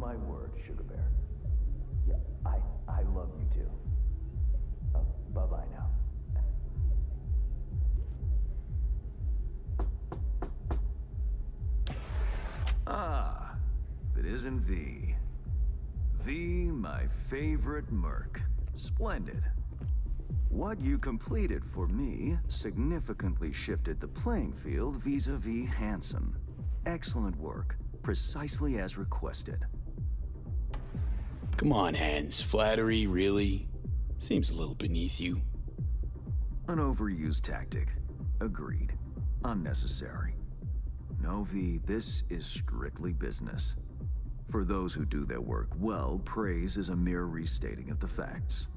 My word, Sugar Bear. Yeah, I love you too. Bye-bye now. Ah, if it isn't V. V, my favorite merc. Splendid. What you completed for me significantly shifted the playing field vis-a-vis Hansen. Excellent work, precisely as requested. Come on, Hans. Flattery, really? Seems a little beneath you. An overused tactic. Agreed. Unnecessary. No, V, this is strictly business. For those who do their work well, praise is a mere restating of the facts.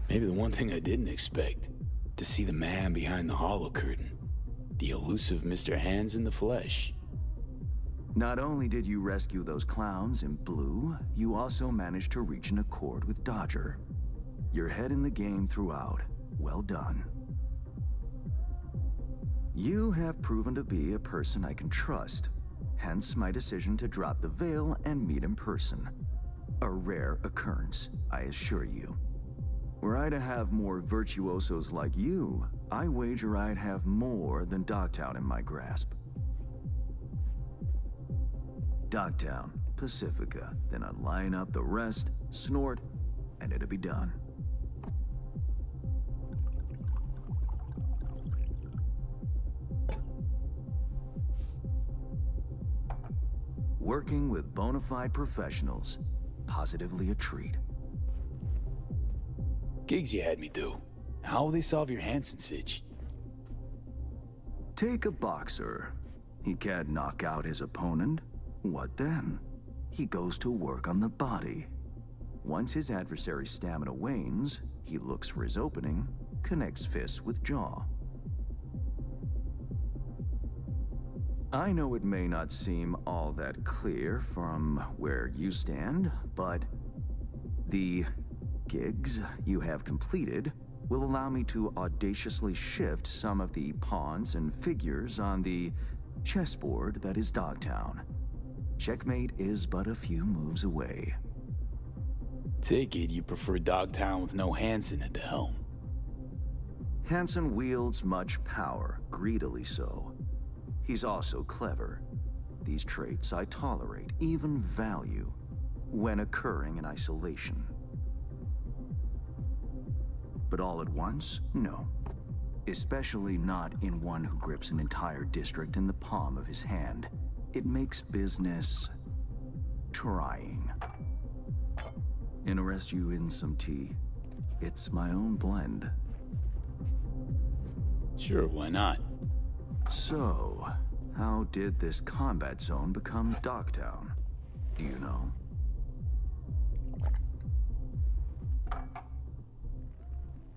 Maybe the one thing I didn't expect. To see the man behind the hollow curtain. The elusive Mr. Hands in the flesh. Not only did you rescue those clowns in blue, you also managed to reach an accord with Dodger. Your head in the game throughout. Well done. You have proven to be a person I can trust, hence my decision to drop the veil and meet in person. A rare occurrence, I assure you. Were I to have more virtuosos like you, I wager I'd have more than Dogtown in my grasp. Dogtown, Pacifica, then I'd line up the rest, snort, and it'd be done. Working with bona fide professionals, positively a treat. Gigs you had me do. How will they solve your Hansen sitch? Take a boxer. He can't knock out his opponent. What then? He goes to work on the body. Once his adversary's stamina wanes, he looks for his opening, connects fists with jaw. I know it may not seem all that clear from where you stand, but the gigs you have completed will allow me to audaciously shift some of the pawns and figures on the chessboard that is Dogtown. Checkmate is but a few moves away. Take it you prefer Dogtown with no Hansen at the helm. Hansen wields much power, greedily so. He's also clever. These traits I tolerate, even value, when occurring in isolation. But all at once? No. Especially not in one who grips an entire district in the palm of his hand. It makes business trying. Interest you in some tea? It's my own blend. Sure, why not? So, how did this combat zone become Dogtown? Do you know?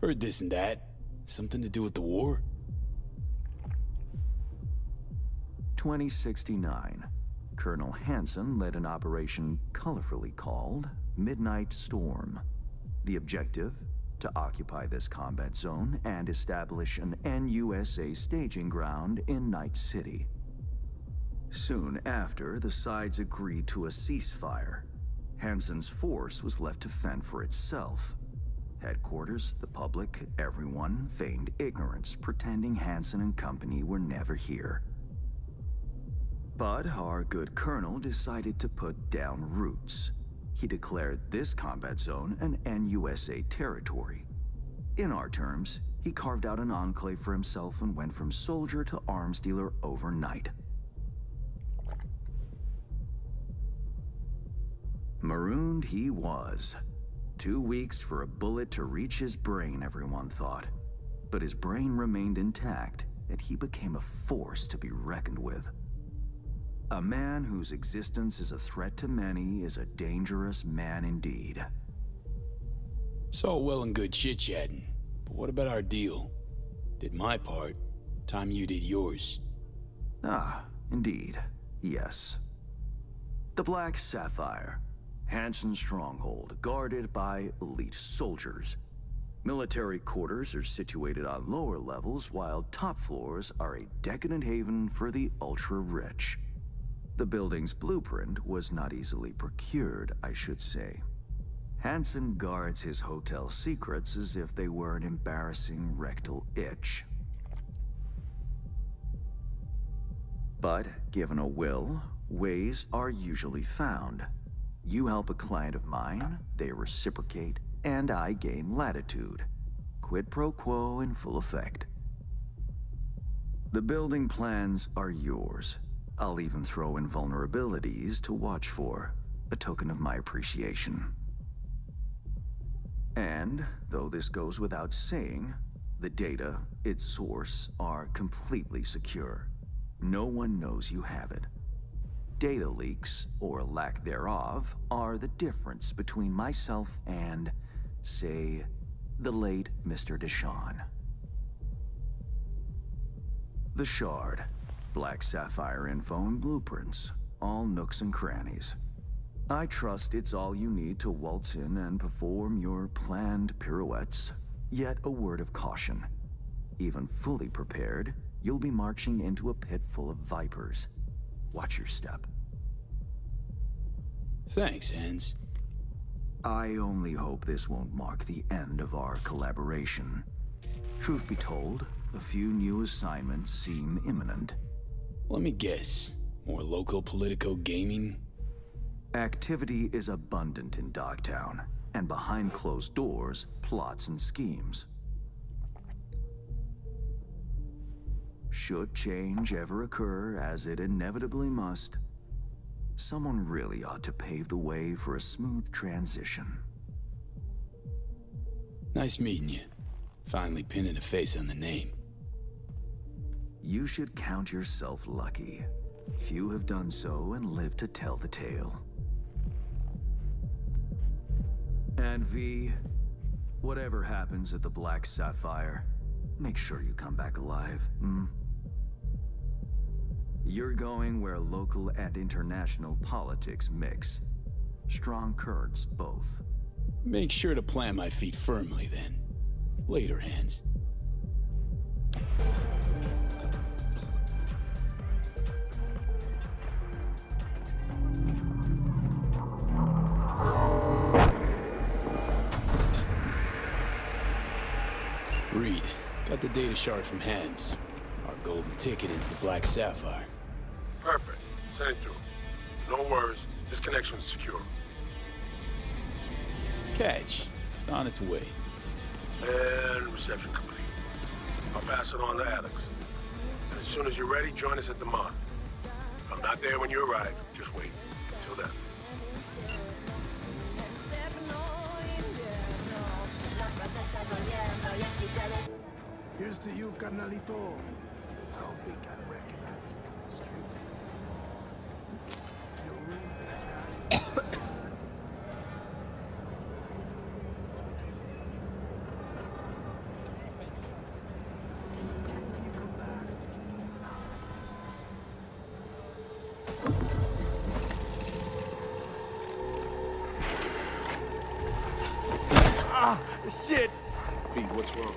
Heard this and that. Something to do with the war? 2069. Colonel Hansen led an operation colorfully called Midnight Storm. The objective? To occupy this combat zone and establish an NUSA staging ground in Night City. Soon after, the sides agreed to a ceasefire. Hansen's force was left to fend for itself. Headquarters, the public, everyone feigned ignorance, pretending Hansen and company were never here. But our good colonel decided to put down roots. He declared this combat zone an NUSA territory. In our terms, he carved out an enclave for himself and went from soldier to arms dealer overnight. Marooned he was. 2 weeks for a bullet to reach his brain, everyone thought. But his brain remained intact, and he became a force to be reckoned with. A man whose existence is a threat to many is a dangerous man indeed. It's all well and good chit-chatting, but what about our deal? Did my part, time you did yours. Ah, indeed, yes. The Black Sapphire, Hansen's stronghold, guarded by elite soldiers. Military quarters are situated on lower levels, while top floors are a decadent haven for the ultra-rich. The building's blueprint was not easily procured, I should say. Hansen guards his hotel secrets as if they were an embarrassing rectal itch. But given a will, ways are usually found. You help a client of mine, they reciprocate, and I gain latitude. Quid pro quo in full effect. The building plans are yours. I'll even throw in vulnerabilities to watch for, a token of my appreciation. And, though this goes without saying, the data, its source, are completely secure. No one knows you have it. Data leaks, or lack thereof, are the difference between myself and, say, the late Mr. Deshawn. The Shard. Black Sapphire info and blueprints. All nooks and crannies. I trust it's all you need to waltz in and perform your planned pirouettes. Yet a word of caution. Even fully prepared, you'll be marching into a pit full of vipers. Watch your step. Thanks, Hans. I only hope this won't mark the end of our collaboration. Truth be told, a few new assignments seem imminent. Let me guess. More local politico gaming? Activity is abundant in Dogtown, and behind closed doors, plots and schemes. Should change ever occur, as it inevitably must, someone really ought to pave the way for a smooth transition. Nice meeting you. Finally pinning a face on the name. You should count yourself lucky. Few have done so and lived to tell the tale. And V, whatever happens at the Black Sapphire, make sure you come back alive, You're going where local and international politics mix. Strong currents, both. Make sure to plant my feet firmly, then. Later, Hans. Reed, got the data shard from Hans. Our golden ticket into the Black Sapphire. Perfect. Send it through. No worries. This connection's secure. Catch. It's on its way. And reception complete. I'll pass it on to Alex. And as soon as you're ready, join us at the Moth. I'm not there when you arrive. Just wait. Till then. Here's to you, carnalito. I don't think I'd recognize you on the street. Your room's inside. When you come back. Ah, shit! Pete, what's wrong?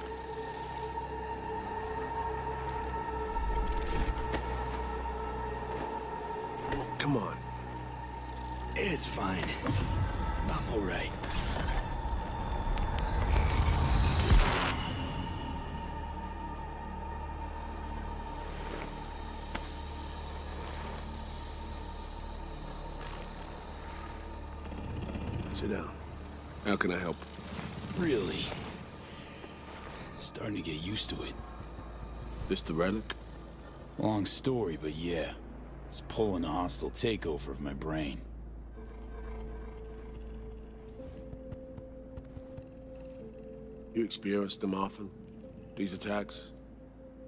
Come on. It's fine. I'm all right. Sit down. How can I help? Really? Starting to get used to it. This the relic? Long story, but yeah. It's pulling a hostile takeover of my brain. You experience them often? These attacks?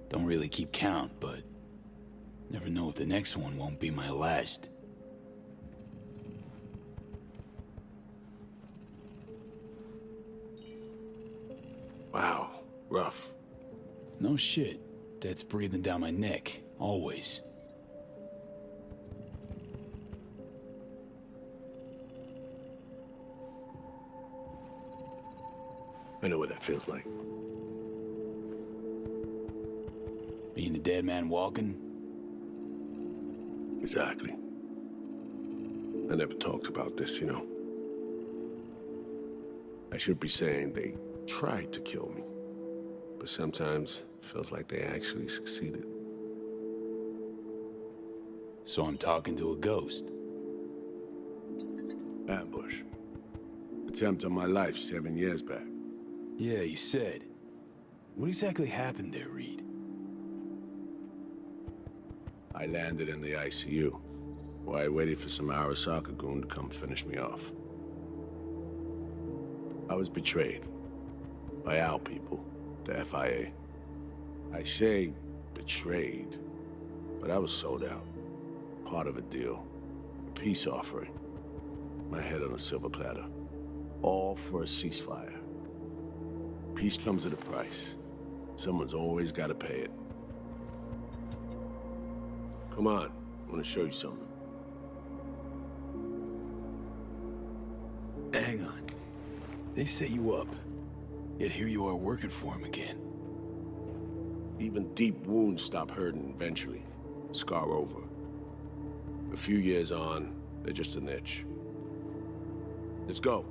Don't really keep count, but never know if the next one won't be my last. Wow. Rough. No shit. Death's breathing down my neck, always. I know what that feels like. Being a dead man walking? Exactly. I never talked about this, you know. I should be saying they tried to kill me. But sometimes it feels like they actually succeeded. So I'm talking to a ghost. Ambush. Attempt on my life 7 years back. Yeah, you said. What exactly happened there, Reed? I landed in the ICU, where I waited for some Arasaka goon to come finish me off. I was betrayed by our people, the FIA. I say betrayed, but I was sold out. Part of a deal, a peace offering. My head on a silver platter. All for a ceasefire. Peace comes at a price. Someone's always got to pay it. Come on, I want to show you something. Hang on. They set you up, yet here you are working for him again. Even deep wounds stop hurting eventually. Scar over. A few years on, they're just an itch. Let's go.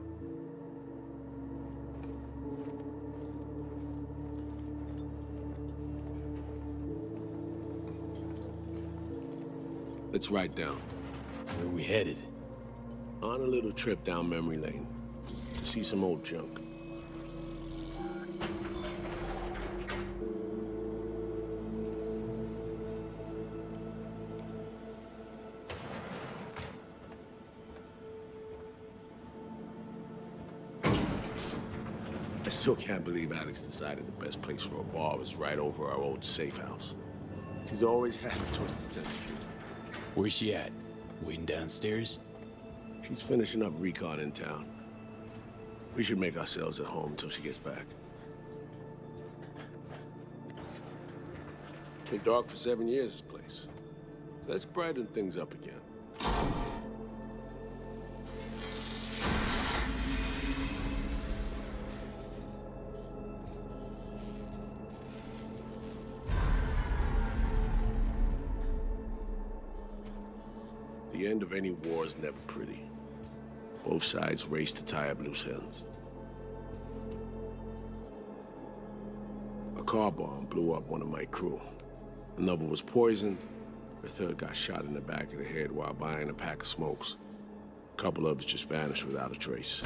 Let's ride down. Where are we headed? On a little trip down memory lane to see some old junk. I still can't believe Alex decided the best place for a bar was right over our old safe house. She's always had a twisted sense of humor. Where's she at? Waiting downstairs? She's finishing up recon in town. We should make ourselves at home until she gets back. Been dark for 7 years, this place. Let's brighten things up again. The end of any war is never pretty. Both sides race to tie up loose ends. A car bomb blew up one of my crew. Another was poisoned. The third got shot in the back of the head while buying a pack of smokes. A couple others just vanished without a trace.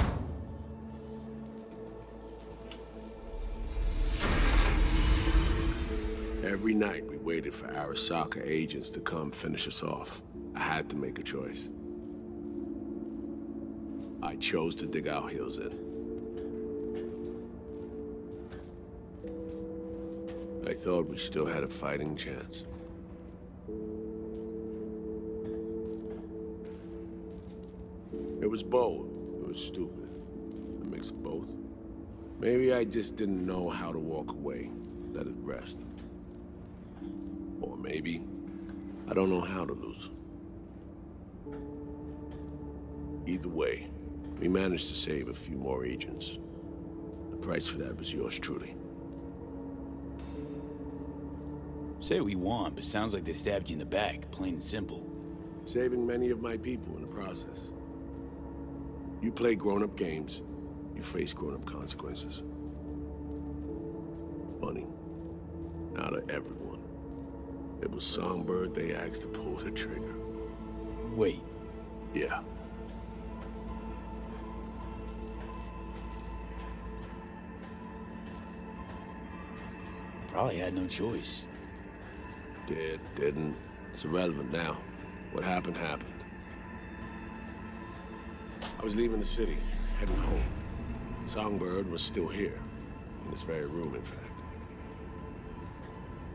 Every night we waited for Arasaka agents to come finish us off. I had to make a choice. I chose to dig our heels in. I thought we still had a fighting chance. It was bold. It was stupid. A mix of both. Maybe I just didn't know how to walk away, let it rest. Or maybe I don't know how to lose. Either way, we managed to save a few more agents. The price for that was yours truly. Say what we want, but sounds like they stabbed you in the back, plain and simple. Saving many of my people in the process. You play grown-up games, you face grown-up consequences. Funny. Out of everyone, it was Songbird they asked to pull the trigger. Wait. Yeah. Probably had no choice. Did, didn't. It's irrelevant now. What happened, happened. I was leaving the city, heading home. Songbird was still here. In this very room, in fact.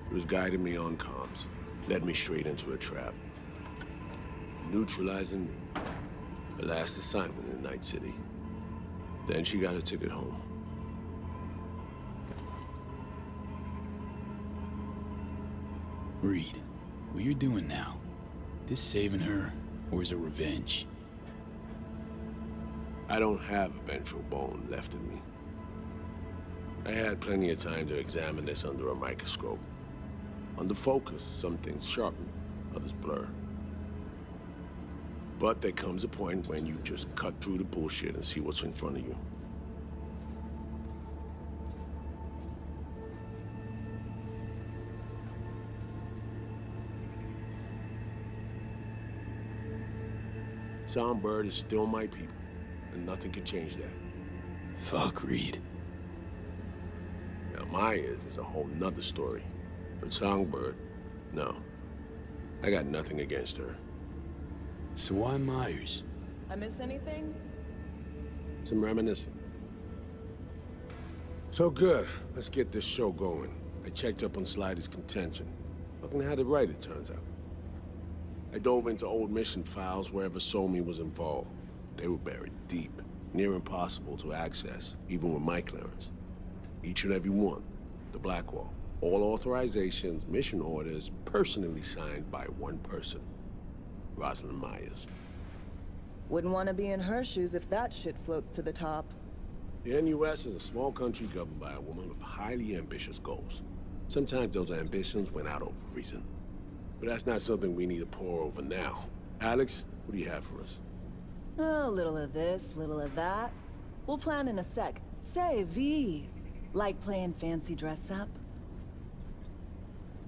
He was guiding me on comms. Led me straight into a trap. Neutralizing me. Her last assignment in Night City. Then she got a ticket home. Reed, what you're doing now, this saving her, or is it revenge? I don't have a vengeful bone left in me. I had plenty of time to examine this under a microscope. Under focus, some things sharpen, others blur. But there comes a point when you just cut through the bullshit and see what's in front of you. Songbird is still my people, and nothing can change that. Fuck, Reed. Now, Myers is a whole nother story. But Songbird, no. I got nothing against her. So why Myers? I miss anything? Some reminiscing. So good. Let's get this show going. I checked up on Slider's contention. Fucking had it right, it turns out. I dove into old mission files wherever Somi was involved. They were buried deep, near impossible to access, even with my clearance. Each and every one, the Blackwall. All authorizations, mission orders, personally signed by one person. Rosalind Myers. Wouldn't want to be in her shoes if that shit floats to the top. The NUS is a small country governed by a woman with highly ambitious goals. Sometimes those ambitions went out of reason. But that's not something we need to pour over now. Alex, what do you have for us? A little of this, little of that. We'll plan in a sec. Say, V, like playing fancy dress up?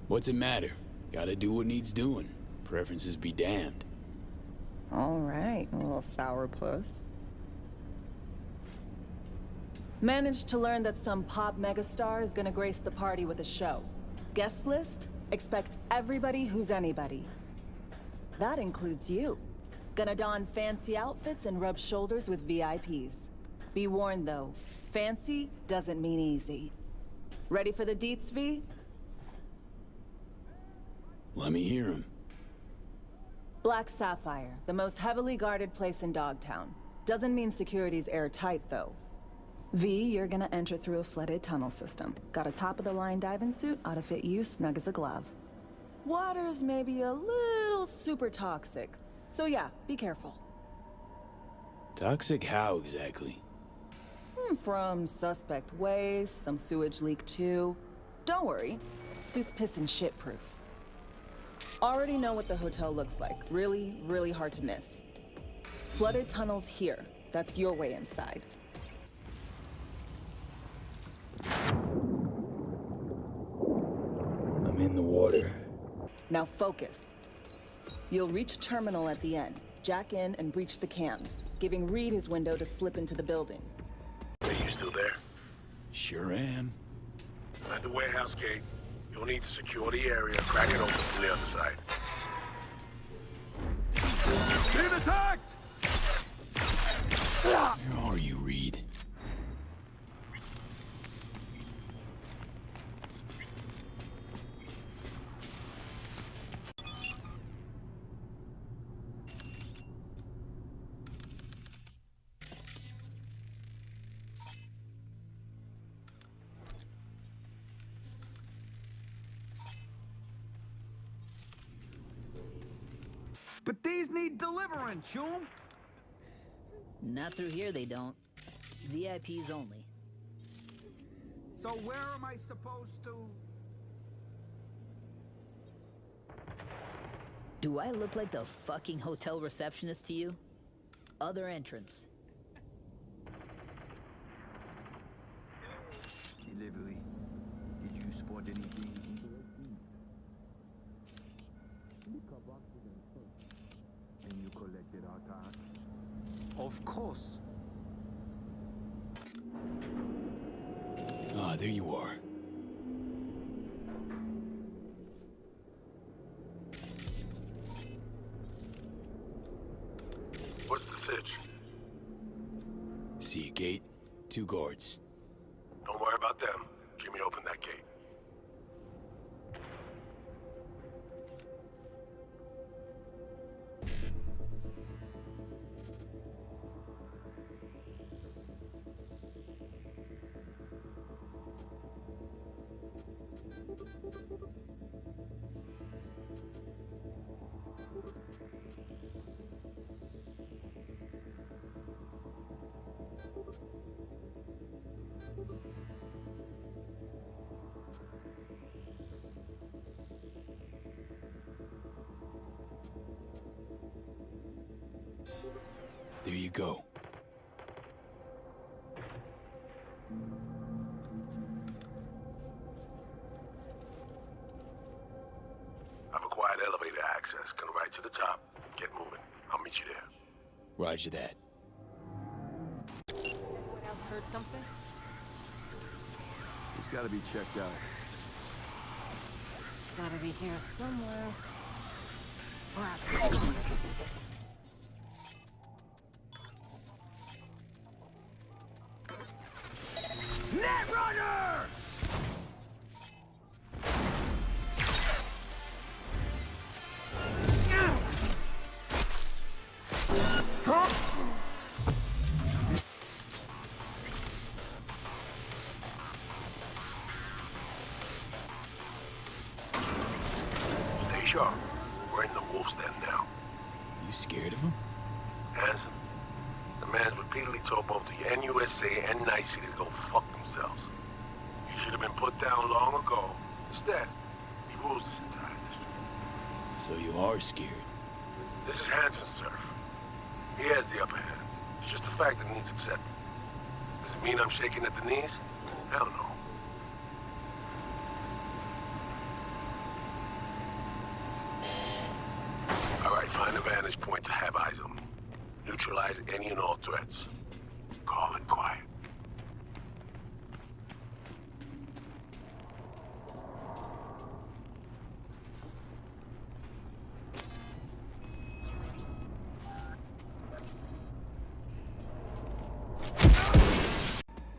What's it matter? Gotta do what needs doing. Preferences be damned. All right, a little sourpuss. Managed to learn that some pop megastar is gonna grace the party with a show. Guest list? Expect everybody who's anybody. That includes you. Gonna don fancy outfits and rub shoulders with VIPs. Be warned though, fancy doesn't mean easy. Ready for the deets, V? Let me hear him. Black Sapphire, the most heavily guarded place in Dogtown. Doesn't mean security's airtight though. V, you're gonna enter through a flooded tunnel system. Got a top-of-the-line diving suit, ought to fit you snug as a glove. Water's maybe a little super toxic. So yeah, be careful. Toxic how exactly? From suspect waste, some sewage leak too. Don't worry, suit's piss and shit proof. Already know what the hotel looks like. Really, really hard to miss. Flooded tunnels here. That's your way inside. I'm in the water. Now focus. You'll reach a terminal at the end. Jack in and breach the cams, giving Reed his window to slip into the building. Are you still there? Sure am. At the warehouse gate. You'll need to secure the area, crack it open from the other side. Being attacked! Where are you, Reed? But these need deliverance, Shum. Not through here, they don't. VIPs only. So where am I supposed to... Do I look like the fucking hotel receptionist to you? Other entrance. Delivery. Did you spot anything? And you collected our tax? Of course. Ah, there you are. What's the sitch? See a gate, 2 guards. Don't worry about them. Jimmy, open that gate. There you go. I've acquired elevator access. Gonna ride to the top. Get moving. I'll meet you there. Roger that. Anyone else heard something? He's gotta be checked out. Gotta be here somewhere. Rats. Netrunner! Stay sharp. We're in the wolf's den now. You scared of him? Hanson, the man's repeatedly told both the NUSA and Night City to go fuck themselves. He should have been put down long ago. Instead, he rules this entire district. So you are scared. This is Hanson's turf. He has the upper hand. It's just a fact that needs accepted. Does it mean I'm shaking at the knees? Hell no. All right, find a vantage point to have eyes on me. Neutralize any and all threats. Calm and quiet.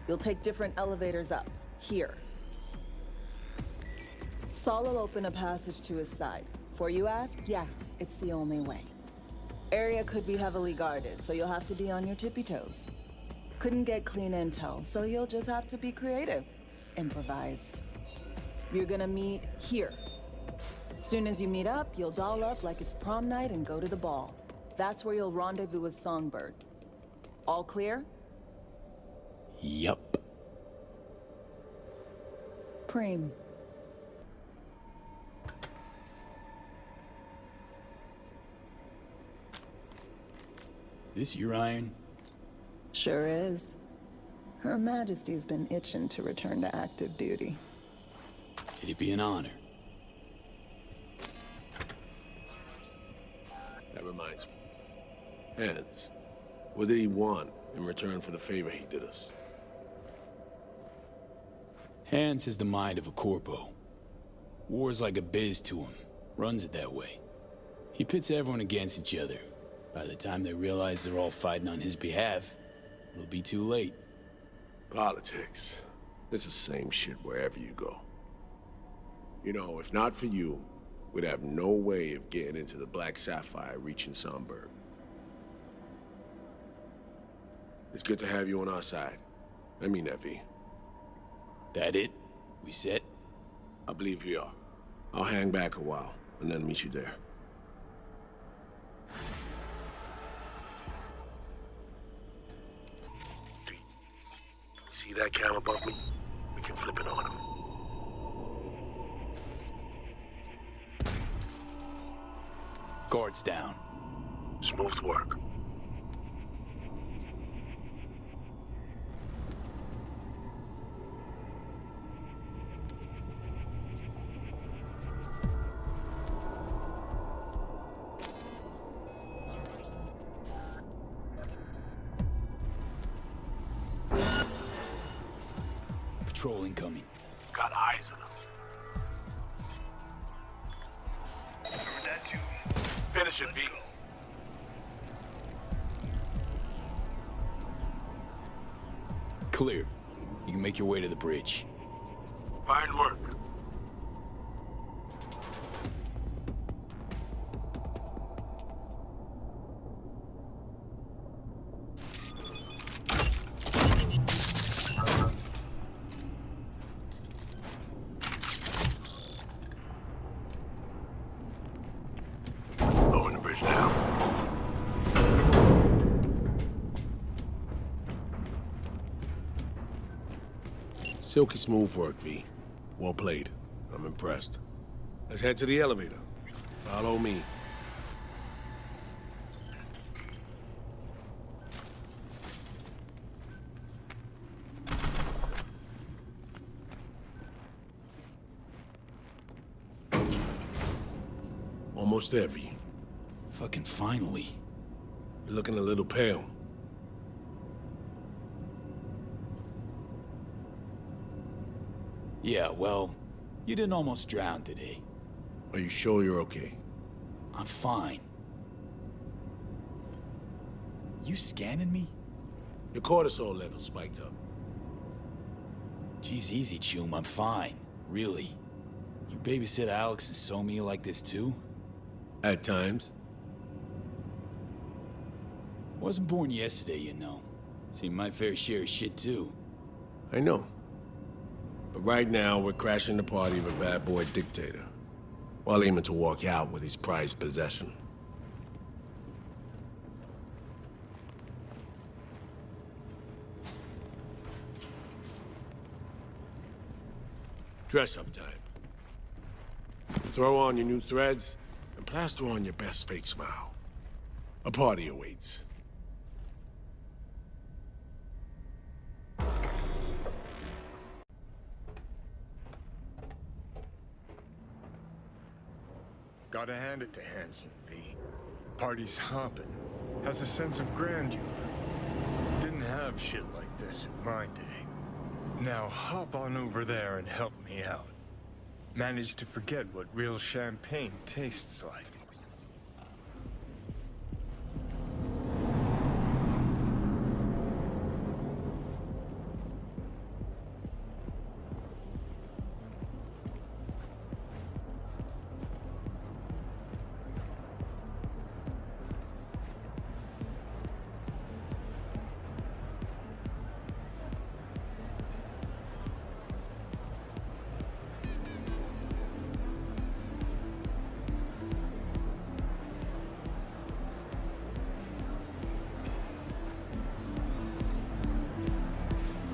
You'll take different elevators up. Here. Saul will open a passage to his side. For you ask? Yeah, it's the only way. Area could be heavily guarded, so you'll have to be on your tippy toes. Couldn't get clean intel, so you'll just have to be creative. Improvise. You're gonna meet here. Soon as you meet up, you'll doll up like it's prom night and go to the ball. That's where you'll rendezvous with Songbird. All clear? Yup. Preem. This your iron? Sure is. Her Majesty's been itching to return to active duty. It'd be an honor. That reminds me. Hans, what did he want in return for the favor he did us? Hans has the mind of a corpo. War's like a biz to him. Runs it that way. He pits everyone against each other. By the time they realize they're all fighting on his behalf, it'll be too late. Politics. It's the same shit wherever you go. You know, if not for you, we'd have no way of getting into the Black Sapphire reaching Songbird. It's good to have you on our side. I mean that, V. That it? We set? I believe we are. I'll hang back a while, and then meet you there. See that cam above me? We can flip it on him. Guards down. Smooth work. Patrol incoming. Got eyes on him. Finish it, V. Clear. You can make your way to the bridge. Fine work. Lowering the bridge now. Silky smooth work, V. Well played. I'm impressed. Let's head to the elevator. Follow me. Almost heavy. Fucking finally. You're looking a little pale. Yeah, well, you didn't almost drown today. Are you sure you're okay? I'm fine. You scanning me? Your cortisol level spiked up. Geez, easy, Chum. I'm fine. Really. You babysit Alex and sew me like this too? At times. Wasn't born yesterday, you know. Seen my fair share of shit too. I know. But right now, we're crashing the party of a bad boy dictator, while aiming to walk out with his prized possession. Dress-up time. Throw on your new threads, and plaster on your best fake smile. A party awaits. Gotta hand it to Hansen, V. Party's hopping. Has a sense of grandeur. Didn't have shit like this in my day. Now hop on over there and help me out. Managed to forget what real champagne tastes like.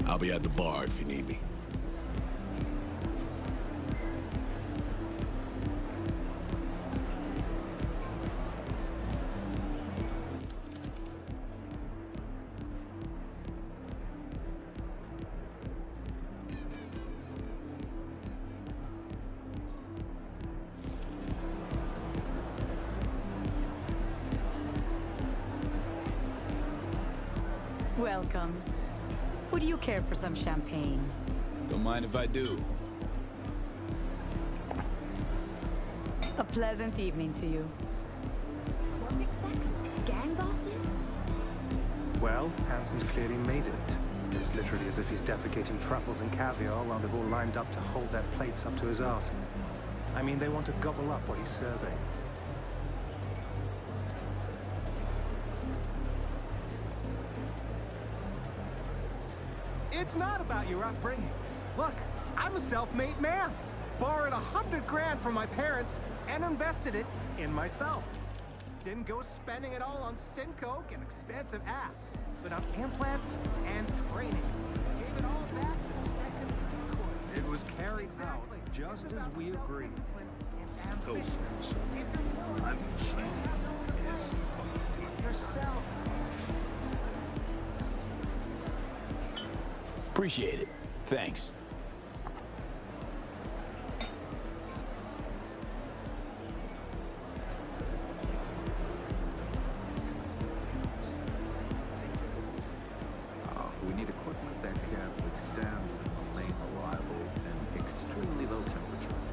I'll be at the bar if you need me. Welcome. Would you care for some champagne? Don't mind if I do. A pleasant evening to you. Islamic sex? Gang bosses? Well, Hansen's clearly made it. It's literally as if he's defecating truffles and caviar while they've all lined up to hold their plates up to his arse. I mean, they want to gobble up what he's serving. It's not about your upbringing. Look, I'm a self-made man. Borrowed 100 grand from my parents and invested it in myself. Didn't go spending it all on Syncoke and expensive ass, but on implants and training. Gave it all back the second we could. It was carried out just as we agreed. Those I'm is yourself. Appreciate it. Thanks. We need equipment that can withstand lane reliable and extremely low temperatures.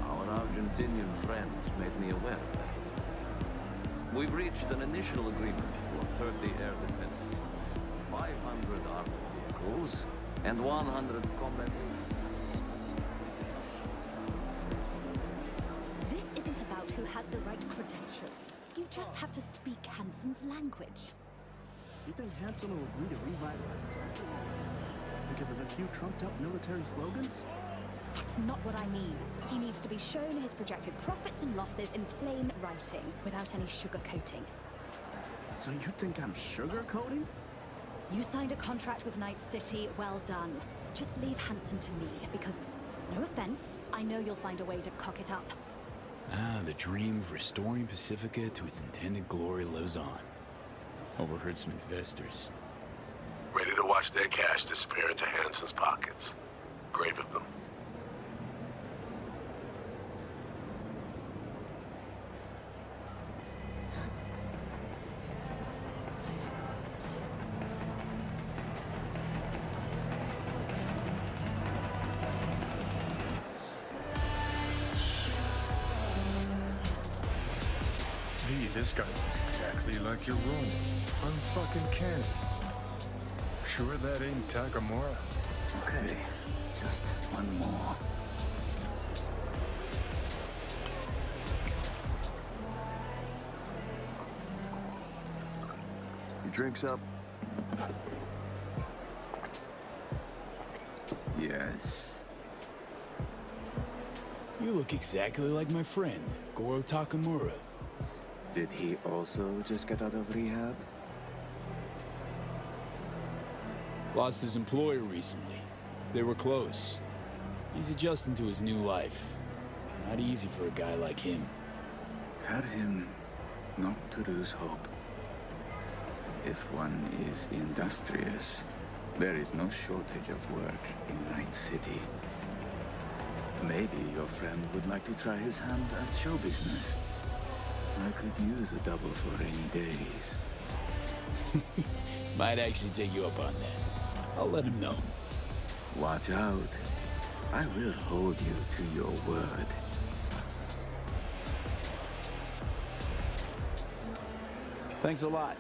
Our Argentinian friends made me aware of that. We've reached an initial agreement for 30 air defense systems, 500 armored vehicles, and 100 combat units. This isn't about who has the right credentials. You just have to speak Hansen's language. You think Hansen will agree to revitalize it? Because of a few trumped-up military slogans? That's not what I mean. He needs to be shown his projected profits and losses in plain writing, without any sugarcoating. So you think I'm sugarcoating? You signed a contract with Night City, well done. Just leave Hansen to me, because, no offense, I know you'll find a way to cock it up. Ah, the dream of restoring Pacifica to its intended glory lives on. Overheard some investors. ready to watch their cash disappear into Hansen's pockets. Brave of them. this guy looks exactly like your room. Unfucking canny. Sure that ain't Takamura? Okay, just one more. Your drink's up? Yes. You look exactly like my friend, Goro Takamura. Did he also just get out of rehab? Lost his employer recently. They were close. He's adjusting to his new life. Not easy for a guy like him. Tell him not to lose hope. If one is industrious, there is no shortage of work in Night City. Maybe your friend would like to try his hand at show business. I could use a double for rainy days. Might actually take you up on that. I'll let him know. Watch out. I will hold you to your word. Thanks a lot.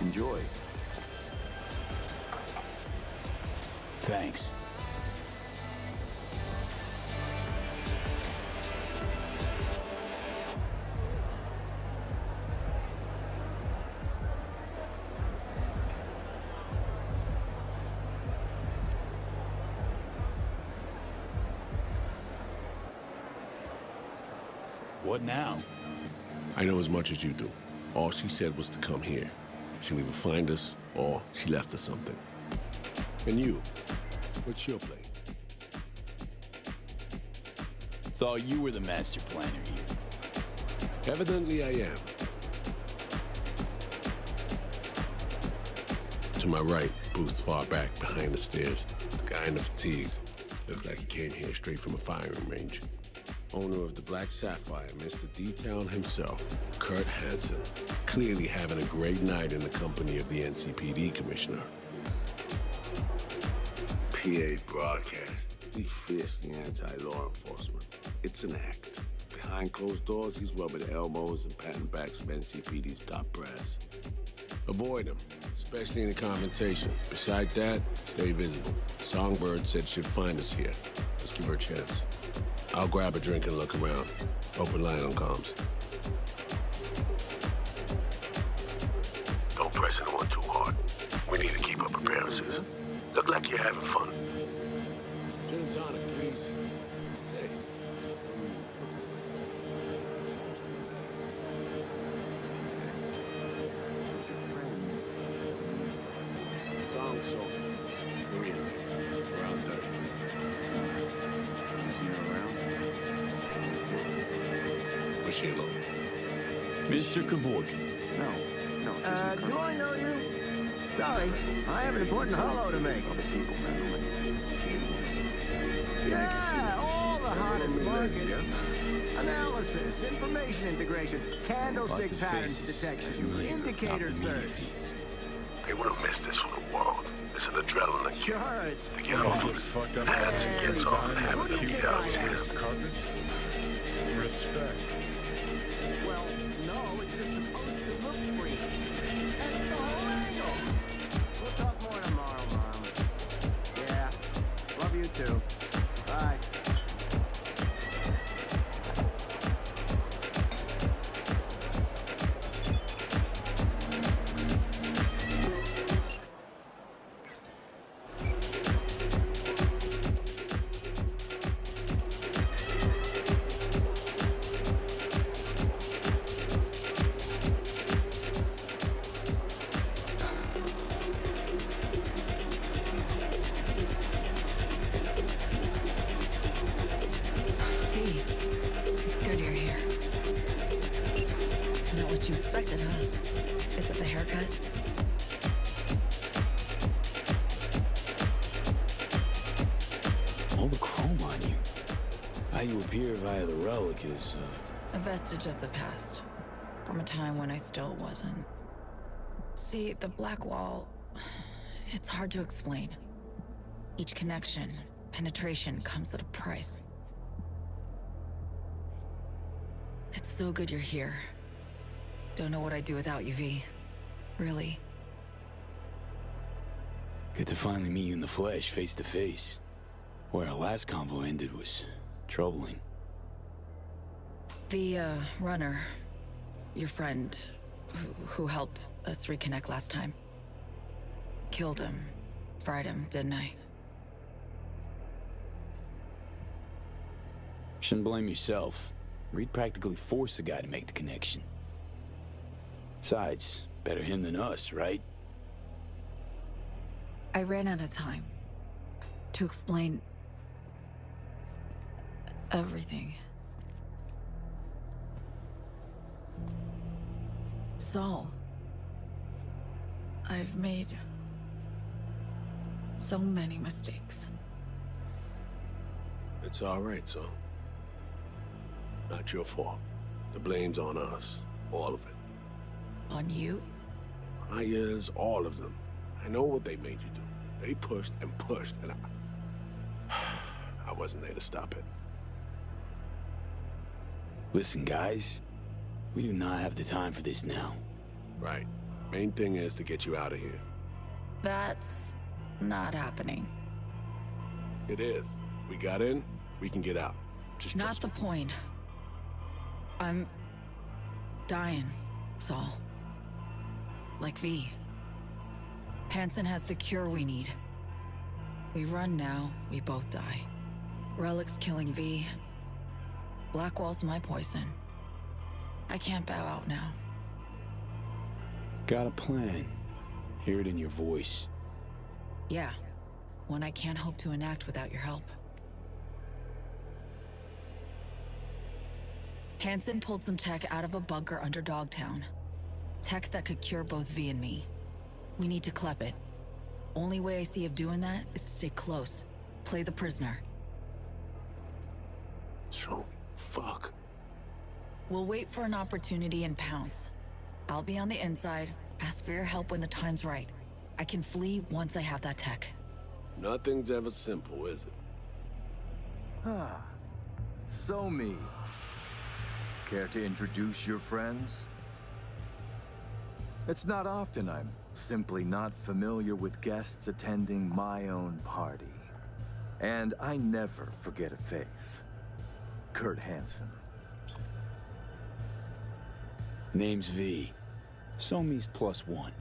Enjoy. Thanks. What now? I know as much as you do. All she said was to come here. She'll either find us, or she left us something. And you, what's your play? Thought you were the master planner here. Evidently I am. To my right, booth's far back behind the stairs. The guy in the fatigues. Looks like he came here straight from a firing range. Owner of the Black Sapphire, Mr. D-Town himself, Kurt Hansen. Clearly having a great night in the company of the NCPD commissioner. PA broadcast. He's fiercely anti-law enforcement. It's an act. Behind closed doors, he's rubbing elbows and patting backs of NCPD's top brass. Avoid him, especially in a confrontation. Besides that, stay visible. Songbird said she'd find us here. Let's give her a chance. I'll grab a drink and look around. Open line on comms. Don't press anyone too hard. We need to keep up appearances. Look like you're having fun. Gin and tonic, please. Hey. Who's your friend? Song Soul. Korean. Around there. You see her around? Was she alone? Mr. Kevorkian. No, do I know you? Sorry, I have an important holo to make. Yeah, all the hottest markets. Analysis, information integration, candlestick patterns detection, indicator search. They would have missed this for the world. It's an adrenaline kick. Sure, it's To get off of it, Hansen gets on and have a few down his hand. Respect. Well, no, it's just supposed to look free. That's the whole angle. We'll talk more tomorrow, Mom. Yeah, love you too. Bye. it, huh? Is it the haircut? All the chrome on you. How you appear via the relic is, A vestige of the past. From a time when I still wasn't. See, the black wall... It's hard to explain. Each connection, penetration, comes at a price. It's so good you're here. Don't know what I'd do without you, V. Really. good to finally meet you in the flesh, face to face. Where our last convo ended was troubling. The, runner, your friend, who helped us reconnect last time. Killed him. Fried him, didn't I? Shouldn't blame yourself. Reed practically forced the guy to make the connection. Besides, better him than us, right? I ran out of time to explain everything. Saul, I've made so many mistakes. It's all right, son. Not your fault. The blame's on us. All of it. On you? Yes, all of them. I know what they made you do. They pushed and I wasn't there to stop it. Listen, guys. We do not have the time for this now. Right. Main thing is to get you out of here. That's not happening. It is. We got in, we can get out. Just not the point. I'm dying, Saul. Like V. Hansen has the cure we need. We run now, we both die. Relic's killing V. Blackwall's my poison. I can't bow out now. Got a plan. Hear it in your voice. Yeah. One I can't hope to enact without your help. Hansen pulled some tech out of a bunker under Dogtown. Tech that could cure both V and me. We need to clep it. Only way I see of doing that is to stay close. Play the prisoner. So, fuck. We'll wait for an opportunity and pounce. I'll be on the inside, ask for your help when the time's right. I can flee once I have that tech. Nothing's ever simple, is it? Ah, so me. Care to introduce your friends? It's not often I'm simply not familiar with guests attending my own party. And I never forget a face. Kurt Hansen. Name's V. Somi's +1.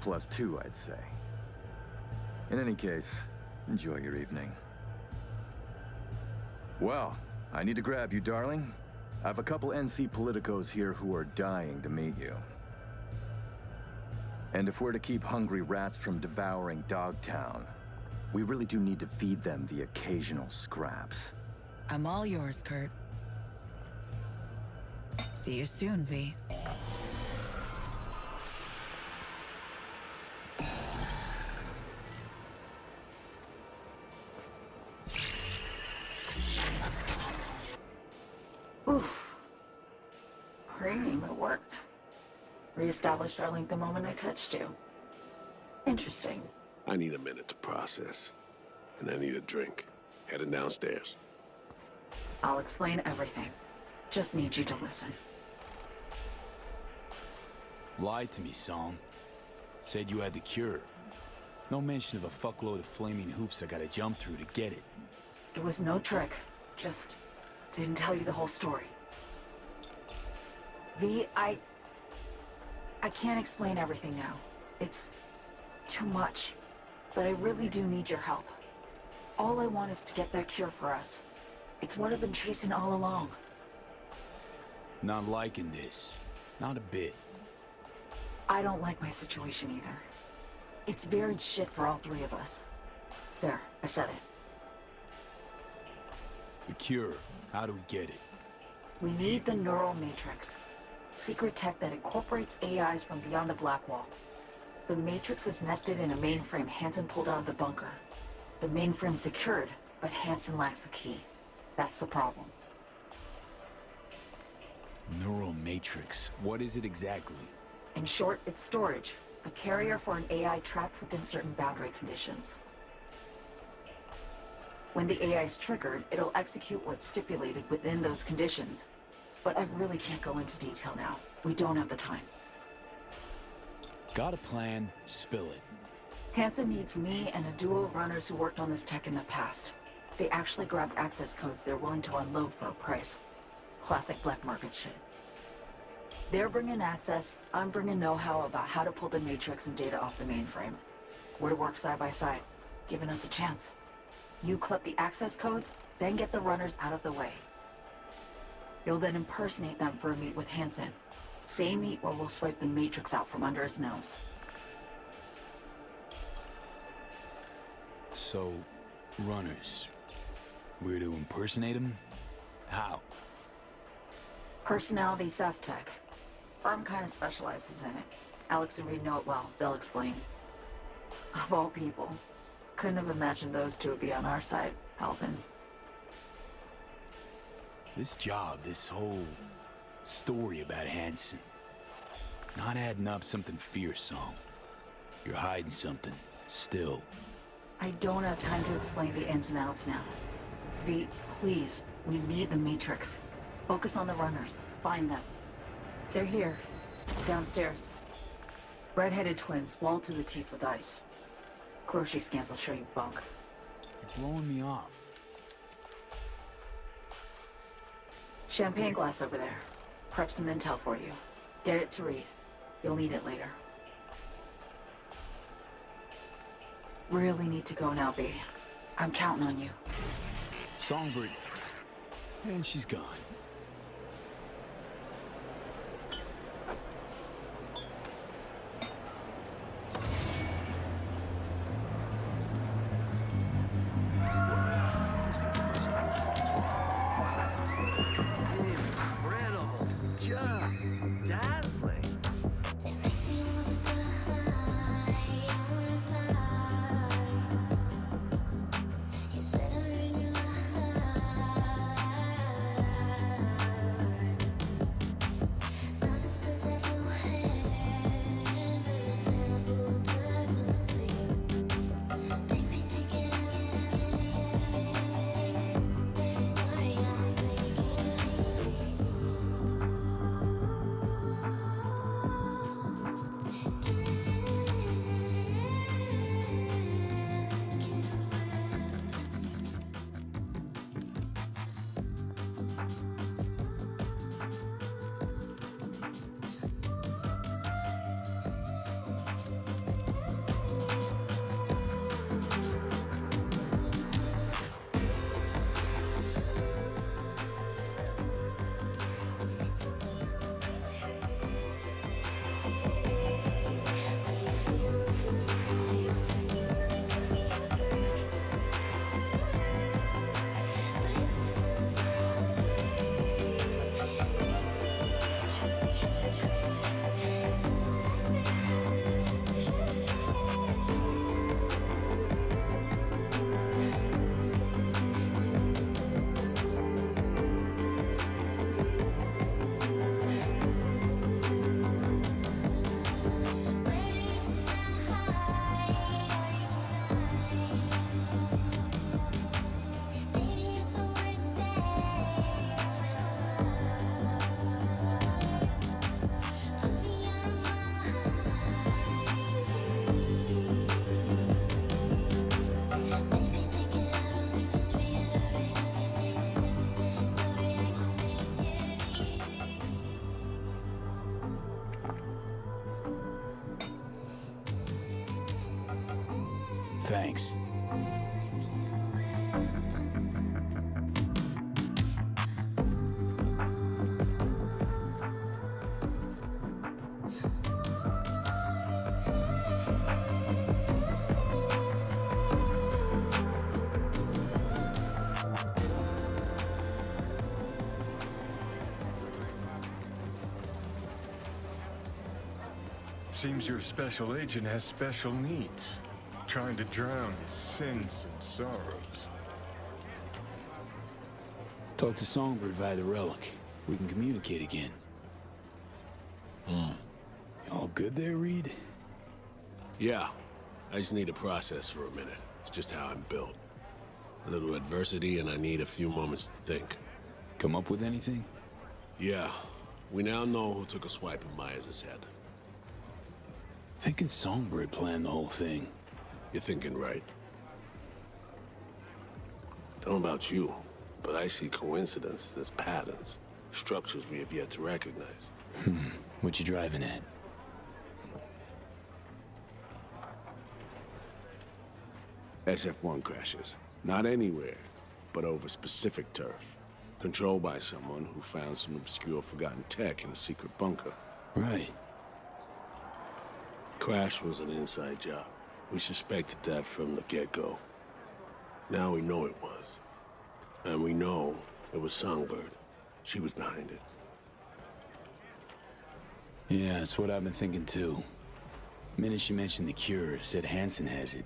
+2, I'd say. In any case, enjoy your evening. Well, I need to grab you, darling. I have a couple NC politicos here who are dying to meet you. And if we're to keep hungry rats from devouring Dogtown, we really do need to feed them the occasional scraps. I'm all yours, Kurt. See you soon, V. Oof. Cream, it worked. Reestablished our link the moment I touched you. Interesting. I need a minute to process. And I need a drink. Heading downstairs. I'll explain everything. Just need you to listen. Lied to me, Song. Said you had the cure. No mention of a fuckload of flaming hoops I gotta jump through to get it. It was no trick. Just didn't tell you the whole story. V, I can't explain everything now. It's too much. But I really do need your help. All I want is to get that cure for us. It's what I've been chasing all along. Not liking this. Not a bit. I don't like my situation either. It's varied shit for all three of us. There, I said it. The cure. How do we get it? We need the neural matrix. Secret tech that incorporates AIs from beyond the Black Wall. The matrix is nested in a mainframe Hansen pulled out of the bunker. The mainframe's secured, but Hansen lacks the key. That's the problem. Neural matrix. What is it exactly? In short, it's storage. A carrier for an AI trapped within certain boundary conditions. When the AI is triggered, it'll execute what's stipulated within those conditions. But I really can't go into detail now. We don't have the time. Got a plan, spill it. Hansen needs me and a duo of runners who worked on this tech in the past. They actually grabbed access codes they're willing to unload for a price. Classic black market shit. They're bringing access, I'm bringing know-how about how to pull the matrix and data off the mainframe. We're to work side by side, giving us a chance. You collect the access codes, then get the runners out of the way. You'll then impersonate them for a meet with Hansen. Same meet where we'll swipe the matrix out from under his nose. So, runners. We're to impersonate him? How? Personality theft tech. Firm kind of specializes in it. Alex and Reed know it well. They'll explain. Of all people. Couldn't have imagined those two would be on our side, helping. This job, this whole story about Hansen. Not adding up something fearsome. You're hiding something, still. I don't have time to explain the ins and outs now. V, please, we need the Matrix. Focus on the runners. Find them. They're here. Downstairs. Red-headed twins, walled to the teeth with ice. Grocery scans will show you bunk. You're blowing me off. Champagne glass over there. Prep some intel for you. Get it to Reed. You'll need it later. Really need to go now, V. I'm counting on you. Songbird. And she's gone. Incredible. Just dazzling. Thanks. Seems your special agent has special needs, trying to drown his sins and sorrows. Talk to Songbird via the relic. We can communicate again. All good there, Reed? Yeah. I just need to process for a minute. It's just how I'm built. A little adversity and I need a few moments to think. Come up with anything? Yeah. We now know who took a swipe at Myers' head. Thinking Songbird planned the whole thing. You're thinking right. Don't know about you, but I see coincidences as patterns. Structures we have yet to recognize. What you driving at? SF-1 crashes. Not anywhere, but over specific turf. Controlled by someone who found some obscure forgotten tech in a secret bunker. Right. Crash was an inside job. We suspected that from the get-go. Now we know it was. And we know it was Songbird. She was behind it. Yeah, that's what I've been thinking too. The minute she mentioned the cure, said Hansen has it.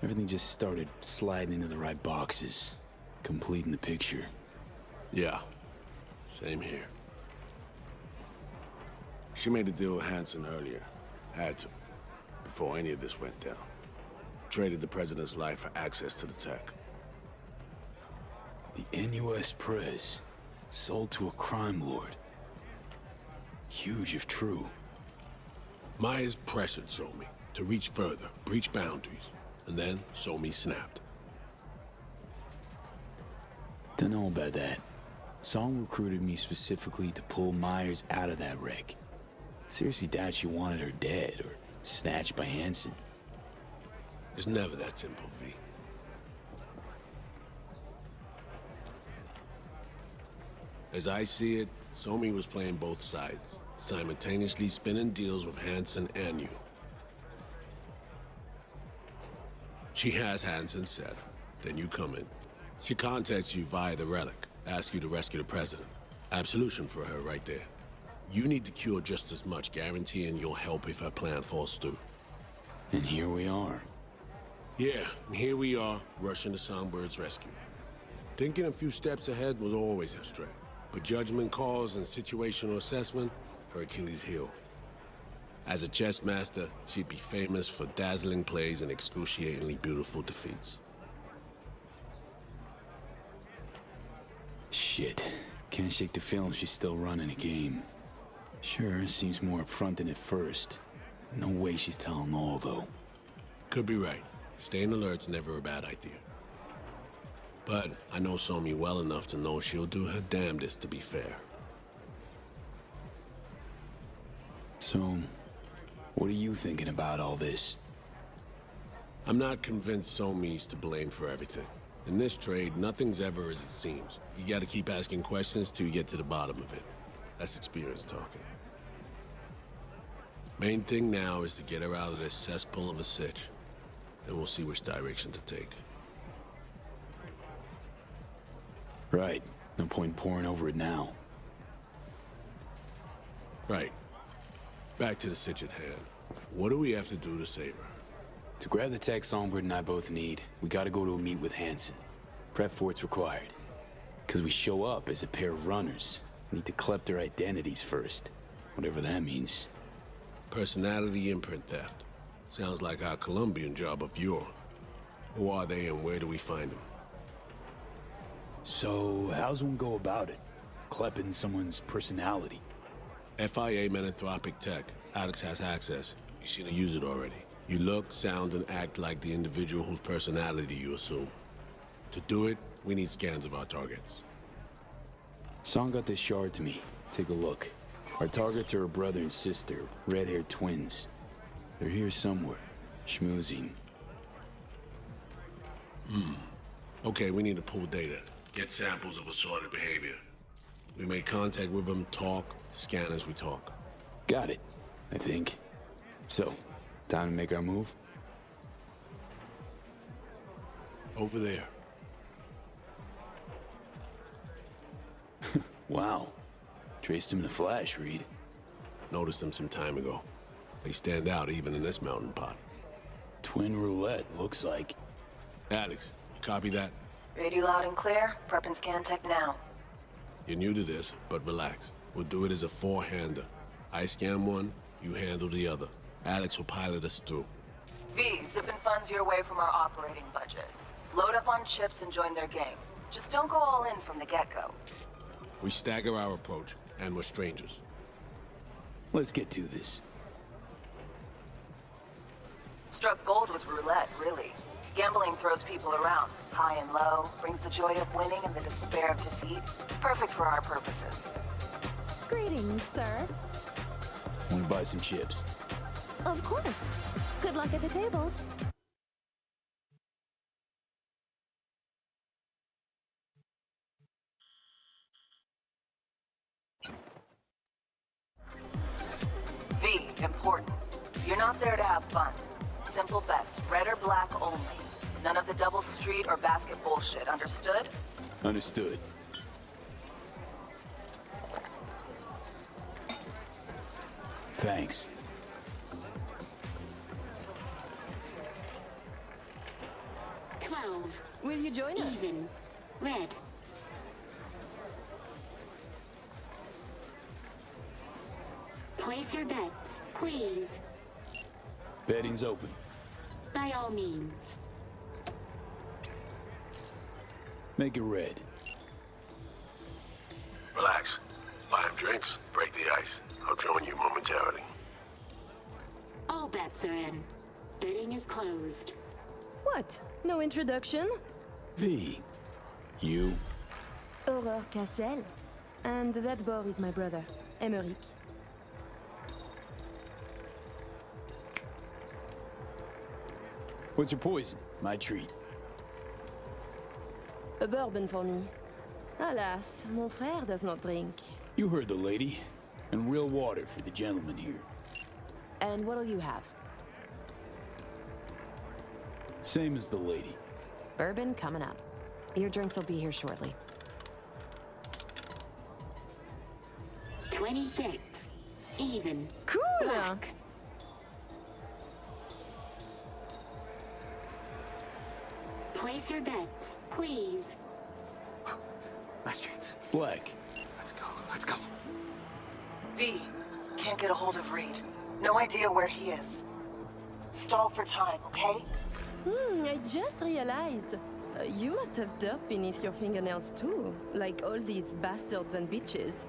Everything just started sliding into the right boxes, completing the picture. Yeah, same here. She made a deal with Hansen earlier. Had to, before any of this went down. Traded the president's life for access to the tech. The NUS Press, sold to a crime lord. Huge if true. Myers pressured Somi to reach further, breach boundaries, and then Somi snapped. Don't know about that. Song recruited me specifically to pull Myers out of that wreck. Seriously doubt she wanted her dead or snatched by Hansen. It's never that simple, V. As I see it, Somi was playing both sides, simultaneously spinning deals with Hansen and you. She has Hansen set, then you come in. She contacts you via the relic, asks you to rescue the president. Absolution for her right there. You need to cure just as much, guaranteeing you'll help if her plan falls through. And here we are. Yeah, and here we are, rushing to Songbird's rescue. Thinking a few steps ahead was always her strength. But judgment calls and situational assessment, her Achilles heel. As a chess master, she'd be famous for dazzling plays and excruciatingly beautiful defeats. Shit. Can't shake the feeling she's still running a game. Sure, seems more upfront than at first. No way she's telling all, though. Could be right. Staying alert's never a bad idea. But I know Somi well enough to know she'll do her damnedest to be fair. So, what are you thinking about all this? I'm not convinced Somi's to blame for everything. In this trade, nothing's ever as it seems. You gotta keep asking questions till you get to the bottom of it. That's experience talking. Main thing now is to get her out of this cesspool of a sitch. Then we'll see which direction to take. Right. No point poring over it now. Right. Back to the sitch at hand. What do we have to do to save her? To grab the tech Songbird and I both need, we gotta go to a meet with Hansen. Prep for it's required. Because we show up as a pair of runners. Need to collect their identities first. Whatever that means. Personality imprint theft. Sounds like our Colombian job of yore. Who are they and where do we find them? So, how's one go about it? Clepping someone's personality? FIA Menanthropic Tech. Alex has access. You seen her use it already. You look, sound, and act like the individual whose personality you assume. To do it, we need scans of our targets. Song got this shard to me. Take a look. Our targets are a brother and sister, red-haired twins. They're here somewhere, schmoozing. Okay, we need to pull data. Get samples of assorted behavior. We make contact with them, talk, scan as we talk. Got it, I think. So, time to make our move? Over there. Wow. Traced him in the flash, Reed. Noticed him some time ago. They stand out even in this melting pot. Twin roulette, looks like. Alex, you copy that? Read you loud and clear. Prep and scan tech now. You're new to this, but relax. We'll do it as a four-hander. I scan one, you handle the other. Alex will pilot us through. V, zipping funds your way from our operating budget. Load up on chips and join their game. Just don't go all in from the get-go. We stagger our approach, and we're strangers. Let's get to this. Struck gold with roulette, really. Gambling throws people around, high and low, brings the joy of winning and the despair of defeat. Perfect for our purposes. Greetings, sir. Want to buy some chips? Of course. Good luck at the tables. V, important. You're not there to have fun. Simple bets, red or black only. None of the double street or basket bullshit, understood? Understood. Thanks. Will you join us? Even. Red. Place your bets, please. Betting's open. By all means. Make it red. Relax. Buy him drinks, break the ice. I'll join you momentarily. All bets are in. Bidding is closed. What? No introduction? V. You. Aurore Cassel. And that boy is my brother, Emmerich. What's your poison? My treat. A bourbon for me. Alas, mon frère does not drink. You heard the lady. And real water for the gentleman here. And what'll you have? Same as the lady. Bourbon coming up. Your drinks will be here shortly. 26. Even. Cool! Black. Place your bets, please. Last chance. Black. Let's go, let's go. V, can't get a hold of Reed. No idea where he is. Stall for time, okay? I just realized. You must have dirt beneath your fingernails too, like all these bastards and bitches.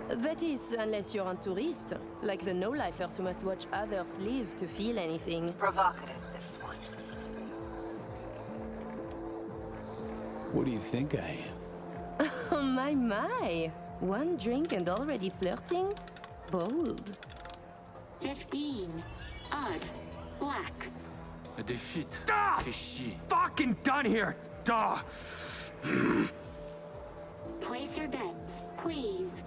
That is, unless you're a tourist, like the no-lifers who must watch others live to feel anything. Provocative, this one. What do you think I am? Oh my. One drink and already flirting? Bold. 15. Odd. Black. A defeat. Fais chier. Fucking done here! Duh! Place your bets, please.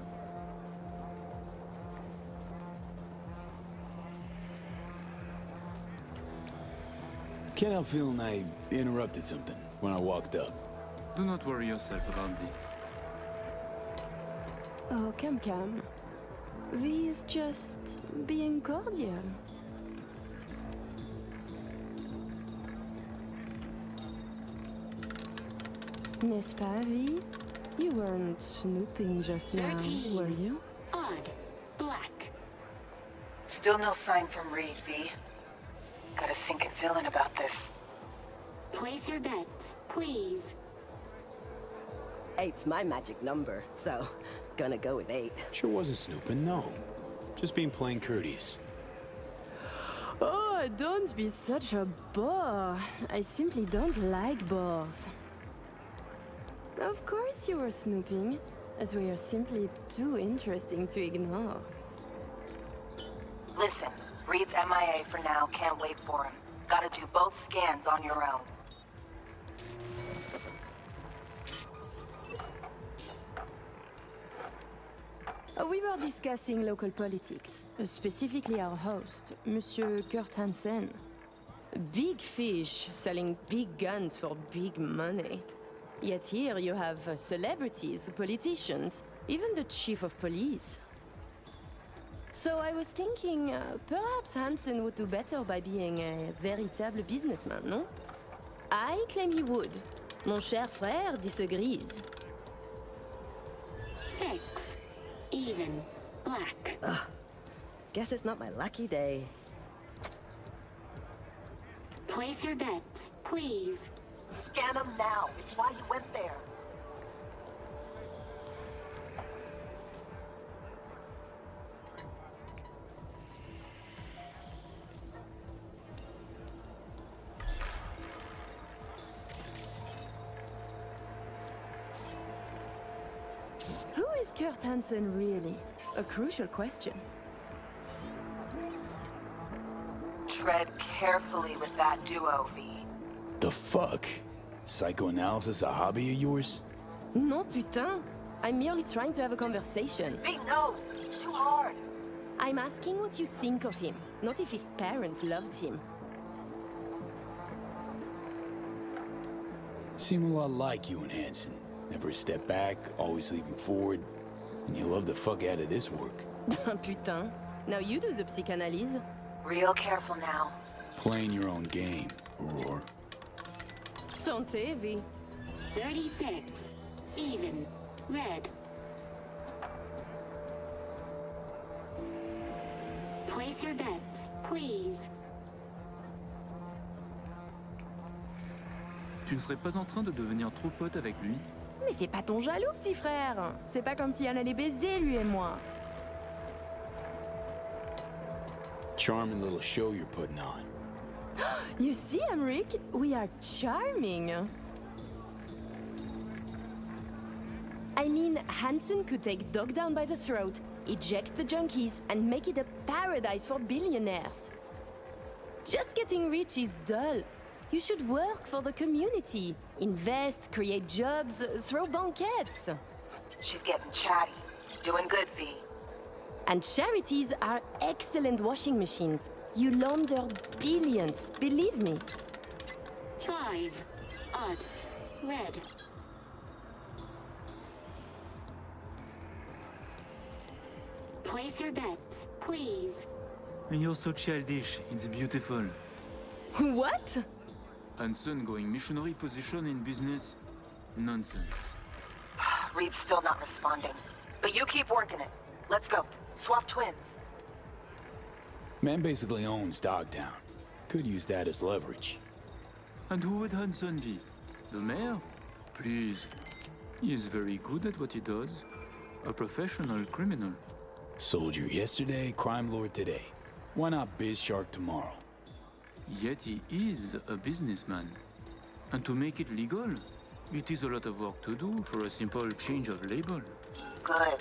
Can't help feeling I interrupted something when I walked up. Do not worry yourself about this. Oh, come. V is just being cordial. N'est-ce pas, V? You weren't snooping just now, 13. were you? Odd. Black. Still no sign from Reed, V. Got a sinking feeling about this. Place your bets, please. 8's my magic number, so gonna go with 8. Sure wasn't snooping, no. Just being plain courteous. Oh, don't be such a bore. I simply don't like bores. Of course you were snooping, as we are simply too interesting to ignore. Listen, Reed's MIA for now, can't wait for him. Gotta do both scans on your own. We were discussing local politics, specifically our host, Monsieur Kurt Hansen. Big fish selling big guns for big money. Yet here you have celebrities, politicians, even the chief of police. So I was thinking, perhaps Hansen would do better by being a véritable businessman, no? I claim he would. Mon cher frère disagrees. 6. Even. Black. Ugh. Guess it's not my lucky day. Place your bets, please. Scan them now. It's why you went there. Who is Kurt Hansen really? A crucial question. Tread carefully with that duo, V. The fuck? Psychoanalysis a hobby of yours? Non, putain. I'm merely trying to have a conversation. V, no! Too hard! I'm asking what you think of him, not if his parents loved him. Seem a lot like you and Hansen. Never a step back, always leaping forward. And you love the fuck out of this work. Putain. Now you do the psychanalyse. Real careful now. Playing your own game, Roar. Santé, V. 36. Even. Red. Place your bets, please. Tu ne serais pas en train de devenir trop pote avec lui? Mais fais pas ton jaloux, petit frère. C'est pas comme si on allait baiser, lui et moi. Charming little show you're putting on. You see, Emmerich? We are charming. I mean, Hansen could take Dog down by the throat, eject the junkies, and make it a paradise for billionaires. Just getting rich is dull. You should work for the community. Invest, create jobs, throw banquets. She's getting chatty. Doing good, V. And charities are excellent washing machines. You launder billions, believe me. 5. Odd. Red. Place your bets, please. You're so childish, it's beautiful. What? Hansen going missionary position in business? Nonsense. Reed's still not responding. But you keep working it. Let's go. Swap twins. Man basically owns Dogtown. Could use that as leverage. And who would Hansen be? The mayor? Please. He is very good at what he does. A professional criminal. Soldier yesterday, crime lord today. Why not biz shark tomorrow? Yet he is a businessman. And to make it legal, it is a lot of work to do for a simple change of label. Good.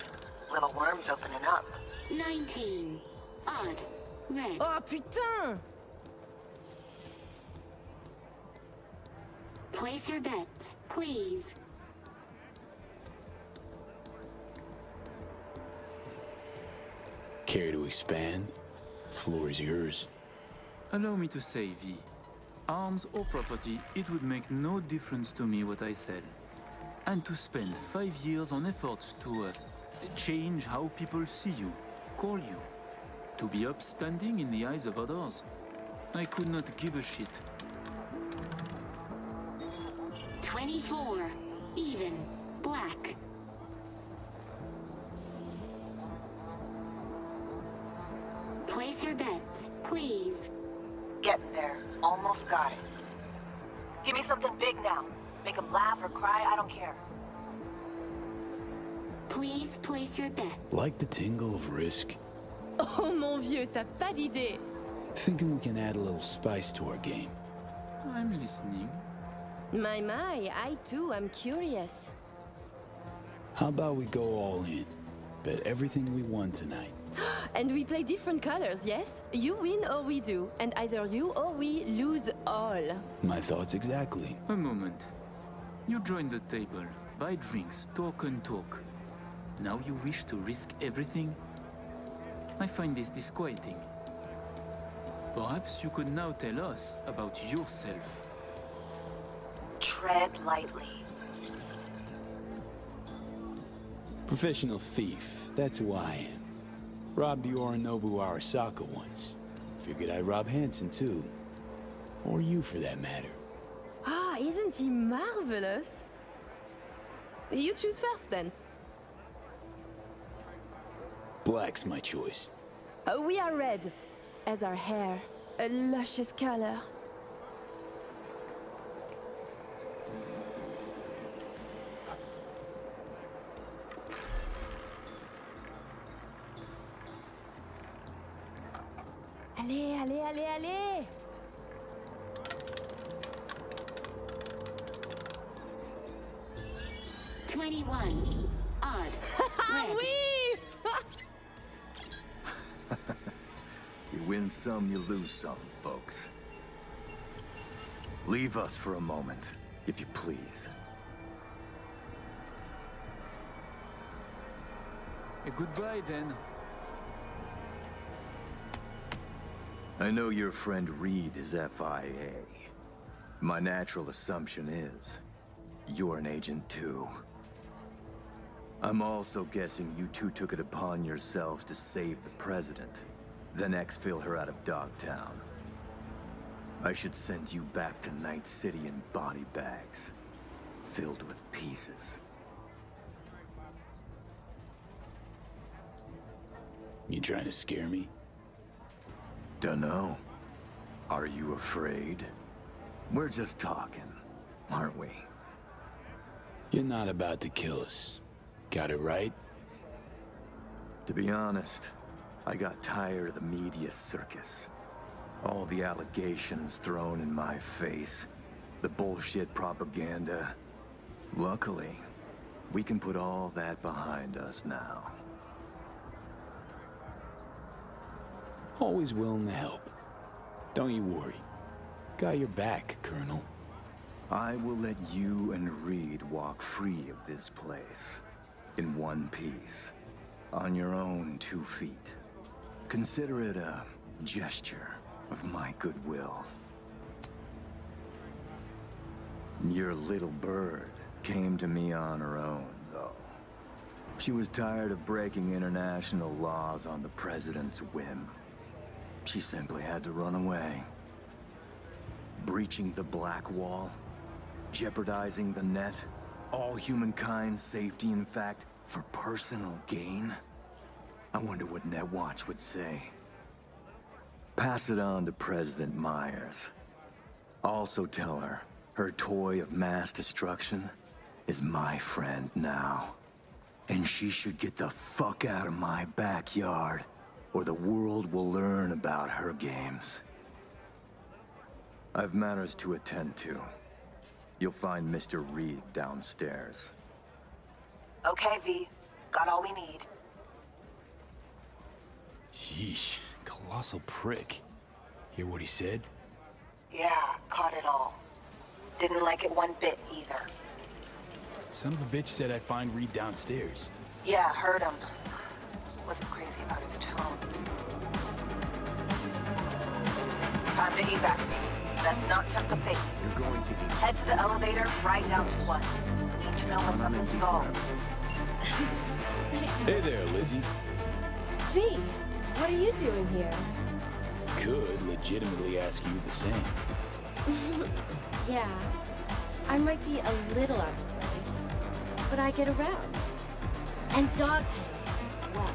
Little worm's opening up. 19. Odd. Red. Oh, putain! Place your bets, please. Care to expand? Floor is yours. Allow me to say, V. Arms or property, it would make no difference to me what I sell. And to spend 5 years on efforts to change how people see you, call you, to be upstanding in the eyes of others, I could not give a shit. 24. Even. Black. Place your bets, please. Getting there. Almost got it. Give me something big now. Make him laugh or cry, I don't care. Please place your bet. Like the tingle of risk? Oh mon vieux, t'as pas d'idée. Thinking we can add a little spice to our game. I'm listening. My, I too am curious. How about we go all in? Bet everything we won tonight. And we play different colors, yes? You win or we do, and either you or we lose all. My thoughts exactly. A moment. You join the table, buy drinks, talk and talk. Now you wish to risk everything? I find this disquieting. Perhaps you could now tell us about yourself. Tread lightly. Professional thief, that's who I am. Robbed the Orinobu Arasaka once. Figured I'd rob Hansen too. Or you for that matter. Ah, isn't he marvelous? You choose first then. Black's my choice. We are red, as our hair, a luscious color. Allez, allez, allez, allez! Odd. Oui! You win some, you lose some, folks. Leave us for a moment, if you please. Goodbye, then. I know your friend Reed is FIA. My natural assumption is, you're an agent too. I'm also guessing you two took it upon yourselves to save the president, then exfil her out of Dogtown. I should send you back to Night City in body bags, filled with pieces. You trying to scare me? Dunno. Are you afraid? We're just talking, aren't we? You're not about to kill us. Got it right? To be honest, I got tired of the media circus. All the allegations thrown in my face, the bullshit propaganda. Luckily, we can put all that behind us now. Always willing to help. Don't you worry. Got your back, Colonel. I will let you and Reed walk free of this place. In one piece. On your own 2 feet. Consider it a gesture of my goodwill. Your little bird came to me on her own, though. She was tired of breaking international laws on the president's whim. She simply had to run away. Breaching the Black Wall, jeopardizing the net, all humankind's safety, in fact, for personal gain? I wonder what Netwatch would say. Pass it on to President Myers. Also tell her, her toy of mass destruction is my friend now. And she should get the fuck out of my backyard, or the world will learn about her games. I've matters to attend to. You'll find Mr. Reed downstairs. Okay, V. Got all we need. Sheesh, colossal prick. Hear what he said? Yeah, caught it all. Didn't like it one bit either. Son of a bitch said I'd find Reed downstairs. Yeah, heard him. Wasn't crazy about his tone. Time to evac me. Let's not tempt the fate. You're going to be... Head to the elevator, right down to 1. Need to know what's up in Saul. Hey there, Lizzie. V, what are you doing here? Could legitimately ask you the same. Yeah, I might be a little out of place, but I get around. And Dogtown, well,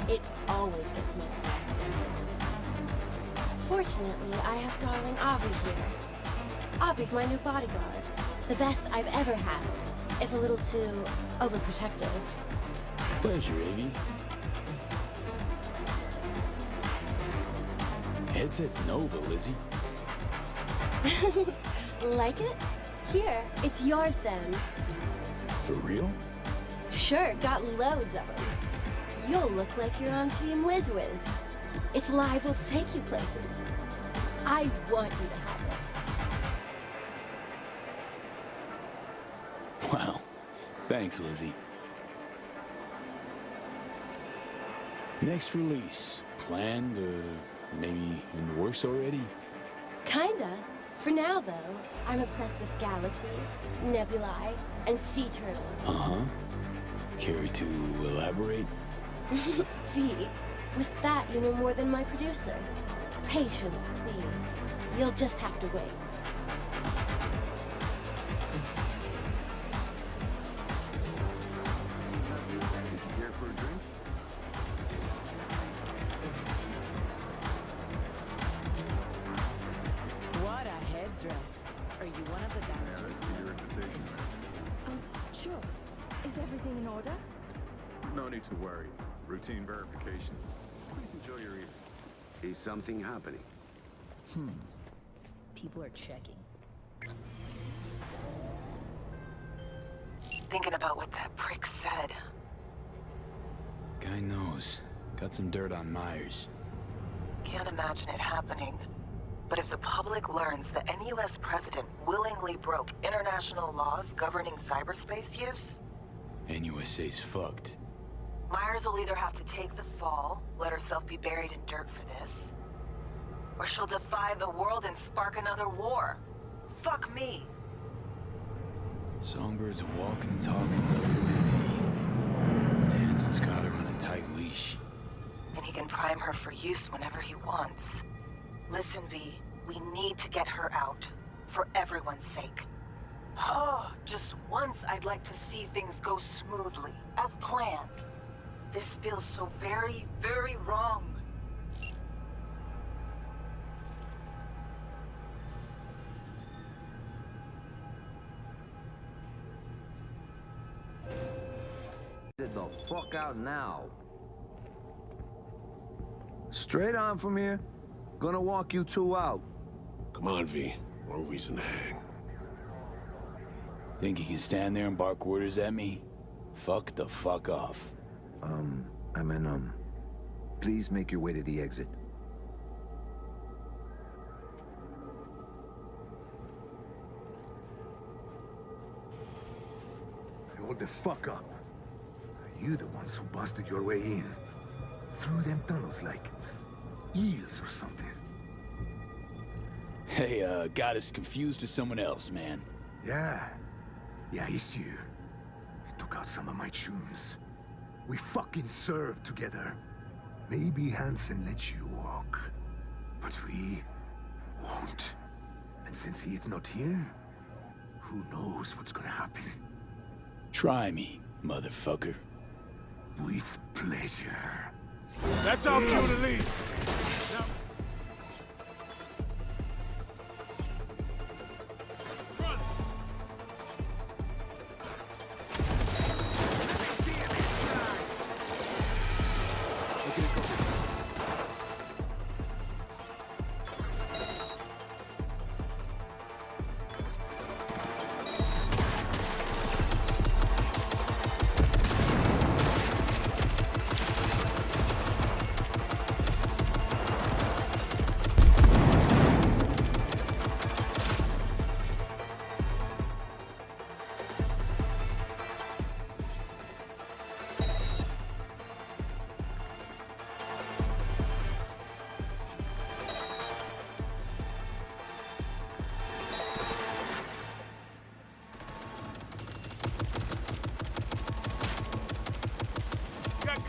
it always gets me. Fortunately, I have darling Avi here. Avi's my new bodyguard. The best I've ever had, if a little too overprotective. Pleasure, Avi. Headset's Nova, Lizzie. Like it? Here, it's yours then. For real? Sure, got loads of them. You'll look like you're on Team WizWiz. It's liable to take you places. I want you to have it. Wow. Thanks, Lizzie. Next release. Planned, maybe in the works already? Kinda. For now, though, I'm obsessed with galaxies, nebulae, and sea turtles. Uh-huh. Care to elaborate? V, With that, you know more than my producer. Patience, please. You'll just have to wait. Did you care for a drink? What a headdress. Are you one of the dancers? Yeah, that's your invitation. Sure. Is everything in order? No need to worry. Routine verification. Please enjoy your evening. Is something happening? People are checking. Thinking about what that prick said. Guy knows. Got some dirt on Myers. Can't imagine it happening. But if the public learns that any US president willingly broke international laws governing cyberspace use, NUSA's fucked. Myers will either have to take the fall, let herself be buried in dirt for this, or she'll defy the world and spark another war. Fuck me. Songbird's a walking, talking WMD. Hanson's got her on a tight leash. And he can prime her for use whenever he wants. Listen, V, we need to get her out. For everyone's sake. Oh, just once I'd like to see things go smoothly, as planned. This feels so very, very wrong. Get the fuck out now. Straight on from here. Gonna walk you two out. Come on, V. No reason to hang. Think he can stand there and bark orders at me? Fuck the fuck off. Please make your way to the exit. Hold the fuck up. Are you the ones who busted your way in? Through them tunnels like eels or something? Hey, got us confused with someone else, man. Yeah, it's you. You took out some of my chums. We fucking served together. Maybe Hansen let you walk, but we won't. And since he's not here, who knows what's gonna happen? Try me, motherfucker. With pleasure. That's our cue to leave. Now...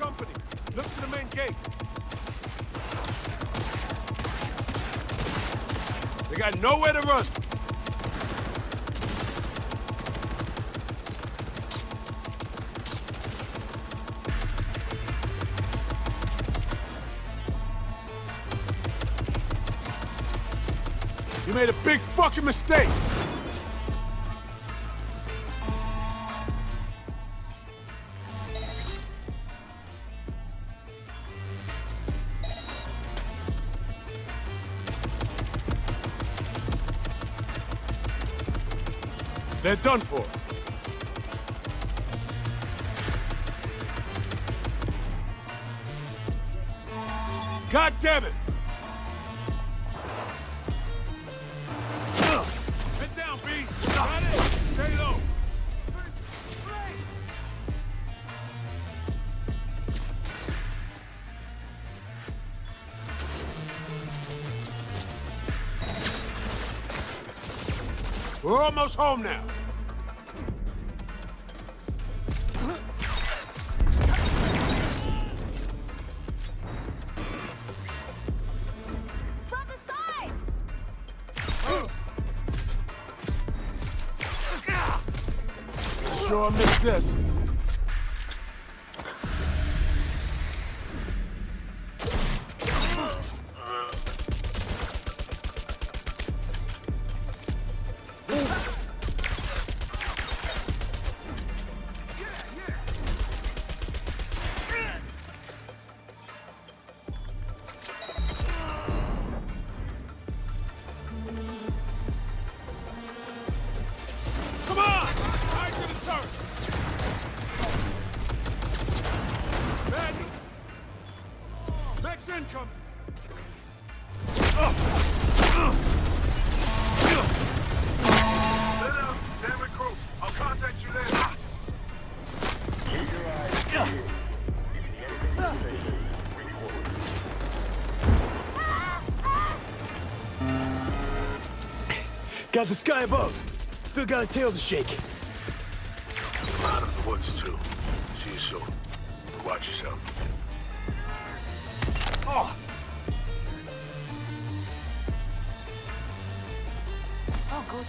Company. Look to the main gate. They got nowhere to run. You made a big fucking mistake. They're done for. God damn it! Head down, B. Got it. Stay low. We're almost home now. sure I missed this. Come on! Right to the turret! Bad news. Next incoming! Sit down, stand with crew. I'll contact you later. Keep your eyes peeled. If you see anything suspicious, report. Got the sky above. Still got a tail to shake. I'm out of the woods, too. See you soon. Watch yourself. Oh! Oh, good.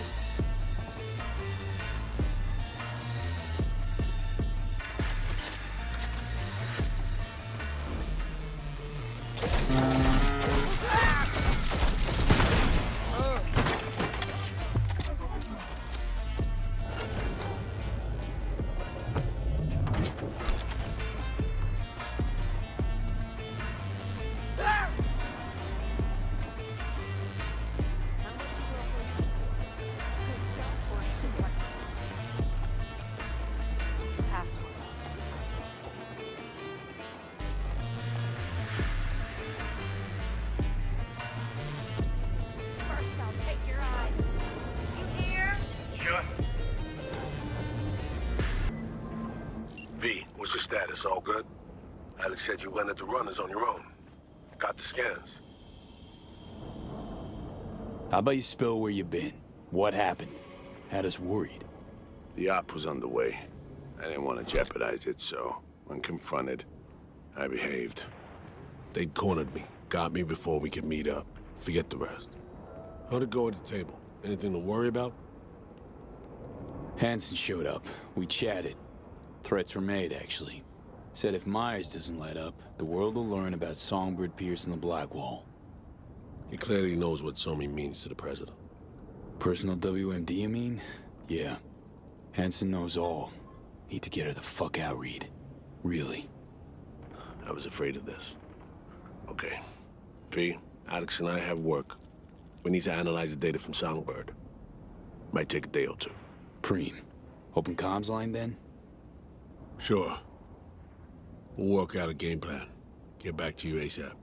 V, what's your status? All good? Alex said you went at the runners on your own. Got the scans. How about you spill where you've been? What happened? Had us worried. The op was underway. I didn't want to jeopardize it, so when confronted, I behaved. They cornered me, got me before we could meet up. Forget the rest. How'd it go at the table? Anything to worry about? Hansen showed up. We chatted. Threats were made, actually. Said if Myers doesn't let up, the world will learn about Songbird Pierce and the Blackwall. He clearly knows what Somi means to the president. Personal WMD, you mean? Yeah. Hansen knows all. Need to get her the fuck out, Reed. Really. I was afraid of this. Okay. P, Alex and I have work. We need to analyze the data from Songbird. Might take a day or two. Preem. Open comms line, then? Sure. We'll work out a game plan. Get back to you ASAP.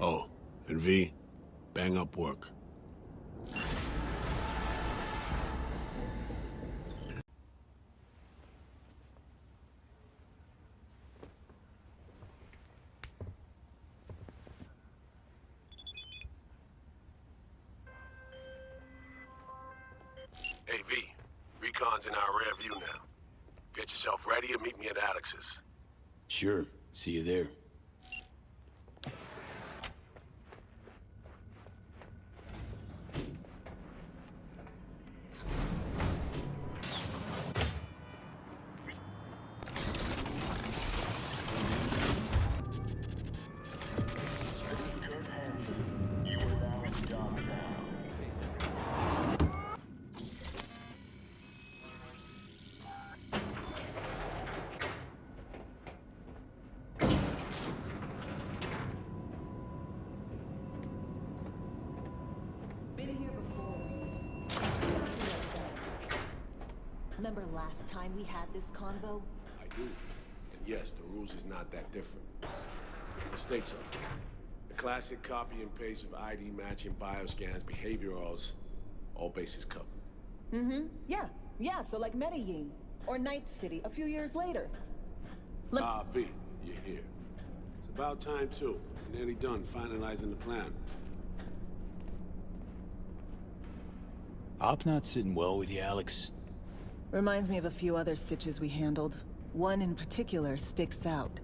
Oh, and V, bang up work. Hey, V. Recon's in our rear view now. Get yourself ready and meet me at Alex's. Sure. See you there. Remember last time we had this convo? I do. And yes, the rules is not that different. The stakes are. The classic copy and paste of ID matching bioscans, behaviorals, all bases covered. Mm-hmm. Yeah, so like Medellin. Or Night City a few years later. V, you're here. It's about time, too. We're nearly done finalizing the plan. Op not sitting well with you, Alex? Reminds me of a few other stitches we handled. One in particular sticks out.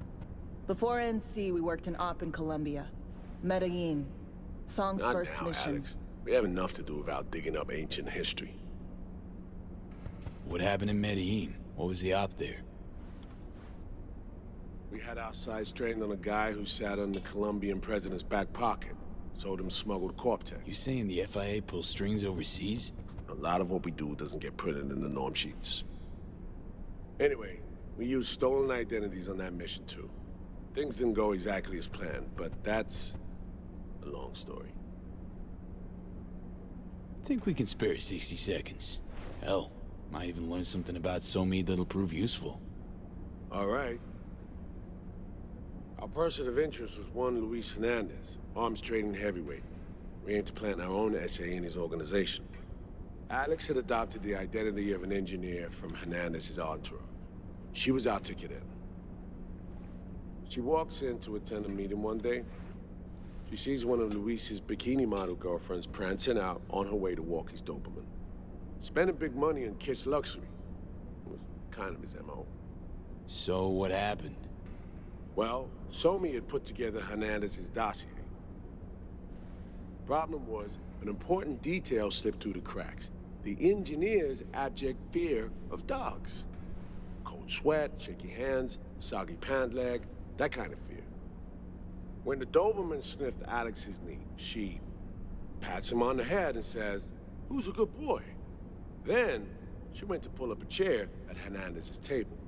Before NC, we worked in Op in Colombia. Medellin. Song's Not first now, mission. Alex. We have enough to do without digging up ancient history. What happened in Medellin? What was the op there? We had our sights trained on a guy who sat on the Colombian president's back pocket. Sold him smuggled Corp-Tech. You saying the FIA pulls strings overseas? A lot of what we do doesn't get printed in the norm sheets. Anyway, we used stolen identities on that mission too. Things didn't go exactly as planned, but that's a long story. I think we can spare 60 seconds. Hell, might even learn something about Somi that'll prove useful. All right. Our person of interest was one Luis Hernandez, arms trading heavyweight. We aim to plant our own SA in his organization. Alex had adopted the identity of an engineer from Hernandez's entourage. She was our ticket in. She walks in to attend a meeting one day. She sees one of Luis's bikini model girlfriends prancing out on her way to walk his Doberman. Spending big money on kitsch luxury. It was kind of his MO. So what happened? Well, Somi had put together Hernandez's dossier. Problem was, an important detail slipped through the cracks. The engineer's abject fear of dogs. Cold sweat, shaky hands, soggy pant leg, that kind of fear. When the Doberman sniffed Alex's knee, she pats him on the head and says, "Who's a good boy?" Then, she went to pull up a chair at Hernandez's table.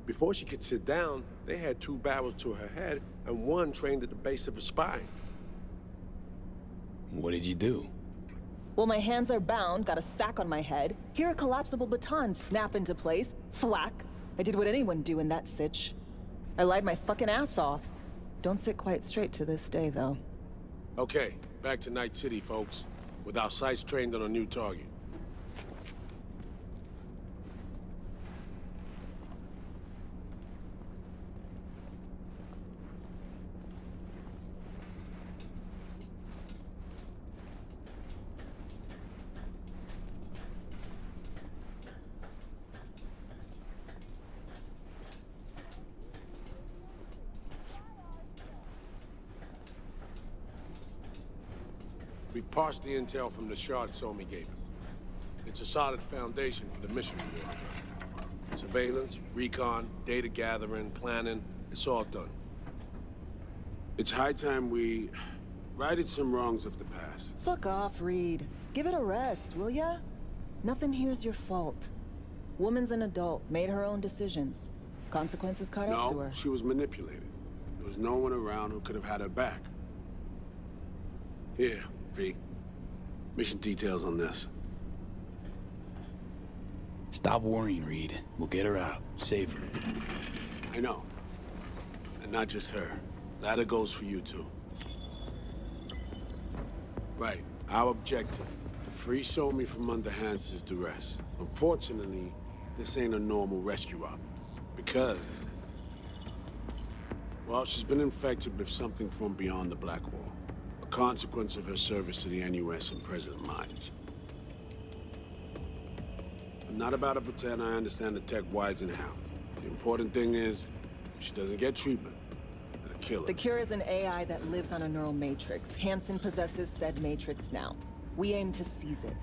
Before she could sit down, they had 2 barrels to her head and 1 trained at the base of her spine. What did you do? Well, my hands are bound, got a sack on my head. Here a collapsible baton snap into place. Thwack. I did what anyone do in that sitch. I lied my fucking ass off. Don't sit quite straight to this day, though. Okay, back to Night City, folks. With our sights trained on a new target. We've parsed the intel from the shard Somi gave us. It's a solid foundation for the mission we're on. Surveillance, recon, data gathering, planning, it's all done. It's high time we righted some wrongs of the past. Fuck off, Reed. Give it a rest, will ya? Nothing here's your fault. Woman's an adult, made her own decisions. Consequences caught up to her. No, she was manipulated. There was no one around who could have had her back. Here, V. Mission details on this. Stop worrying, Reed. We'll get her out. Save her. I know. And not just her. Ladder goes for you, too. Right. Our objective. To free Somi from under Hansen's duress. Unfortunately, this ain't a normal rescue op. Because... well, she's been infected with something from beyond the Black Wall. A consequence of her service to the NUS and President Mines. I'm not about to pretend I understand the tech whys and how. The important thing is, if she doesn't get treatment, it'll kill her. The cure is an AI that lives on a neural matrix. Hansen possesses said matrix now. We aim to seize it.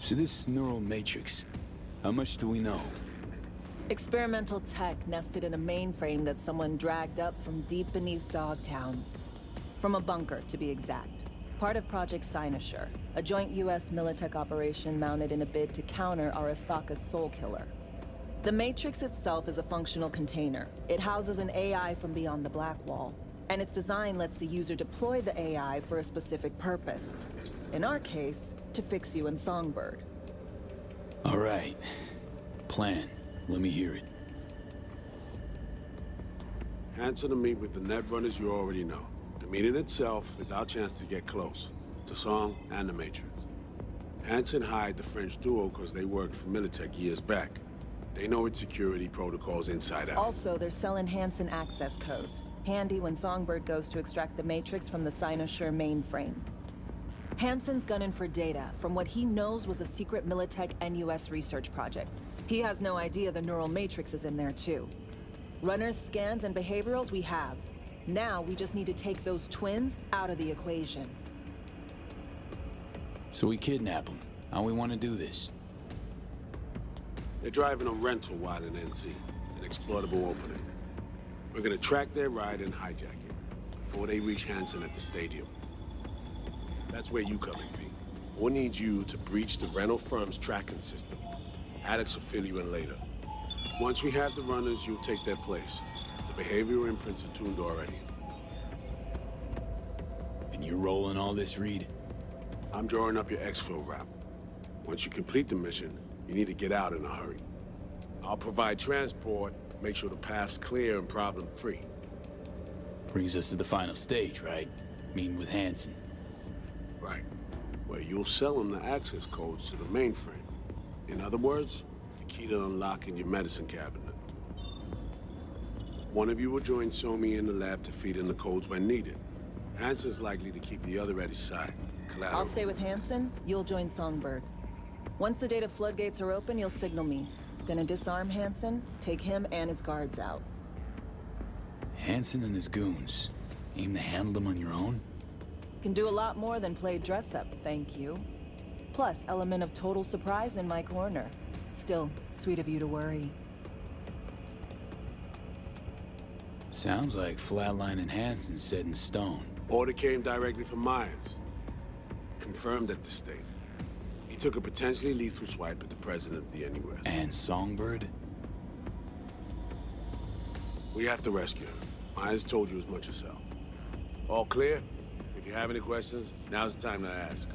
So this neural matrix, how much do we know? Experimental tech nested in a mainframe that someone dragged up from deep beneath Dogtown. From a bunker, to be exact. Part of Project Cynosure, a joint US Militech operation mounted in a bid to counter Arasaka's Soul Killer. The Matrix itself is a functional container. It houses an AI from beyond the Black Wall, and its design lets the user deploy the AI for a specific purpose. In our case, to fix you and Songbird. All right. Plan. Let me hear it. Hansen to meet with the Netrunners you already know. The meeting itself is our chance to get close. To Song and the Matrix. Hansen hired the French duo because they worked for Militech years back. They know its security protocols inside out. Also, they're selling Hansen access codes. Handy when Songbird goes to extract the Matrix from the Cynosure mainframe. Hansen's gunning for data from what he knows was a secret Militech NUS research project. He has no idea the neural matrix is in there too. Runners, scans, and behaviorals we have. Now we just need to take those twins out of the equation. So we kidnap them. How we want to do this? They're driving a rental while in NC, an exploitable opening. We're gonna track their ride and hijack it before they reach Hansen at the stadium. That's where you come in, V. We'll need you to breach the rental firm's tracking system. Alex will fill you in later. Once we have the runners, you'll take their place. The behavioral imprints are tuned already. And you're rolling all this, Reed? I'm drawing up your exfil route. Once you complete the mission, you need to get out in a hurry. I'll provide transport, make sure the path's clear and problem-free. Brings us to the final stage, right? Meeting with Hansen. Right. Where you'll sell him the access codes to the mainframe. In other words, the key to unlocking your medicine cabinet. One of you will join Somi in the lab to feed in the codes when needed. Hansen's likely to keep the other at his side. Collateral. I'll stay with Hansen, you'll join Songbird. Once the data floodgates are open, you'll signal me. Gonna disarm Hansen, take him and his guards out. Hansen and his goons. Aim to handle them on your own? Can do a lot more than play dress-up, thank you. Plus, element of total surprise in my corner. Still, sweet of you to worry. Sounds like Flatline and Hansen set in stone. Order came directly from Myers. Confirmed at the state. He took a potentially lethal swipe at the president of the NUS. And Songbird? We have to rescue him. Myers told you as much yourself. All clear? If you have any questions, now's the time to ask.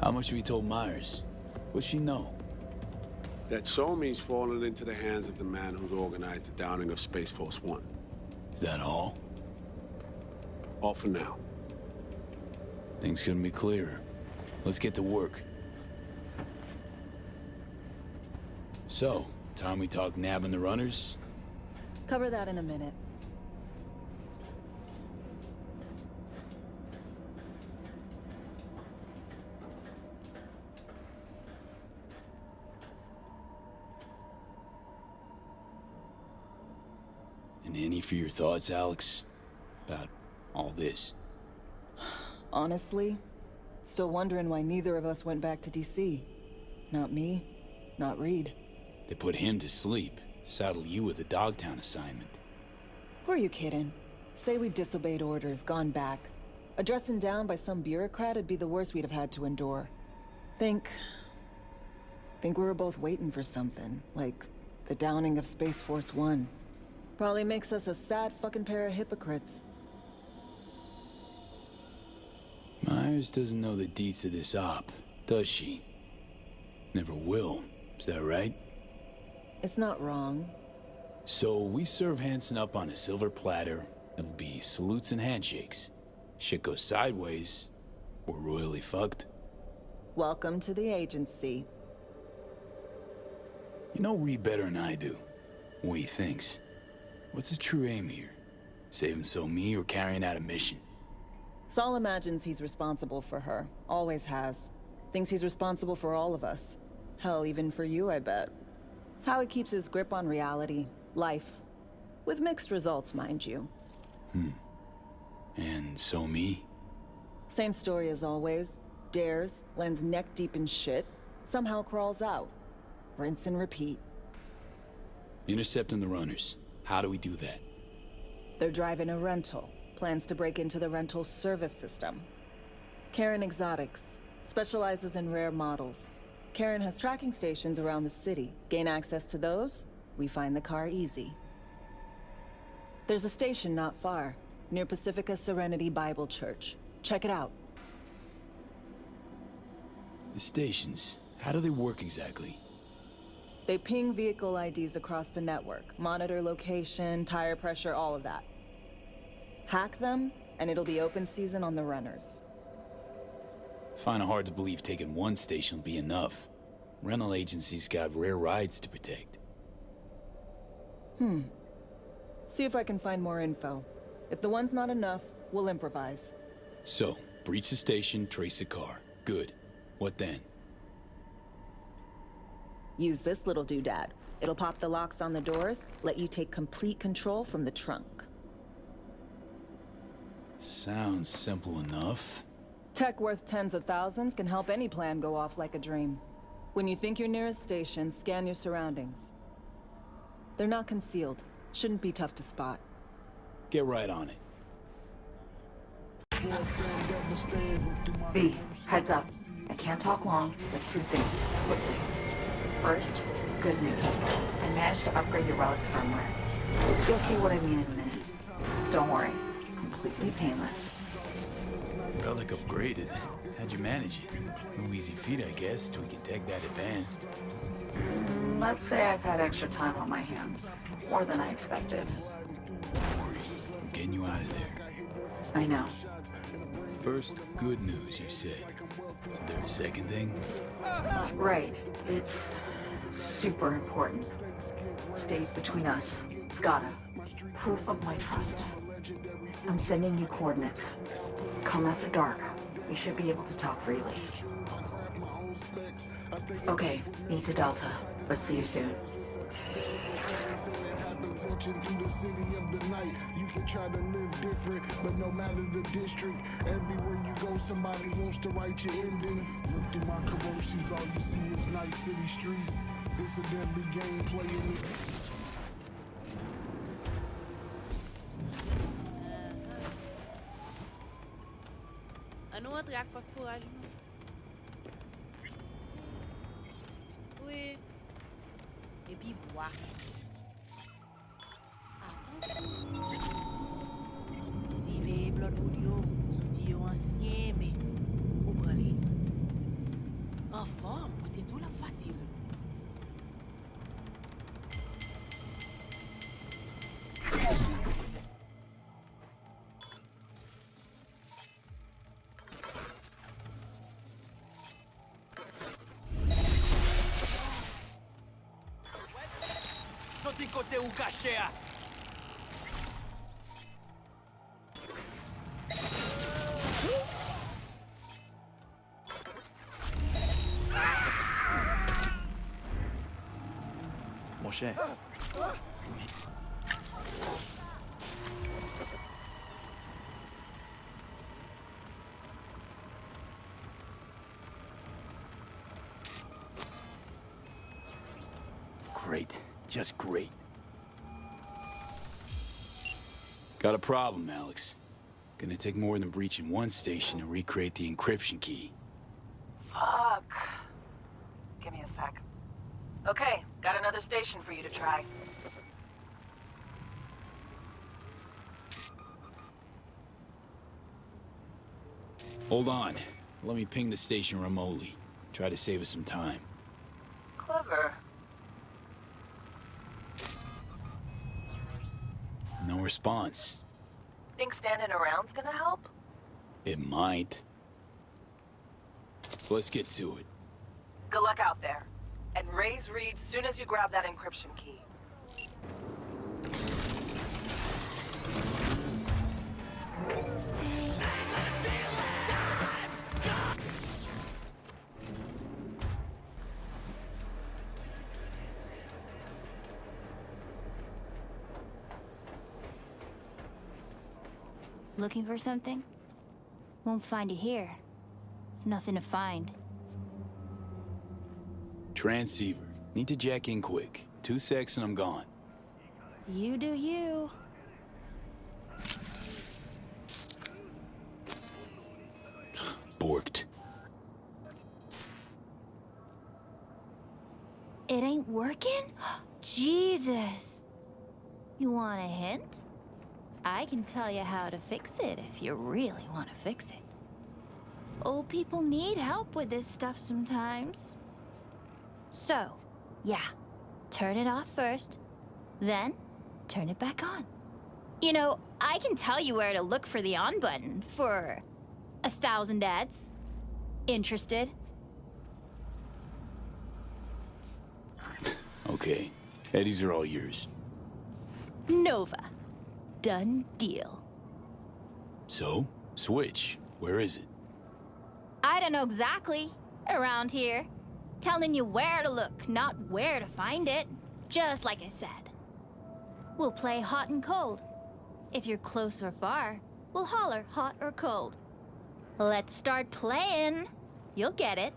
How much have you told Myers? What's she know? That Somi's fallen into the hands of the man who's organized the downing of Space Force 1. Is that all? All for now. Things couldn't be clearer. Let's get to work. So, time we talk nabbing the runners? Cover that in a minute. And any for your thoughts, Alex? About all this? Honestly, still wondering why neither of us went back to DC. Not me, not Reed. They put him to sleep, saddle you with a Dogtown assignment. Who are you kidding? Say we disobeyed orders, gone back. A dressing down by some bureaucrat would be the worst we'd have had to endure. Think we were both waiting for something, like the downing of Space Force 1. Probably makes us a sad fucking pair of hypocrites. Myers doesn't know the deets of this op, does she? Never will, is that right? It's not wrong. So we serve Hansen up on a silver platter. It'll be salutes and handshakes. Shit goes sideways, we're royally fucked. Welcome to the agency. You know Reed better than I do. What he thinks. What's his true aim here? Saving Somi or carrying out a mission? Saul imagines he's responsible for her. Always has. Thinks he's responsible for all of us. Hell, even for you, I bet. It's how he keeps his grip on reality. Life. With mixed results, mind you. And Somi? Same story as always. Dares, lands neck deep in shit, somehow crawls out. Rinse and repeat. Intercepting the runners. How do we do that? They're driving a rental. Plans to break into the rental service system. Karen Exotics. Specializes in rare models. Karen has tracking stations around the city. Gain access to those, we find the car easy. There's a station not far, near Pacifica Serenity Bible Church. Check it out. The stations, how do they work exactly? They ping vehicle IDs across the network, monitor location, tire pressure, all of that. Hack them, and it'll be open season on the runners. Find it hard to believe taking one station will be enough. Rental agencies got rare rides to protect. See if I can find more info. If the one's not enough, we'll improvise. So, breach the station, trace the car. Good. What then? Use this little doodad. It'll pop the locks on the doors, let you take complete control from the trunk. Sounds simple enough. Tech worth tens of thousands can help any plan go off like a dream. When you think you're near a station, scan your surroundings. They're not concealed. Shouldn't be tough to spot. Get right on it. B, heads up. I can't talk long, but two things, quickly. First, good news. I managed to upgrade your relic's firmware. You'll see what I mean in a minute. Don't worry, completely painless. Relic upgraded. How'd you manage it? No easy feat, I guess, tweaking tech that advanced. Let's say I've had extra time on my hands. More than I expected. Don't worry, I'm getting you out of there. I know. First, good news, you said. Is there a second thing? Right. It's super important. Stays between us. It's gotta. Proof of my trust. I'm sending you coordinates. Come after dark. We should be able to talk freely. Okay, need to Delta. Let's see you soon. Watching through the city of the night, you can try to live different, but no matter the district, everywhere you go, somebody wants to write your ending. Look through my commercials, all you see is nice city streets. It's a deadly game playing it. Ano outro que fosse coragem, não? Oui. Et puis boire. Si ve blood audio, sorti ancien, mais ou pralé. En forme, t'es tout la facile. Só tem que ter cachê. Mon cher. Great. Just great. Got a problem, Alex. Gonna take more than breaching one station to recreate the encryption key. Fuck. Give me a sec. Okay, got another station for you to try. Hold on. Let me ping the station remotely. Try to save us some time. Clever. No response. Think standing around's gonna help? It might. Let's get to it. Good luck out there. And raise Reed soon as you grab that encryption key. Looking for something? Won't find it here. There's nothing to find. Transceiver. Need to jack in quick. 2 secs and I'm gone. You do you. Borked. It ain't working? Jesus. You want a hint? I can tell you how to fix it if you really want to fix it. Old people need help with this stuff sometimes. So, yeah, turn it off first, then turn it back on. You know, I can tell you where to look for the on button for 1,000 ads. Interested? Okay. Eddies are all yours. Nova. Done deal. So, switch. Where is it? I don't know exactly. Around here. Telling you where to look, not where to find it. Just like I said. We'll play hot and cold. If you're close or far, we'll holler hot or cold. Let's start playing. You'll get it.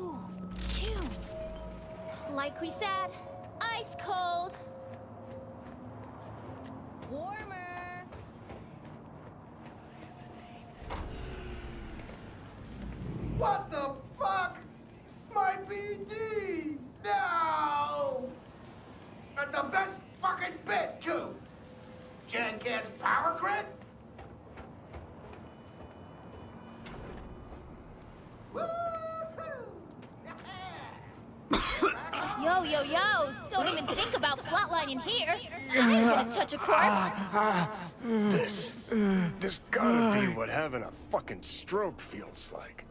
Ooh, phew. Like we said, ice cold. Warmer. What the fuck? My BD! No! And the best fucking bit, too! Jackass power grid? Yo, yo, yo! Don't even think about flatlining here. I ain't gonna touch a corpse. This gotta be what having a fucking stroke feels like.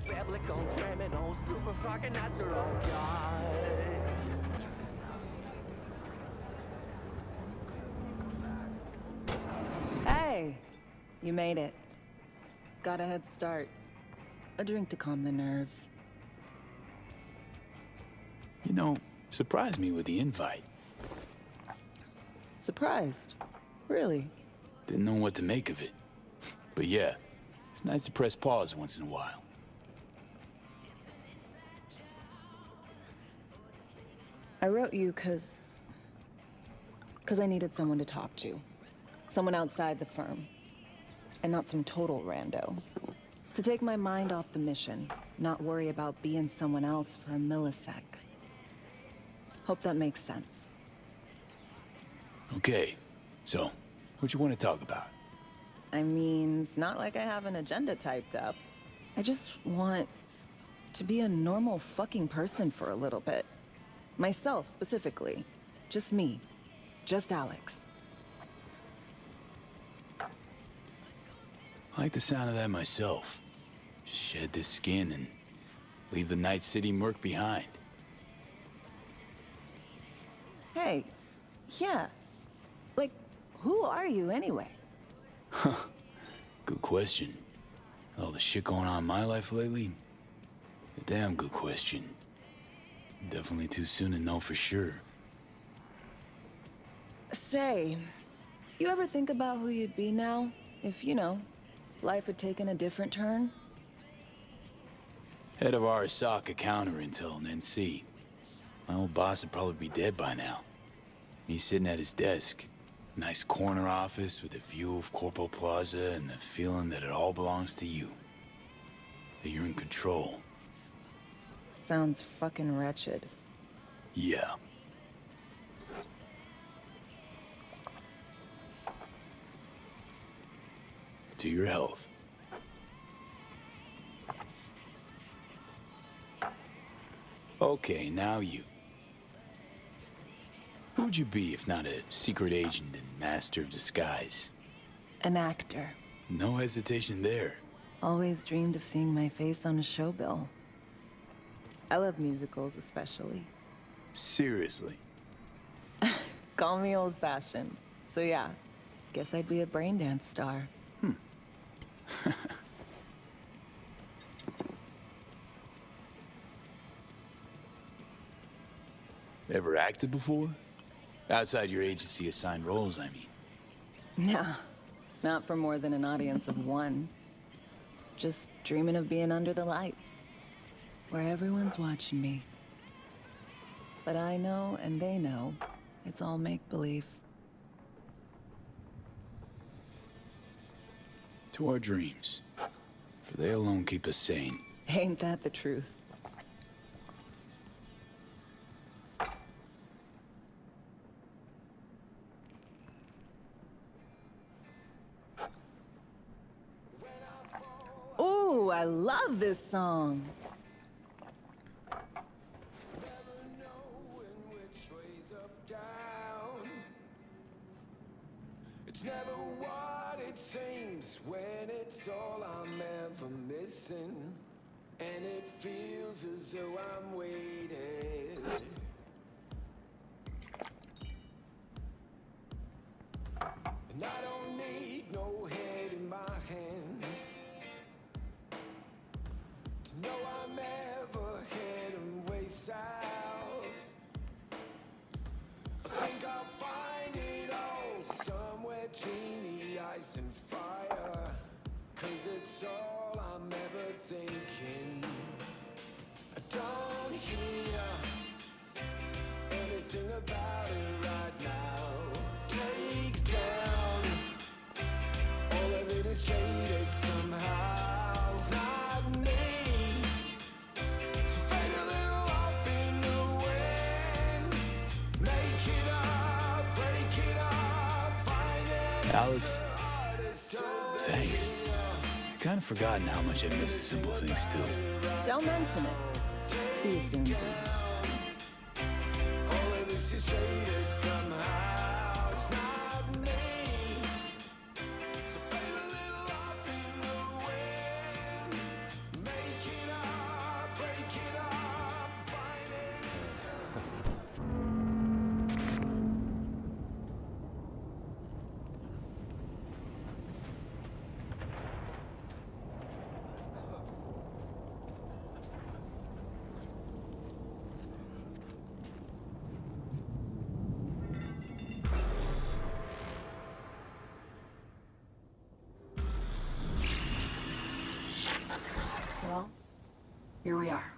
Biblical, criminal, super fucking natural guy. Hey, you made it. Got a head start. A drink to calm the nerves. You know, surprised me with the invite. Surprised? Really? Didn't know what to make of it. But yeah, it's nice to press pause once in a while. I wrote you cause I needed someone to talk to. Someone outside the firm. And not some total rando. To take my mind off the mission, not worry about being someone else for a millisec. Hope that makes sense. Okay, so, what you want to talk about? I mean, it's not like I have an agenda typed up. I just want to be a normal fucking person for a little bit. Myself, specifically. Just me. Just Alex. I like the sound of that myself. Just shed this skin and leave the Night City murk behind. Hey, yeah. Like, who are you anyway? Huh. Good question. All the shit going on in my life lately? A damn good question. Definitely too soon to know for sure. Say, you ever think about who you'd be now? If, you know, life had taken a different turn? Head of Arasaka counterintel and NC. My old boss would probably be dead by now. He's sitting at his desk. Nice corner office with a view of Corpo Plaza and the feeling that it all belongs to you. That you're in control. Sounds fucking wretched. Yeah. To your health. Okay, now you. Who would you be if not a secret agent and master of disguise? An actor. No hesitation there. Always dreamed of seeing my face on a show bill. I love musicals, especially. Seriously? Call me old-fashioned. So yeah, guess I'd be a braindance star. Ever acted before? Outside your agency-assigned roles, I mean. Nah, not for more than an audience of one. Just dreaming of being under the lights, where everyone's watching me. But I know, and they know, it's all make-believe. To our dreams. For they alone keep us sane. Ain't that the truth? Ooh, I love this song. It's never what it seems when it's all I'm ever missing. And it feels as though I'm waiting. And I don't need no head in my hands to know I'm ever heading way south. I think I'll find it all somewhere between the ice and fire. 'Cause it's all I'm ever thinking. I don't hear anything about it right now. Take down all of it is jaded somehow. It's not me. So fade a little off in the wind. Make it up, break it up, find it. Alex, thanks. I've kind of forgotten how much I miss the simple things, too. Don't mention it. See you soon, B. All of this is jaded somehow. It's not me. So fade a little off in the wind. Make it up, break it up, find it. Well, here we are.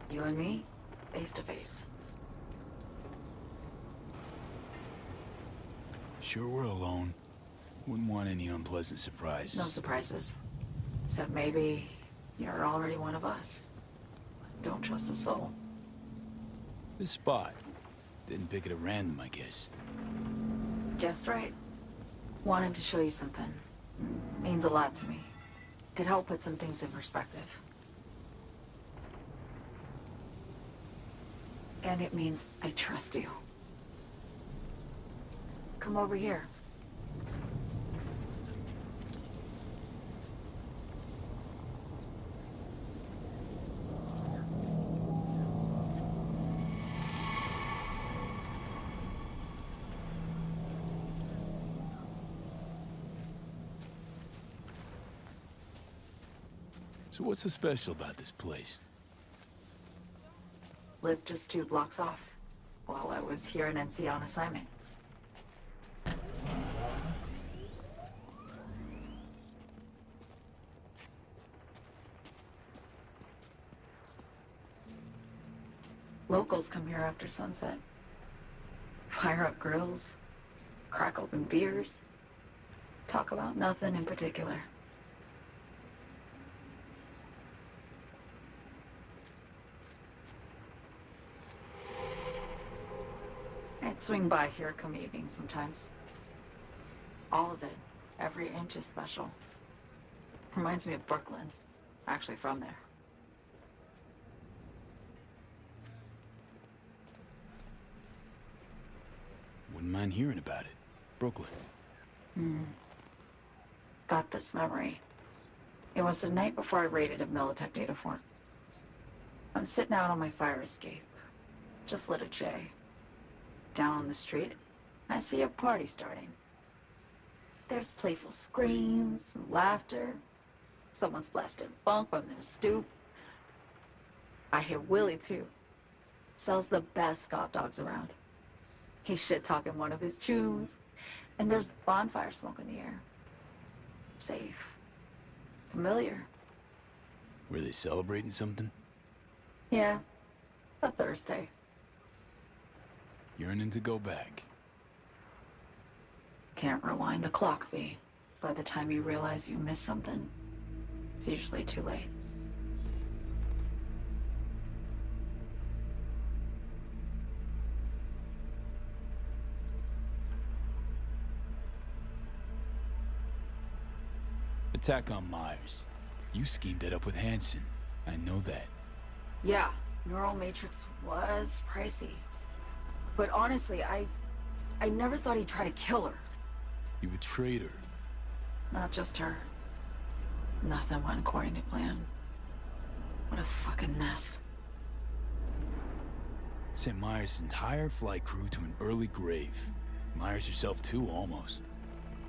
You and me, face to face. Sure we're alone. Wouldn't want any unpleasant surprises. No surprises. Except maybe you're already one of us. Don't trust a soul. This spot. Didn't pick it at random, I guess. Guessed right. Wanted to show you something. Means a lot to me. Could help put some things in perspective. And it means I trust you. Come over here. So what's so special about this place? Lived just 2 blocks off while I was here in NC on assignment. Locals come here after sunset. Fire up grills, crack open beers, talk about nothing in particular. I'd swing by here come evening sometimes. All of it, every inch is special. Reminds me of Brooklyn. Actually from there. Wouldn't mind hearing about it. Brooklyn. Got this memory. It was the night before I raided a Militech data fort. I'm sitting out on my fire escape. Just lit a J. Down on the street, I see a party starting. There's playful screams and laughter. Someone's blasting funk from their stoop. I hear Willie, too. Sells the best Scott dogs around. He's shit-talking one of his chooms. And there's bonfire smoke in the air. Safe. Familiar. Were they celebrating something? Yeah. A Thursday. Yearning to go back. Can't rewind the clock, V. By the time you realize you missed something, it's usually too late. Attack on Myers. You schemed it up with Hansen. I know that. Yeah, Neural Matrix was pricey. But honestly, I never thought he'd try to kill her. You betrayed her. Not just her. Nothing went according to plan. What a fucking mess. Sent Myers' entire flight crew to an early grave. Myers herself too, almost.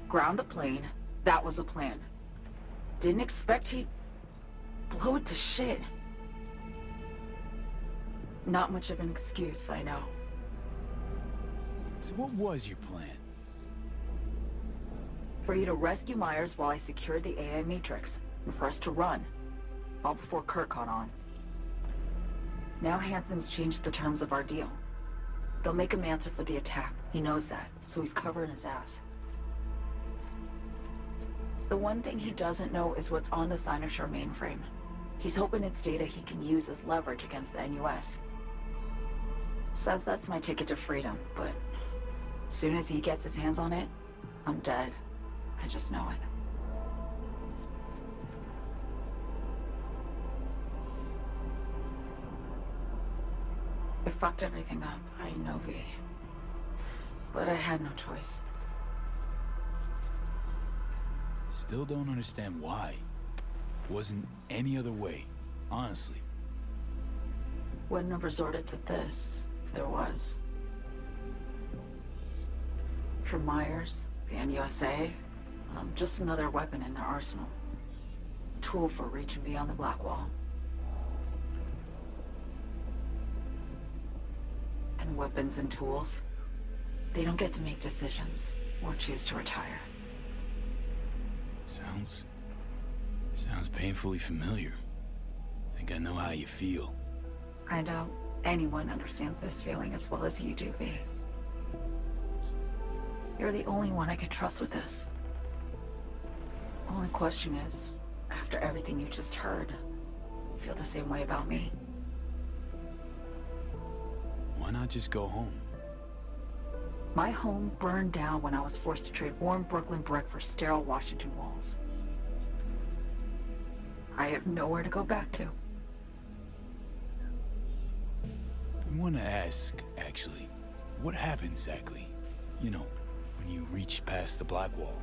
Ground the plane. That was the plan. Didn't expect he'd blow it to shit. Not much of an excuse, I know. So what was your plan? For you to rescue Myers while I secured the AI Matrix, and for us to run. All before Kurt caught on. Now Hansen's changed the terms of our deal. They'll make him answer for the attack. He knows that, so he's covering his ass. The one thing he doesn't know is what's on the Cynosure mainframe. He's hoping it's data he can use as leverage against the NUS. Says that's my ticket to freedom, but soon as he gets his hands on it, I'm dead. I just know it. I fucked everything up, I know, V. But I had no choice. Still don't understand why. Wasn't any other way, honestly. Wouldn't have resorted to this, if there was. For Myers, the NUSA, I'm just another weapon in their arsenal. Tool for reaching beyond the Black Wall. And weapons and tools, they don't get to make decisions or choose to retire. Sounds painfully familiar. Think I know how you feel. I doubt anyone understands this feeling as well as you do, V. You're the only one I can trust with this. Only question is, after everything you just heard, you feel the same way about me? Why not just go home? My home burned down when I was forced to trade warm Brooklyn brick for sterile Washington walls. I have nowhere to go back to. I want to ask, actually, what happened exactly? You know, when you reached past the Black Wall.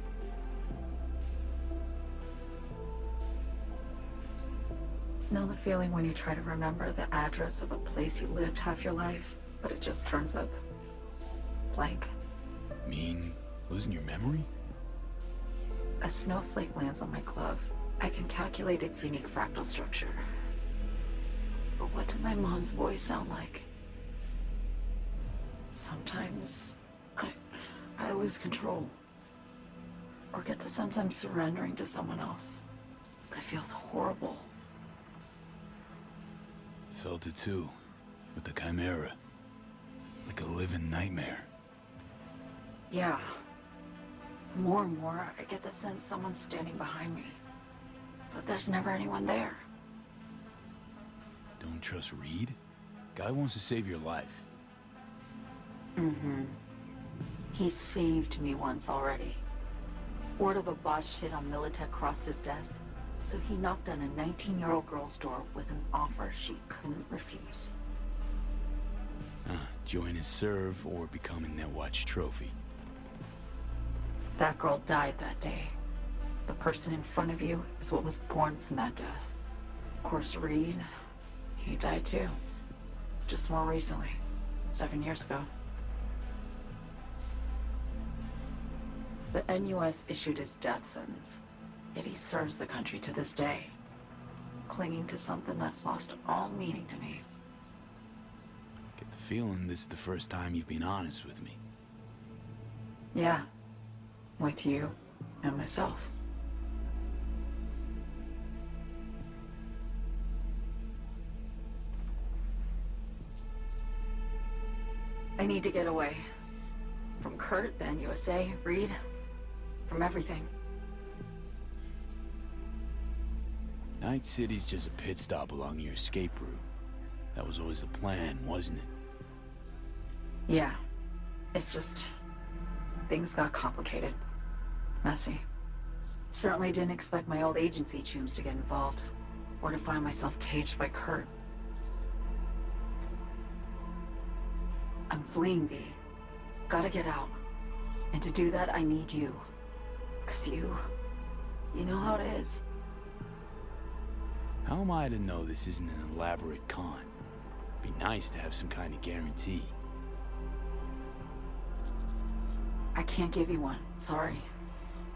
Know the feeling when you try to remember the address of a place you lived half your life, but it just turns up blank? Mean losing your memory? A snowflake lands on my glove. I can calculate its unique fractal structure. But what did my mom's voice sound like? Sometimes I lose control. Or get the sense I'm surrendering to someone else. But it feels horrible. Felt it too, with the Chimera. Like a living nightmare. Yeah. More and more, I get the sense someone's standing behind me. But there's never anyone there. Don't trust Reed? Guy wants to save your life. Mm-hmm. He saved me once already. Word of a boss shit on Militech crossed his desk, so he knocked on a 19-year-old girl's door with an offer she couldn't refuse. Join his serve or become a Netwatch trophy. That girl died that day. The person in front of you is what was born from that death. Of course, Reed, he died too. Just more recently, 7 years ago. The NUS issued his death sentence, yet he serves the country to this day, clinging to something that's lost all meaning to me. Get the feeling this is the first time you've been honest with me. Yeah, with you and myself. I need to get away. From Kurt, the NUSA, Reed, from everything. Night City's just a pit stop along your escape route. That was always the plan, wasn't it? Yeah. It's just... things got complicated. Messy. Certainly didn't expect my old agency chooms to get involved, or to find myself caged by Kurt. I'm fleeing, V. Gotta get out. And to do that, I need you. 'Cause you know how it is. How am I to know this isn't an elaborate con? Be nice to have some kind of guarantee. I can't give you one, sorry.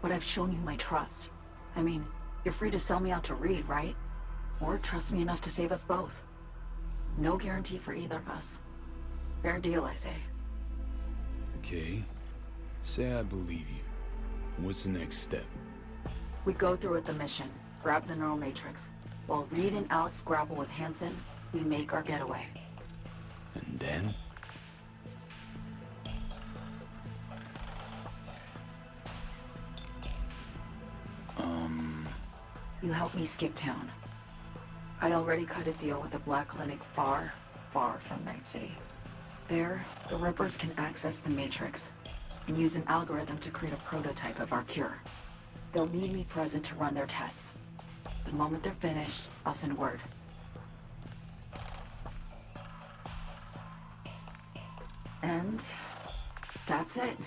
But I've shown you my trust. I mean, you're free to sell me out to Reed, right? Or trust me enough to save us both. No guarantee for either of us. Fair deal, I say. Okay. Say I believe you. What's the next step? We go through with the mission, grab the neural matrix. While Reed and Alex grapple with Hansen, we make our getaway. And then? You help me skip town. I already cut a deal with the Black Clinic far, far from Night City. There, the Rippers can access the Matrix and use an algorithm to create a prototype of our cure. They'll need me present to run their tests. The moment they're finished, I'll send word. And that's it.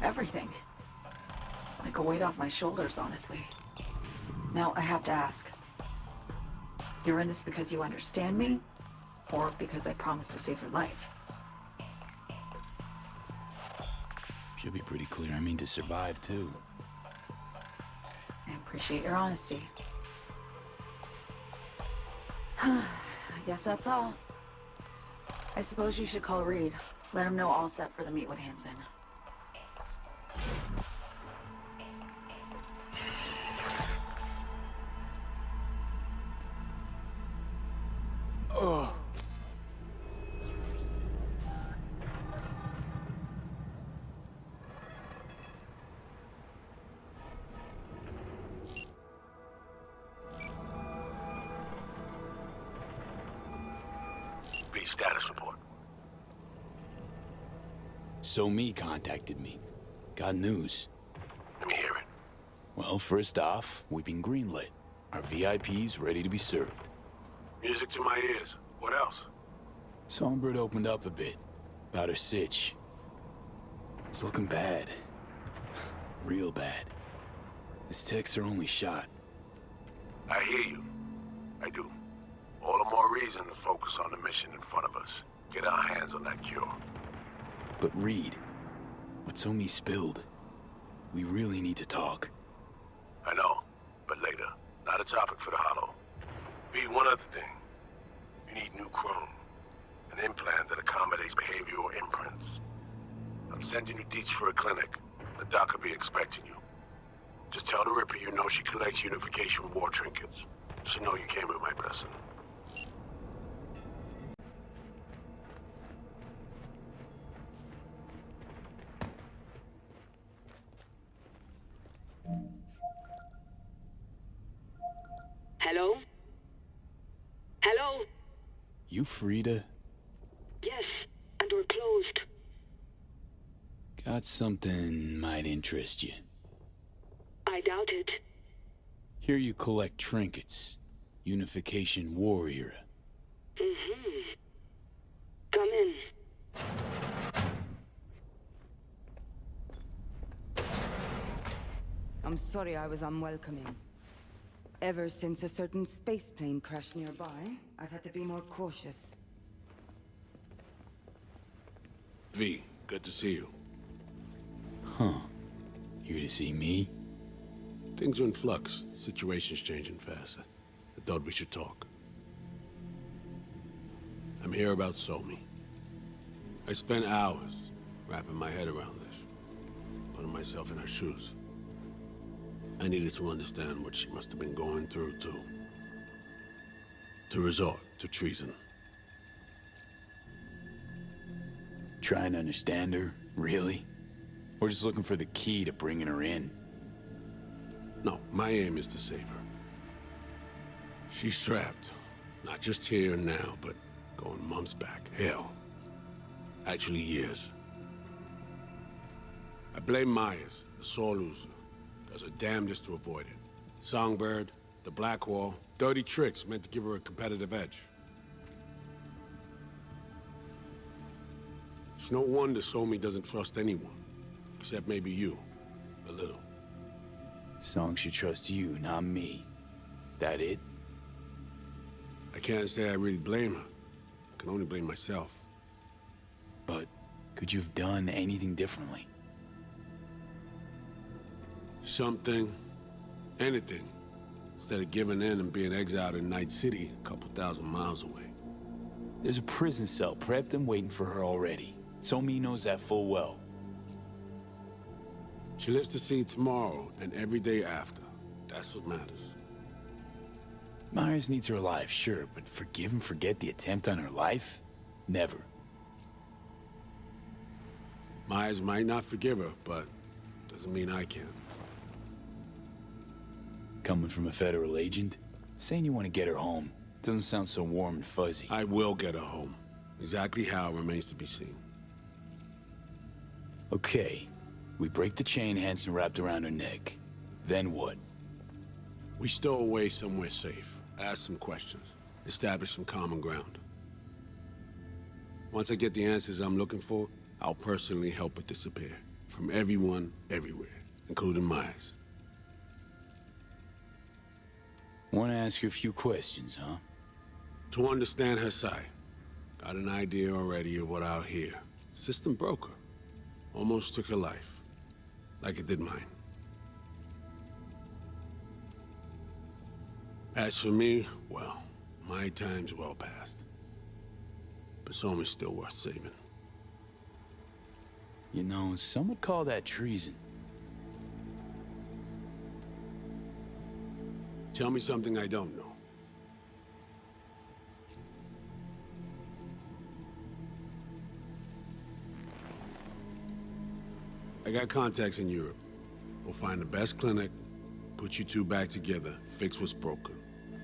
Everything. Like a weight off my shoulders, honestly. Now, I have to ask. You're in this because you understand me? Or because I promised to save your life? Should be pretty clear. I mean to survive, too. I appreciate your honesty. I guess that's all. I suppose you should call Reed. Let him know all set for the meet with Hansen. Ugh. B, status report. So Me contacted me. Got news. Let me hear it. Well, first off, we've been greenlit. Our VIP's ready to be served. Music to my ears. What else? Songbird opened up a bit about her sitch. It's looking bad. Real bad. His techs are only shot. I hear you. I do. All the more reason to focus on the mission in front of us. Get our hands on that cure. But Reed, what So Me spilled, we really need to talk. I know, but later. Not a topic for the Hollow. B, one other thing. You need new chrome. An implant that accommodates behavioral imprints. I'm sending you deets for a clinic. The doc will be expecting you. Just tell the Ripper you know she collects unification war trinkets. She know you came with my blessing. Hello? Hello? You free to? Yes, and we're closed. Got something might interest you. I doubt it. Here you collect trinkets. Unification war era. Mm-hmm. Come in. I'm sorry I was unwelcoming. Ever since a certain space plane crashed nearby, I've had to be more cautious. V, good to see you. Huh. Here to see me? Things are in flux. Situation's changing fast. I thought we should talk. I'm here about Somi. I spent hours wrapping my head around this, putting myself in her shoes. I needed to understand what she must have been going through, to resort to treason. Trying to understand her, really? Or just looking for the key to bringing her in? No, my aim is to save her. She's trapped. Not just here and now, but going months back. Hell. Actually years. I blame Myers, the sore loser. does her damnedest to avoid it. Songbird, the Blackwall, dirty tricks meant to give her a competitive edge. It's no wonder Somi doesn't trust anyone, except maybe you, a little. Song should trust you, not me. That it? I can't say I really blame her. I can only blame myself. But could you have done anything differently? Something, anything, instead of giving in and being exiled in Night City, a couple thousand miles away. There's a prison cell prepped and waiting for her already. Somi knows that full well. She lives to see tomorrow and every day after. That's what matters. Myers needs her alive, sure, but forgive and forget the attempt on her life? Never. Myers might not forgive her, but doesn't mean I can. Coming from a federal agent? Saying you want to get her home doesn't sound so warm and fuzzy. I will get her home. Exactly how remains to be seen. Okay. We break the chain Hansen wrapped around her neck. Then what? We stow away somewhere safe, ask some questions, establish some common ground. Once I get the answers I'm looking for, I'll personally help her disappear. From everyone, everywhere, including Myers. Want to ask you a few questions, huh? To understand her side. Got an idea already of what I'll hear. System broke her. Almost took her life. Like it did mine. As for me, well, my time's well past. But Somi's still worth saving. You know, some would call that treason. Tell me something I don't know. I got contacts in Europe. We'll find the best clinic, put you two back together, fix what's broken.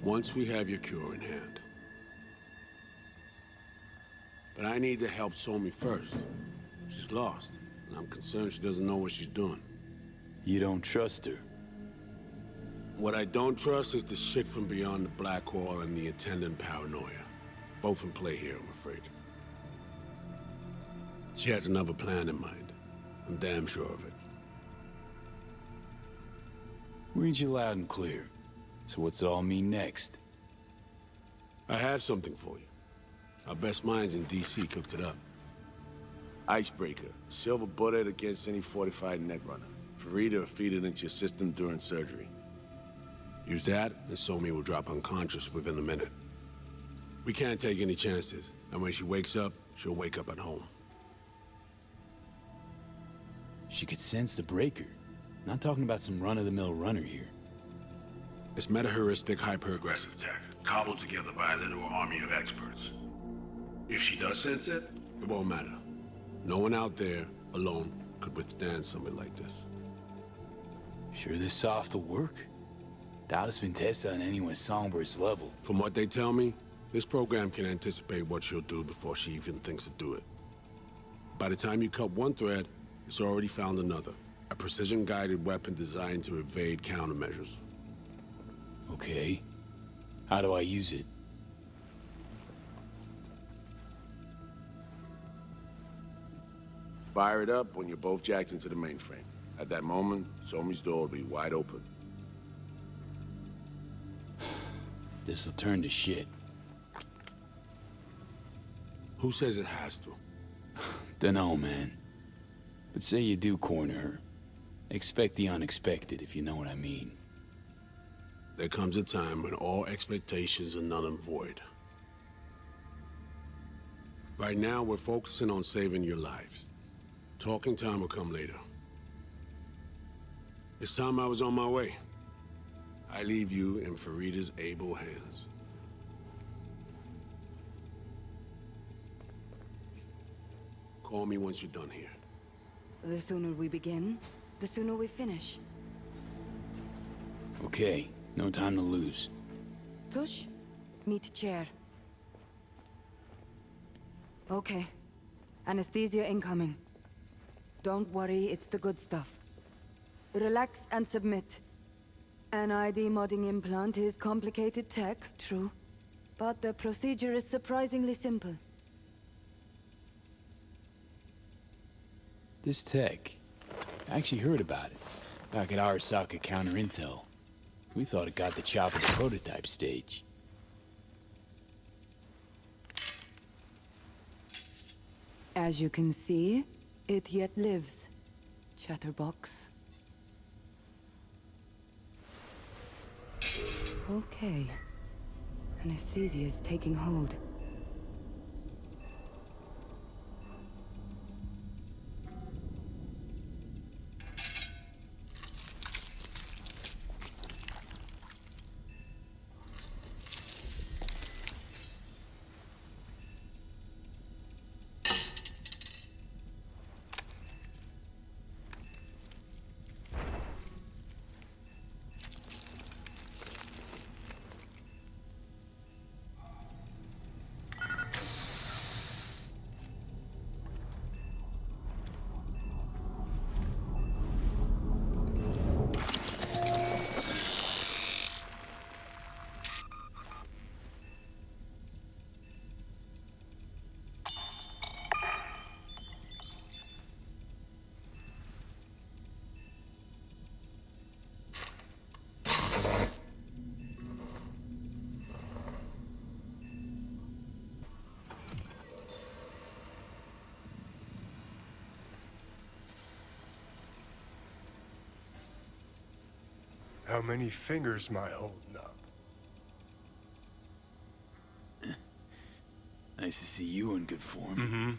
Once we have your cure in hand. But I need to help Somi first. She's lost, and I'm concerned she doesn't know what she's doing. You don't trust her? What I don't trust is the shit from beyond the Blackwall and the attendant paranoia. Both in play here, I'm afraid. She has another plan in mind. I'm damn sure of it. Read you loud and clear. So what's it all mean next? I have something for you. Our best minds in D.C. cooked it up. Icebreaker. Silver bullet against any fortified Netrunner. Farida feed it into your system during surgery. Use that, and Somi will drop unconscious within a minute. We can't take any chances, and when she wakes up, she'll wake up at home. She could sense the breaker. Not talking about some run-of-the-mill runner here. It's meta-heuristic, hyper-aggressive tech, cobbled together by a little army of experts. If she does sense it, it won't matter. No one out there, alone, could withstand something like this. Sure this soft will work? Doubt it's been tested on anyone's Songbird's level. From what they tell me, this program can anticipate what she'll do before she even thinks to do it. By the time you cut one thread, it's already found another. A precision-guided weapon designed to evade countermeasures. Okay. How do I use it? Fire it up when you're both jacked into the mainframe. At that moment, Somi's door will be wide open. This'll turn to shit. Who says it has to? Dunno, man. But say you do corner her. Expect the unexpected, if you know what I mean. There comes a time when all expectations are null and void. Right now, we're focusing on saving your lives. Talking time will come later. It's time I was on my way. I leave you in Farida's able hands. Call me once you're done here. The sooner we begin, the sooner we finish. Okay, no time to lose. Tush, meet chair. Okay. Anesthesia incoming. Don't worry, it's the good stuff. Relax and submit. An ID modding implant is complicated tech, true. But the procedure is surprisingly simple. This tech, I actually heard about it back at Arasaka Counter Intel. We thought it got the chop at the prototype stage. As you can see, it yet lives. Chatterbox. Okay. Anesthesia is taking hold. How many fingers am I holding up? Nice to see you in good form. Mm-hmm.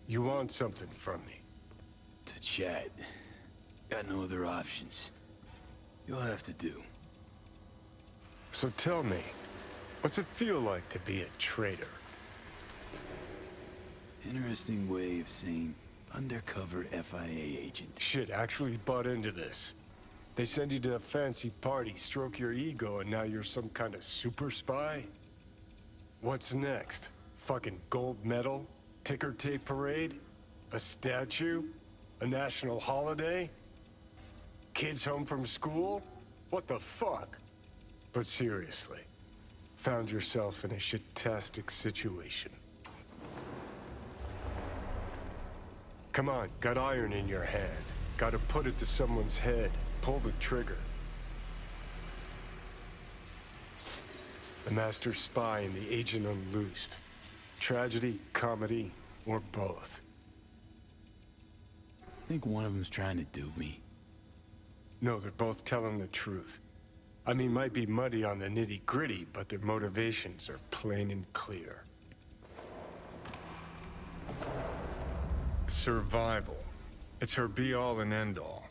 You want something from me? To chat. Got no other options. You'll have to do. So tell me, what's it feel like to be a traitor? Interesting way of saying undercover FIA agent. Shit, actually bought into this. They send you to a fancy party, stroke your ego, and now you're some kind of super spy? What's next? Fucking gold medal? Ticker tape parade? A statue? A national holiday? Kids home from school? What the fuck? But seriously, found yourself in a shit-tastic situation. Come on, got iron in your hand. Gotta put it to someone's head. Pull the trigger. The master spy and the agent unloosed. Tragedy, comedy, or both. I think one of them's trying to dupe me. No, they're both telling the truth. I mean, might be muddy on the nitty-gritty, but their motivations are plain and clear. Survival. It's her be-all and end-all.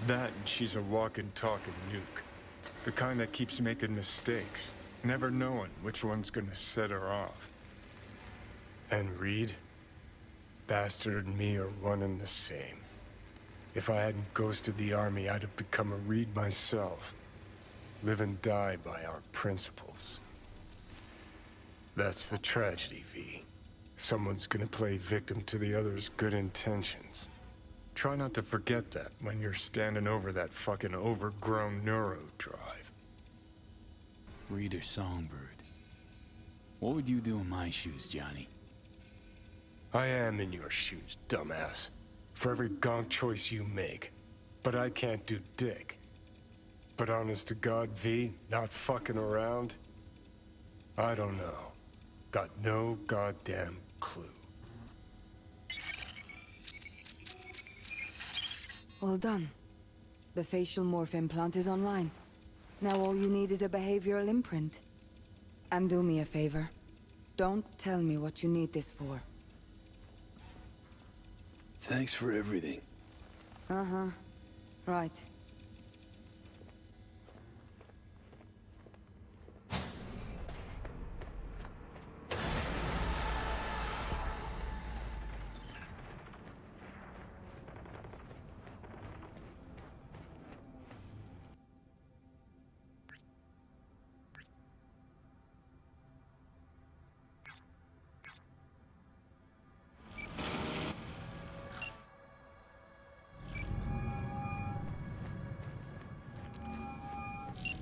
That and she's a walking, talking nuke. The kind that keeps making mistakes, never knowing which one's gonna set her off. And Reed? Bastard and me are one and the same. If I hadn't ghosted the army, I'd have become a Reed myself. Live and die by our principles. That's the tragedy, V. Someone's gonna play victim to the other's good intentions. Try not to forget that when you're standing over that fucking overgrown neuro drive. Reader Songbird. What would you do in my shoes, Johnny? I am in your shoes, dumbass. For every gonk choice you make. But I can't do dick. But honest to God, V, not fucking around? I don't know. Got no goddamn clue. Well done. The facial morph implant is online. Now all you need is a behavioral imprint. And do me a favor. Don't tell me what you need this for. Thanks for everything. Uh-huh. Right.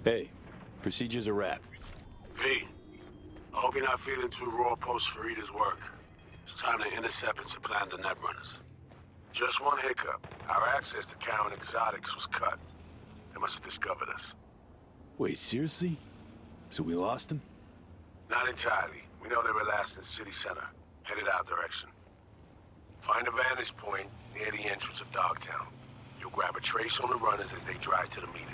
Hey, procedure's a wrap. V, I hope you're not feeling too raw post Farida's work. It's time to intercept and supplant the Netrunners. Just one hiccup. Our access to Karen Exotics was cut. They must have discovered us. Wait, seriously? So we lost them? Not entirely. We know they were last in City Center, headed our direction. Find a vantage point near the entrance of Dogtown. You'll grab a trace on the runners as they drive to the meeting.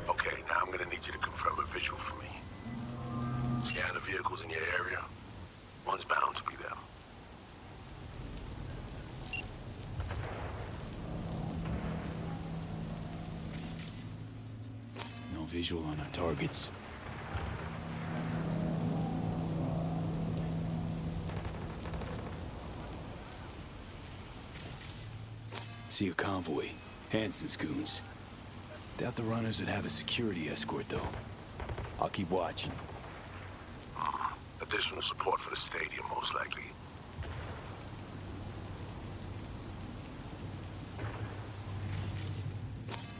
Okay, now I'm gonna need you to confirm a visual for me. Scan the vehicles in your area. One's bound to be them. No visual on our targets. See a convoy. Hansen's goons. Doubt the runners would have a security escort, though. I'll keep watching. Additional support for the stadium, most likely.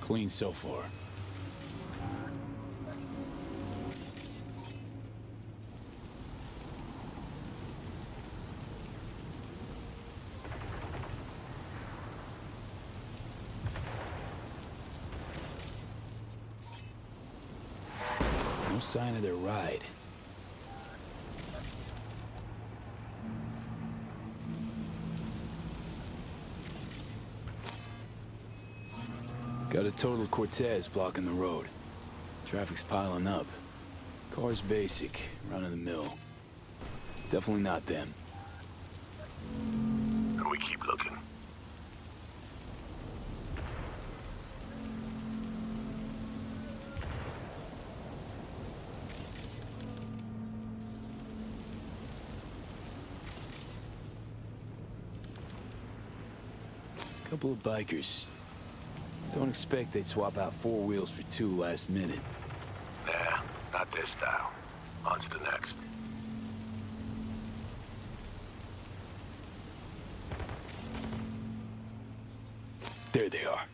Clean so far. No sign of their ride. Got a total Cortez blocking the road. Traffic's piling up. Car's basic, run-of-the-mill. Definitely not them. And we keep looking. Couple of bikers. Don't expect they'd swap out 4 wheels for 2 last minute. Nah, not this style. On to the next. There they are.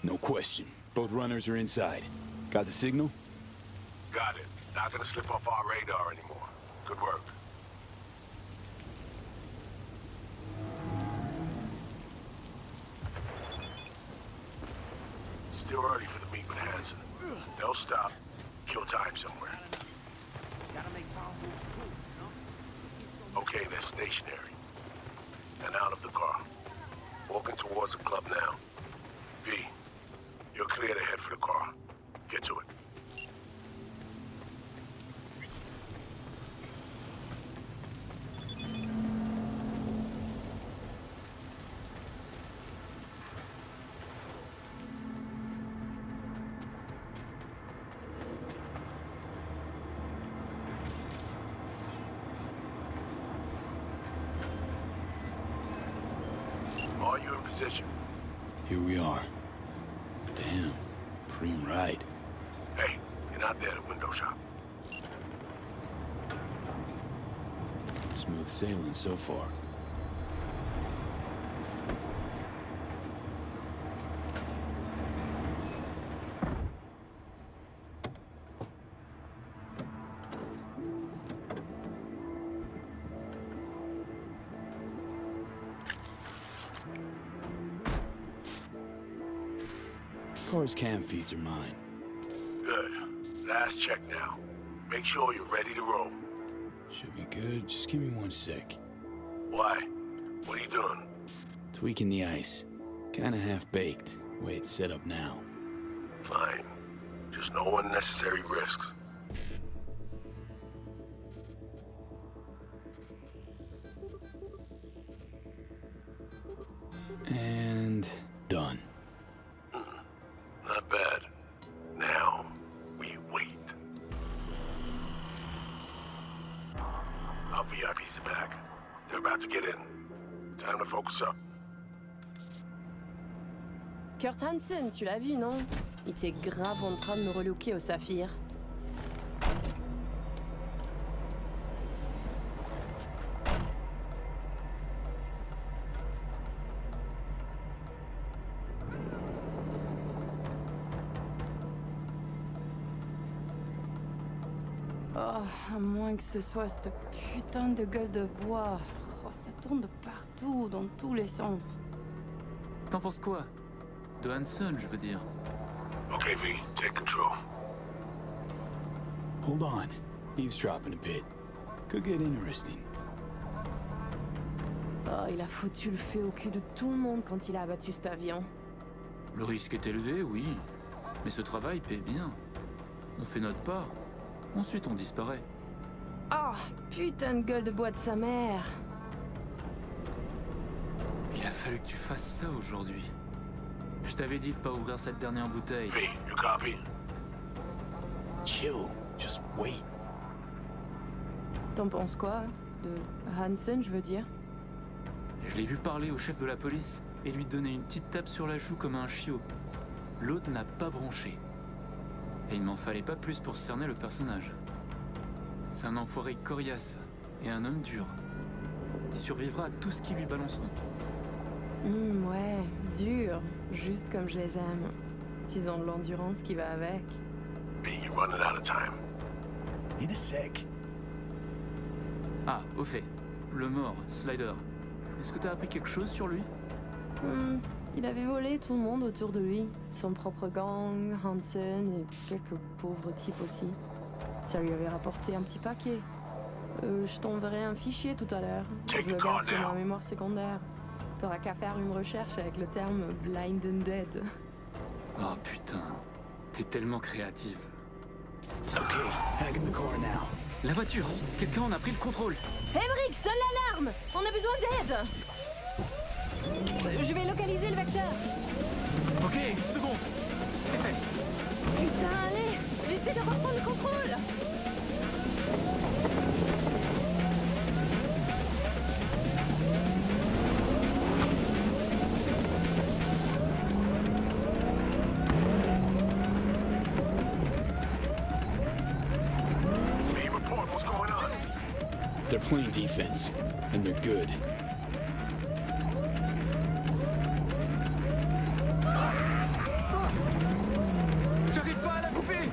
No question. Both runners are inside. Got the signal? Got it. Not gonna slip off our radar anymore. Good work. Still early for the meet with Hansen. They'll stop. Kill time somewhere. Okay, they're stationary. And out of the car. Walking towards the club now. V, you're clear to head for the car. Get to it. Are you in position? Here we are. Damn. Preem ride. Hey, you're not there to window shop. Smooth sailing so far. Car's cam feeds are mine. Good. Last check now. Make sure you're ready to roll. Should be good. Just give me 1 sec. Why? What are you doing? Tweaking the ice. Kinda half-baked, way it's set up now. Fine. Just no unnecessary risks. And time to focus up. Kurt Hansen, tu l'as vu, non? Il était grave en train de me relooker au saphir. Oh, à moins que ce soit cette putain de gueule de bois. Oh, ça tourne de partout, dans tous les sens. T'en penses quoi? De Hansen, je veux dire. Okay, V, take control. Hold on. Eavesdropping a bit. Could get interesting. Oh, il a foutu le feu au cul de tout le monde quand il a abattu cet avion. Le risque est élevé, oui. Mais ce travail paie bien. On fait notre part. Ensuite, on disparaît. Oh, putain de gueule de bois de sa mère. Il a fallu que tu fasses ça aujourd'hui. Je t'avais dit de pas ouvrir cette dernière bouteille. V, you copy? Chill. Just wait. T'en penses quoi? De Hansen, je veux dire? Je l'ai vu parler au chef de la police et lui donner une petite tape sur la joue comme un chiot. L'autre n'a pas branché. Et il m'en fallait pas plus pour cerner le personnage. C'est un enfoiré coriace et un homme dur. Il survivra à tout ce qui lui balanceront. Ouais, dur. Juste comme je les aime. Ils ont de l'endurance qui va avec. V, you're running out of time. In a sec. Ah, au fait, le mort, Slider. Est-ce que t'as appris quelque chose sur lui? Il avait volé tout le monde autour de lui. Son propre gang, Hansen et quelques pauvres types aussi. Ça lui avait rapporté un petit paquet. Je t'enverrai un fichier tout à l'heure. Je le garde sur ma mémoire secondaire. T'auras qu'à faire une recherche avec le terme Blind and Dead. Oh putain, t'es tellement créative. Okay, hang in the car now. La voiture! Quelqu'un en a pris le contrôle! Emmerich, sonne l'alarme! On a besoin d'aide! Je vais localiser le vecteur. Ok, une seconde! C'est fait! Putain, allez! J'essaie de reprendre le contrôle! V, report, what's going on? They're playing defense, and they're good. J'arrive pas à la couper!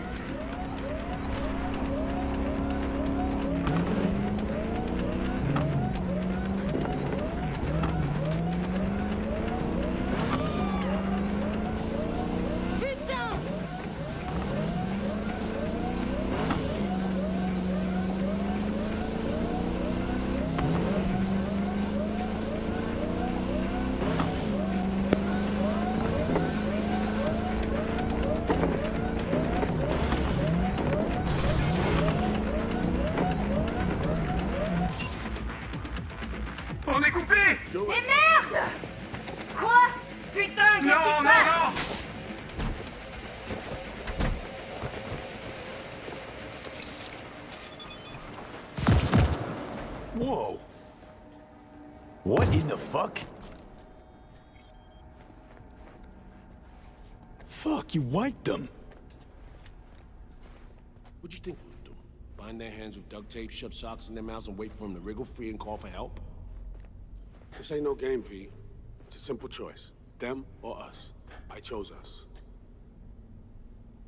Putain! On est coupé! Mais merde! Quoi? Putain, qu'est-ce qui se passe? Whoa. What in the fuck? Fuck, you wiped them. What'd you think we would do? Bind their hands with duct tape, shove socks in their mouths, and wait for them to wriggle free and call for help? This ain't no game, V. It's a simple choice. Them or us. I chose us.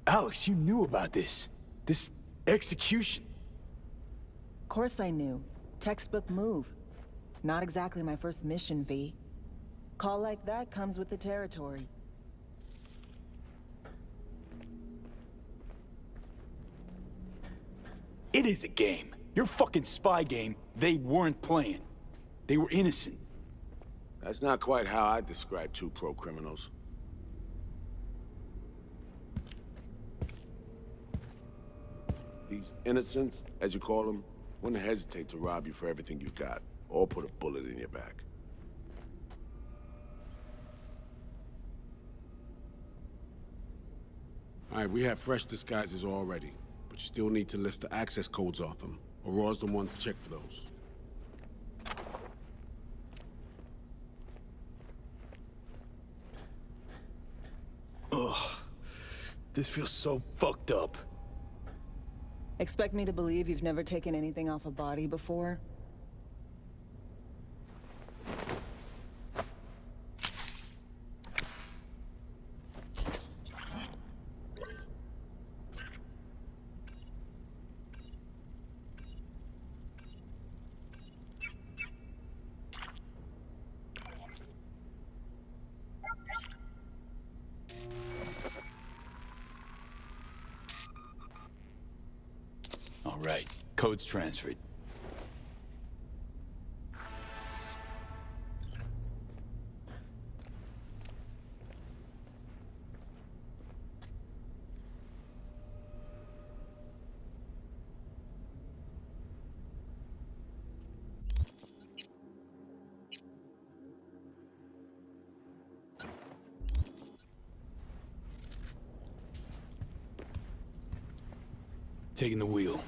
Alex, you knew about this. This execution. Of course I knew. Textbook move. Not exactly my first mission, V. Call like that comes with the territory. It is a game. Your fucking spy game, they weren't playing. They were innocent. That's not quite how I describe two pro-criminals. These innocents, as you call them, wouldn't hesitate to rob you for everything you got, or put a bullet in your back. All right, we have fresh disguises already, but you still need to lift the access codes off them. Aurora's the one to check for those. This feels so fucked up. Expect me to believe you've never taken anything off a body before? All right, code's transferred. Taking the wheel.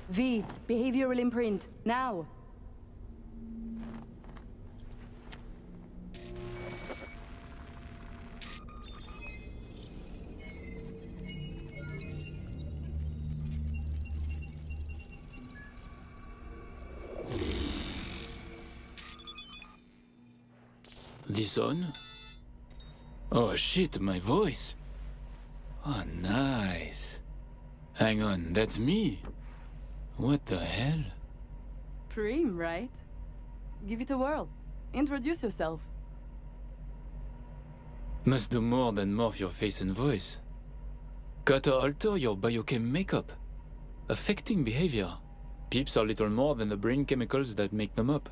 V, behavioral imprint, now! This on? Oh shit, my voice. Oh, nice. Hang on, that's me. What the hell? Prim, right? Give it a whirl. Introduce yourself. Must do more than morph your face and voice. Gotta alter your biochem makeup. Affecting behavior. Peeps are little more than the brain chemicals that make them up.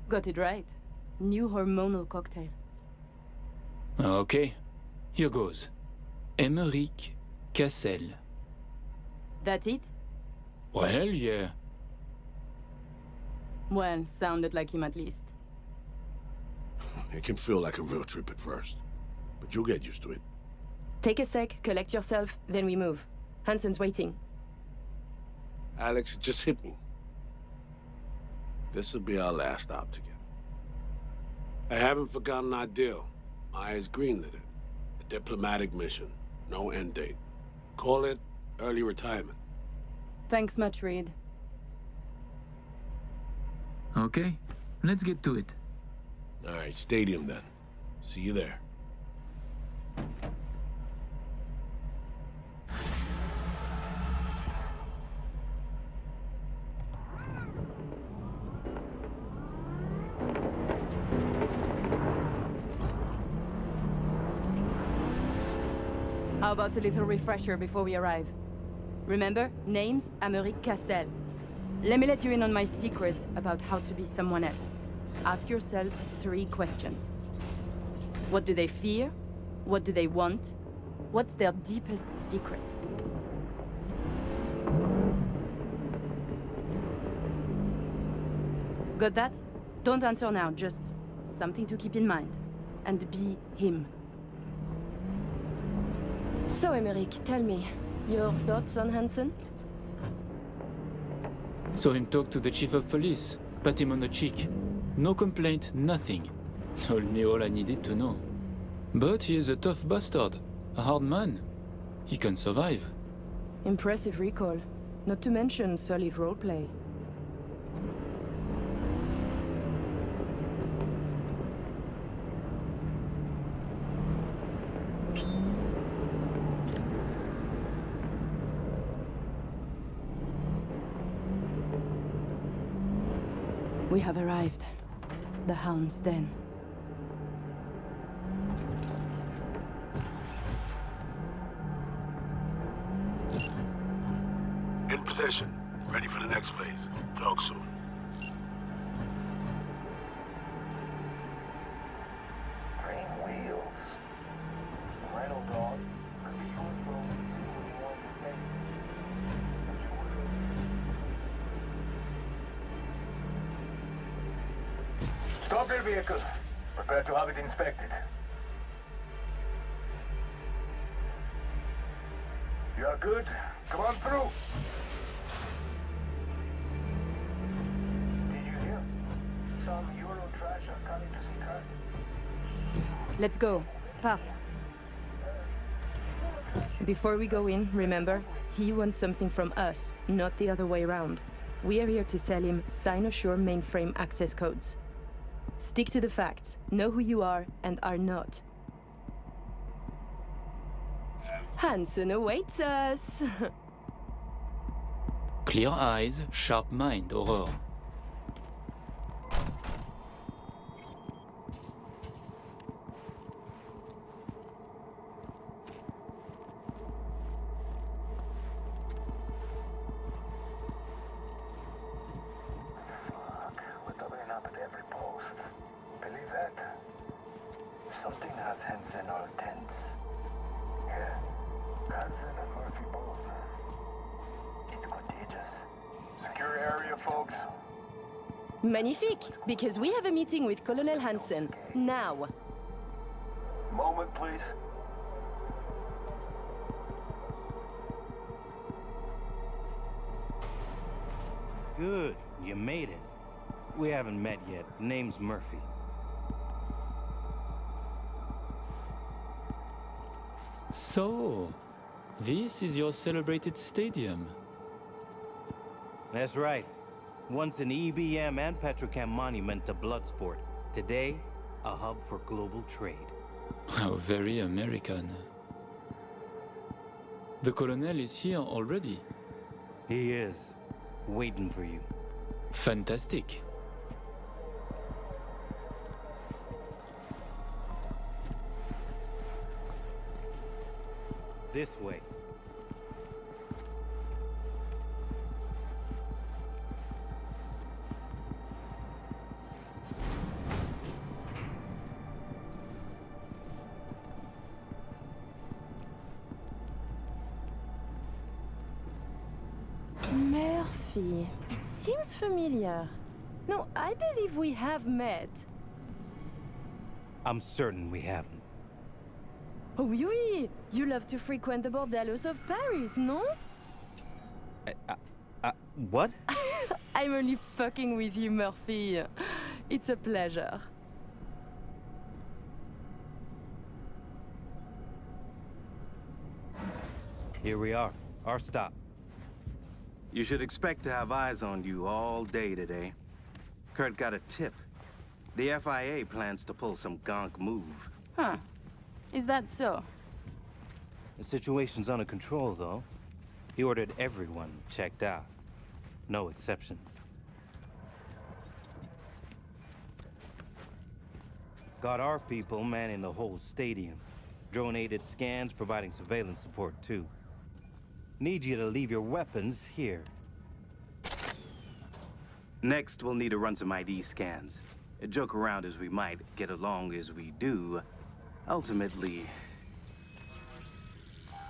Got it right. New hormonal cocktail. Okay, here goes. Emeric Cassel. That it? Well, yeah. Well, sounded like him at least. It can feel like a real trip at first, but you'll get used to it. Take a sec, collect yourself, then we move. Hansen's waiting. Alex, it just hit me. This'll be our last stop together. I haven't forgotten our deal. Myers greenlit it. A diplomatic mission. No end date. Call it early retirement. Thanks much, Reed. Okay, let's get to it. All right, stadium then. See you there. How about a little refresher before we arrive? Remember, name's Emeric Cassel. Let me let you in on my secret about how to be someone else. Ask yourself 3 questions. What do they fear? What do they want? What's their deepest secret? Got that? Don't answer now, just something to keep in mind. And be him. So, Emeric, tell me, your thoughts on Hansen? Saw him talk to the chief of police, pat him on the cheek. No complaint, nothing. Told me all I needed to know. But he is a tough bastard, a hard man. He can survive. Impressive recall. Not to mention solid roleplay. We have arrived. The Hound's Den. In position. Ready for the next phase. Talk soon. Green wheels. Rhino dog. Could be used for only 2 when he wants a taste. Stop your vehicle. Prepare to have it inspected. You are good? Come on through! Did you hear? Some Euro trash are coming to see Kurt. Let's go. Park. Before we go in, remember, he wants something from us, not the other way around. We are here to sell him Cynosure mainframe access codes. Stick to the facts, know who you are and are not. Hansen awaits us! Clear eyes, sharp mind, Aurore. We're doubling up at every post. Believe that? Something has Hansen all tense. Yeah. Hansen and Murphy both. It's contagious. Secure area, folks. Magnifique! Because we have a meeting with Colonel Hansen. Now! Moment, please. Good. You made it. We haven't met yet. Name's Murphy. So, this is your celebrated stadium. That's right. Once an EBM and Petrochem monument to Bloodsport. Today, a hub for global trade. How very American. The Colonel is here already. He is. Waiting for you. Fantastic. This way. Murphy. It seems familiar. No, I believe we have met. I'm certain we haven't. Oh, oui! You love to frequent the bordellos of Paris, no? What? I'm only fucking with you, Murphy. It's a pleasure. Here we are. Our stop. You should expect to have eyes on you all day today. Kurt got a tip. The FIA plans to pull some gonk move. Huh. Is that so? The situation's under control, though. He ordered everyone checked out. No exceptions. Got our people manning the whole stadium. Drone-aided scans providing surveillance support, too. Need you to leave your weapons here. Next, we'll need to run some ID scans. Joke around as we might, get along as we do. Ultimately,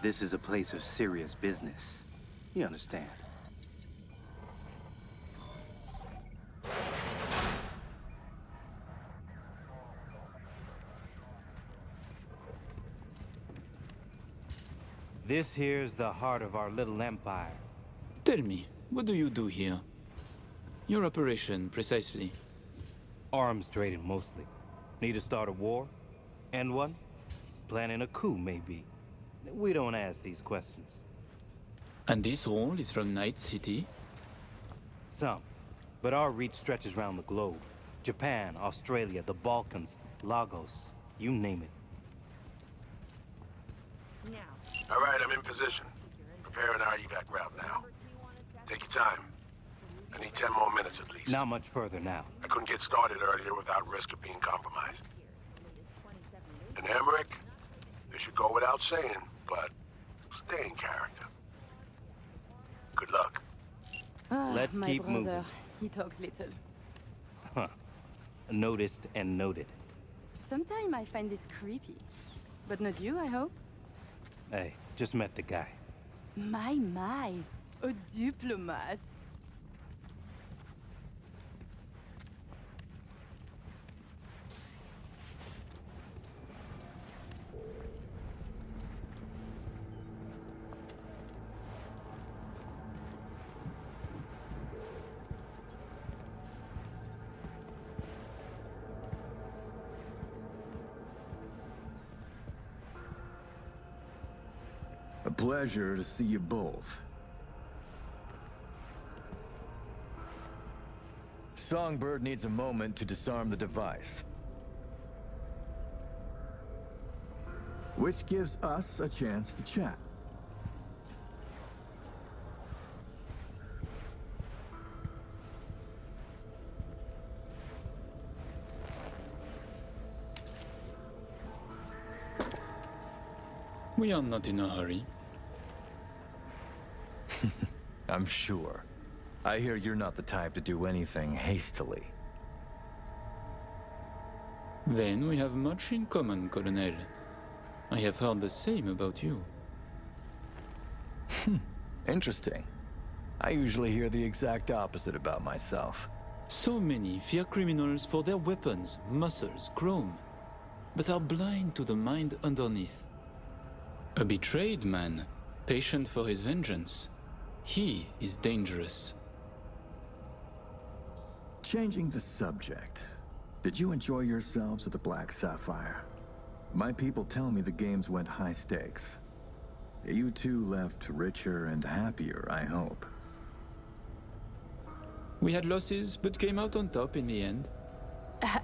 this is a place of serious business. You understand? This here's the heart of our little empire. Tell me, what do you do here? Your operation, precisely. Arms trading, mostly. Need to start a war? End one? Planning a coup, maybe. We don't ask these questions. And this all is from Night City? Some. But our reach stretches around the globe. Japan, Australia, the Balkans, Lagos, you name it. All right, I'm in position. Preparing our evac route now. Take your time. I need 10 more minutes at least. Not much further now. I couldn't get started earlier without risk of being compromised. And Emmerich, this should go without saying, but stay in character. Good luck. Let's my keep brother. moving. He talks little. Huh. Noticed and noted. Sometimes I find this creepy. But not you, I hope? Hey, just met the guy. My. A diplomat. pleasure to see you both. Songbird needs a moment to disarm the device. Which gives us a chance to chat. We are not in a hurry. I'm sure. I hear you're not the type to do anything hastily. Then we have much in common, Colonel. I have heard the same about you. Interesting. I usually hear the exact opposite about myself. So many fear criminals for their weapons, muscles, chrome, but are blind to the mind underneath. A betrayed man, patient for his vengeance. He is dangerous. Changing the subject. Did you enjoy yourselves at the Black Sapphire? My people tell me the games went high stakes. You two left richer and happier, I hope. We had losses, but came out on top in the end.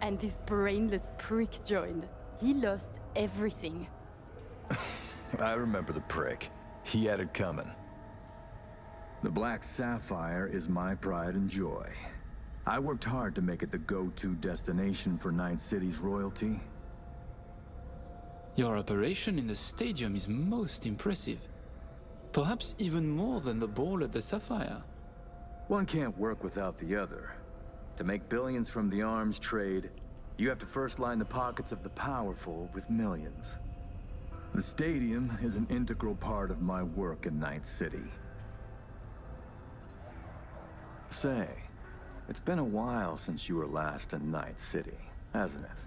And this brainless prick joined. He lost everything. I remember the prick. He had it coming. The Black Sapphire is my pride and joy. I worked hard to make it the go-to destination for Night City's royalty. Your operation in the stadium is most impressive. Perhaps even more than the ball at the Sapphire. One can't work without the other. To make billions from the arms trade, you have to first line the pockets of the powerful with millions. The stadium is an integral part of my work in Night City. Say, it's been a while since you were last in Night City, hasn't it?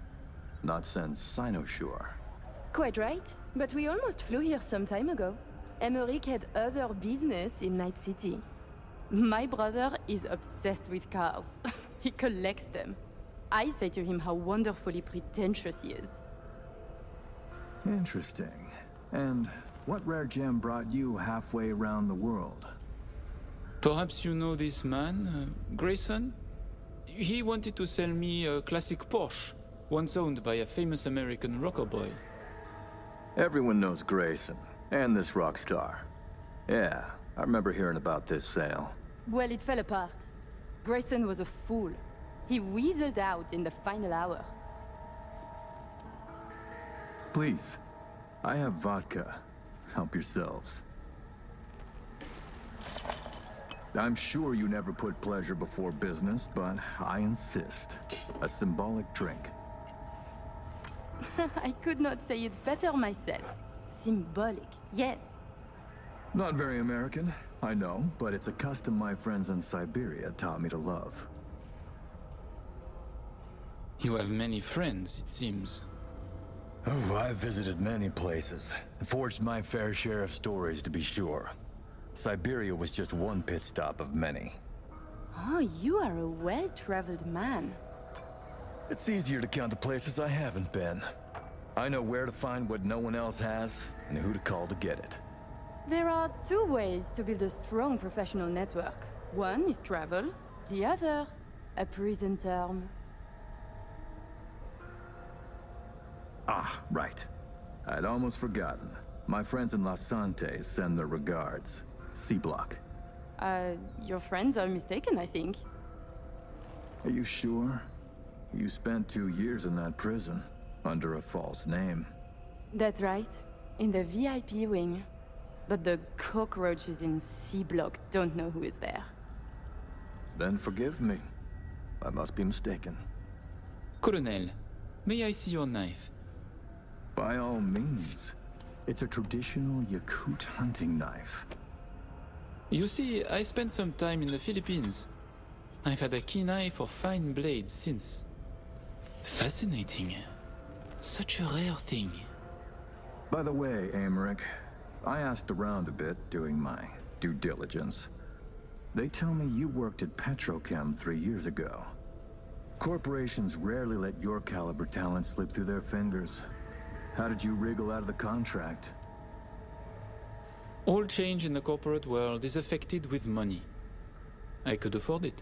Not since Cynosure. Quite right, but we almost flew here some time ago. Emmerich had other business in Night City. My brother is obsessed with cars. He collects them. I say to him how wonderfully pretentious he is. Interesting. And what rare gem brought you halfway around the world? Perhaps you know this man, Grayson? He wanted to sell me a classic Porsche, once owned by a famous American rocker boy. Everyone knows Grayson, and this rock star. Yeah, I remember hearing about this sale. Well, it fell apart. Grayson was a fool. He weaseled out in the final hour. Please, I have vodka. Help yourselves. I'm sure you never put pleasure before business, but I insist. A symbolic drink. I could not say it better myself. Symbolic, yes. Not very American, I know, but it's a custom my friends in Siberia taught me to love. You have many friends, it seems. Oh, I've visited many places. Forged my fair share of stories, to be sure. Siberia was just one pit stop of many. Oh, you are a well-traveled man. It's easier to count the places I haven't been. I know where to find what no one else has, and who to call to get it. There are two ways to build a strong professional network. One is travel, the other, a prison term. Ah, right. I'd almost forgotten. My friends in Los Santes send their regards. C-Block. Your friends are mistaken, I think. Are you sure? You spent 2 years in that prison, under a false name. That's right. In the VIP wing. But the cockroaches in C-Block don't know who is there. Then forgive me. I must be mistaken. Colonel, may I see your knife? By all means. It's a traditional Yakut hunting knife. You see, I spent some time in the Philippines. I've had a keen eye for fine blades since. Fascinating. Such a rare thing. By the way, Emmerich, I asked around a bit doing my due diligence. They tell me you worked at Petrochem 3 years ago. Corporations rarely let your caliber talent slip through their fingers. How did you wriggle out of the contract? All change in the corporate world is affected with money. I could afford it.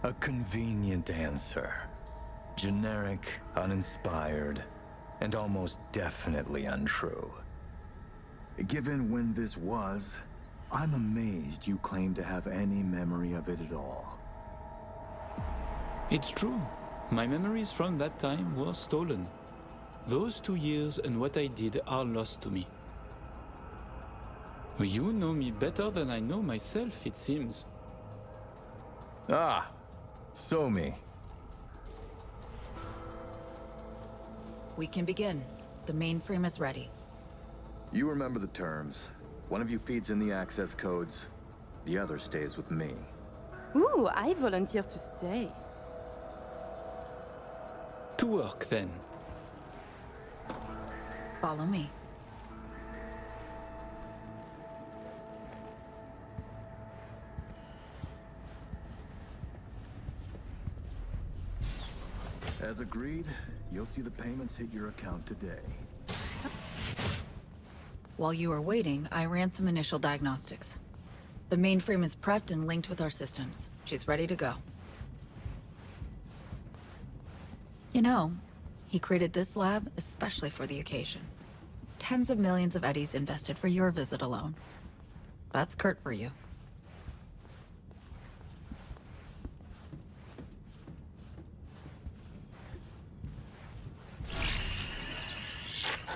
A convenient answer. Generic, uninspired, and almost definitely untrue. Given when this was, I'm amazed you claim to have any memory of it at all. It's true. My memories from that time were stolen. Those 2 years and what I did are lost to me. You know me better than I know myself, it seems. Ah, so me. We can begin. The mainframe is ready. You remember the terms. One of you feeds in the access codes, the other stays with me. Ooh, I volunteer to stay. To work, then. Follow me. As agreed, you'll see the payments hit your account today. While you were waiting, I ran some initial diagnostics. The mainframe is prepped and linked with our systems. She's ready to go. You know, he created this lab especially for the occasion. Tens of millions of eddies invested for your visit alone. That's Kurt for you.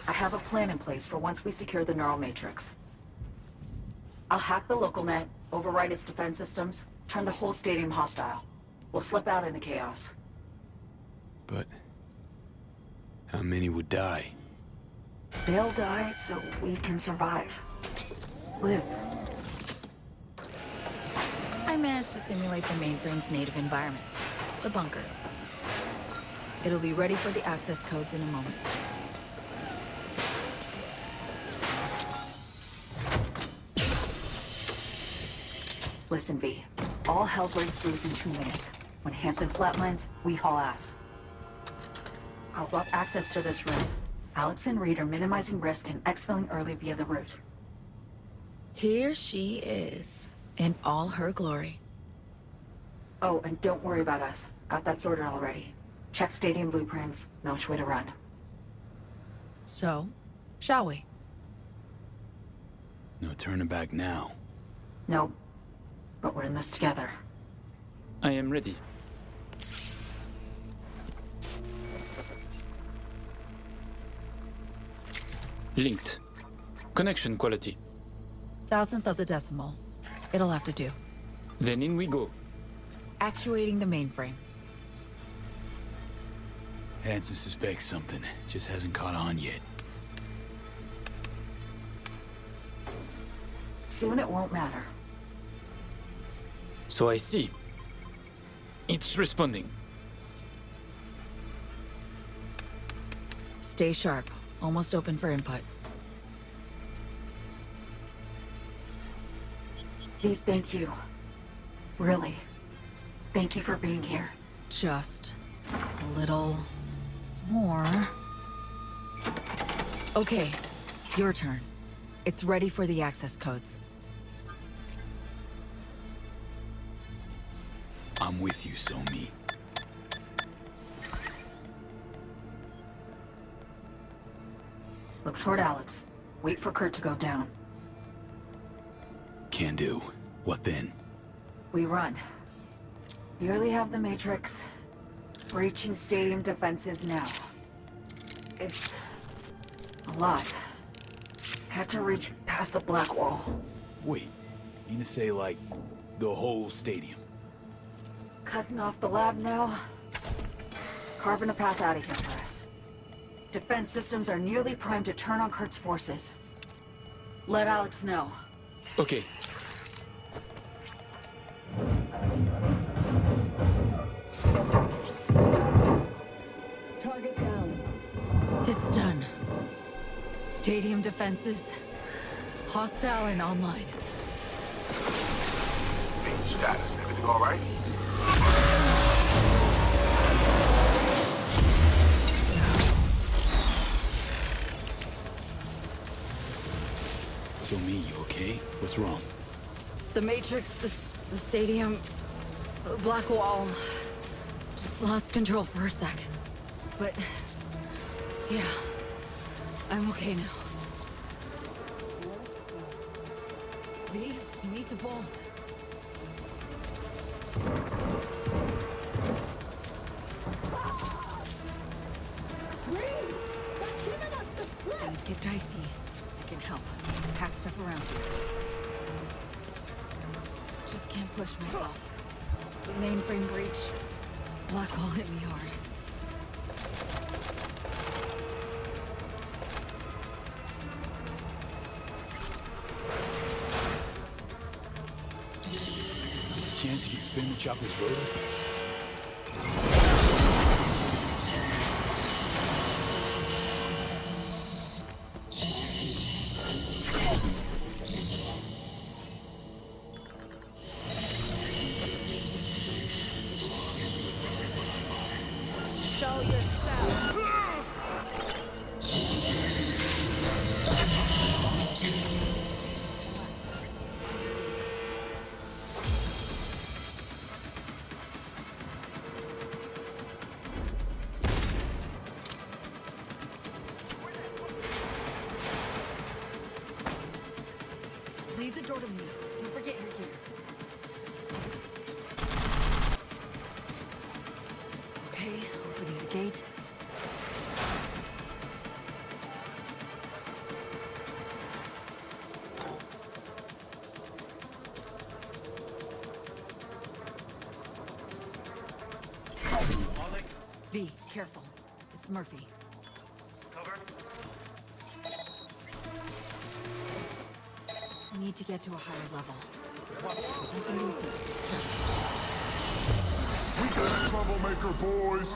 I have a plan in place for once we secure the neural matrix. I'll hack the local net, override its defense systems, turn the whole stadium hostile. We'll slip out in the chaos. But how many would die? They'll die so we can survive. Live. I managed to simulate the mainframe's native environment, the bunker. It'll be ready for the access codes in a moment. Listen, V. All hell breaks loose in 2 minutes. When Hansen flatlines, we haul ass. I'll block access to this room. Alex and Reed are minimizing risk and exfilling early via the route. Here she is, in all her glory. Oh, and don't worry about us. Got that sorted already. Check stadium blueprints, know which way to run. So, shall we? No turning back now. Nope. But we're in this together. I am ready. Linked. Connection quality. 1,000th of the decimal. It'll have to do. Then in we go. Actuating the mainframe. Hansen suspects something, just hasn't caught on yet. Soon it won't matter. So I see. It's responding. Stay sharp. Almost open for input. Steve, thank you. Really. Thank you for being here. Just a little more. Okay, your turn. It's ready for the access codes. I'm with you, Somi. Look toward Alex. Wait for Kurt to go down. Can do. What then? We run. Nearly have the Matrix. Breaching stadium defenses now. It's a lot. Had to reach past the black wall. Wait, you mean to say, like, the whole stadium? Cutting off the lab now. Carving a path out of here for us. Defense systems are nearly primed to turn on Kurt's forces. Let Alex know. Okay. Target down. It's done. Stadium defenses. Hostile and online. Status, everything all right? So me, you okay? What's wrong? The Matrix, the stadium, the black wall. Just lost control for a sec. But, yeah, I'm okay now. V, you need to bolt. Things get dicey. I can help. Pack stuff around here. Just can't push myself. The mainframe breach. Black wall hit me hard. Chance you can spin the chopper's rotor? Show yourself. Leave the door to me. Don't forget you're here. Okay, opening the gate. V, careful. It's Murphy. I need to get to a higher level. Something easy. We got a troublemaker, boys.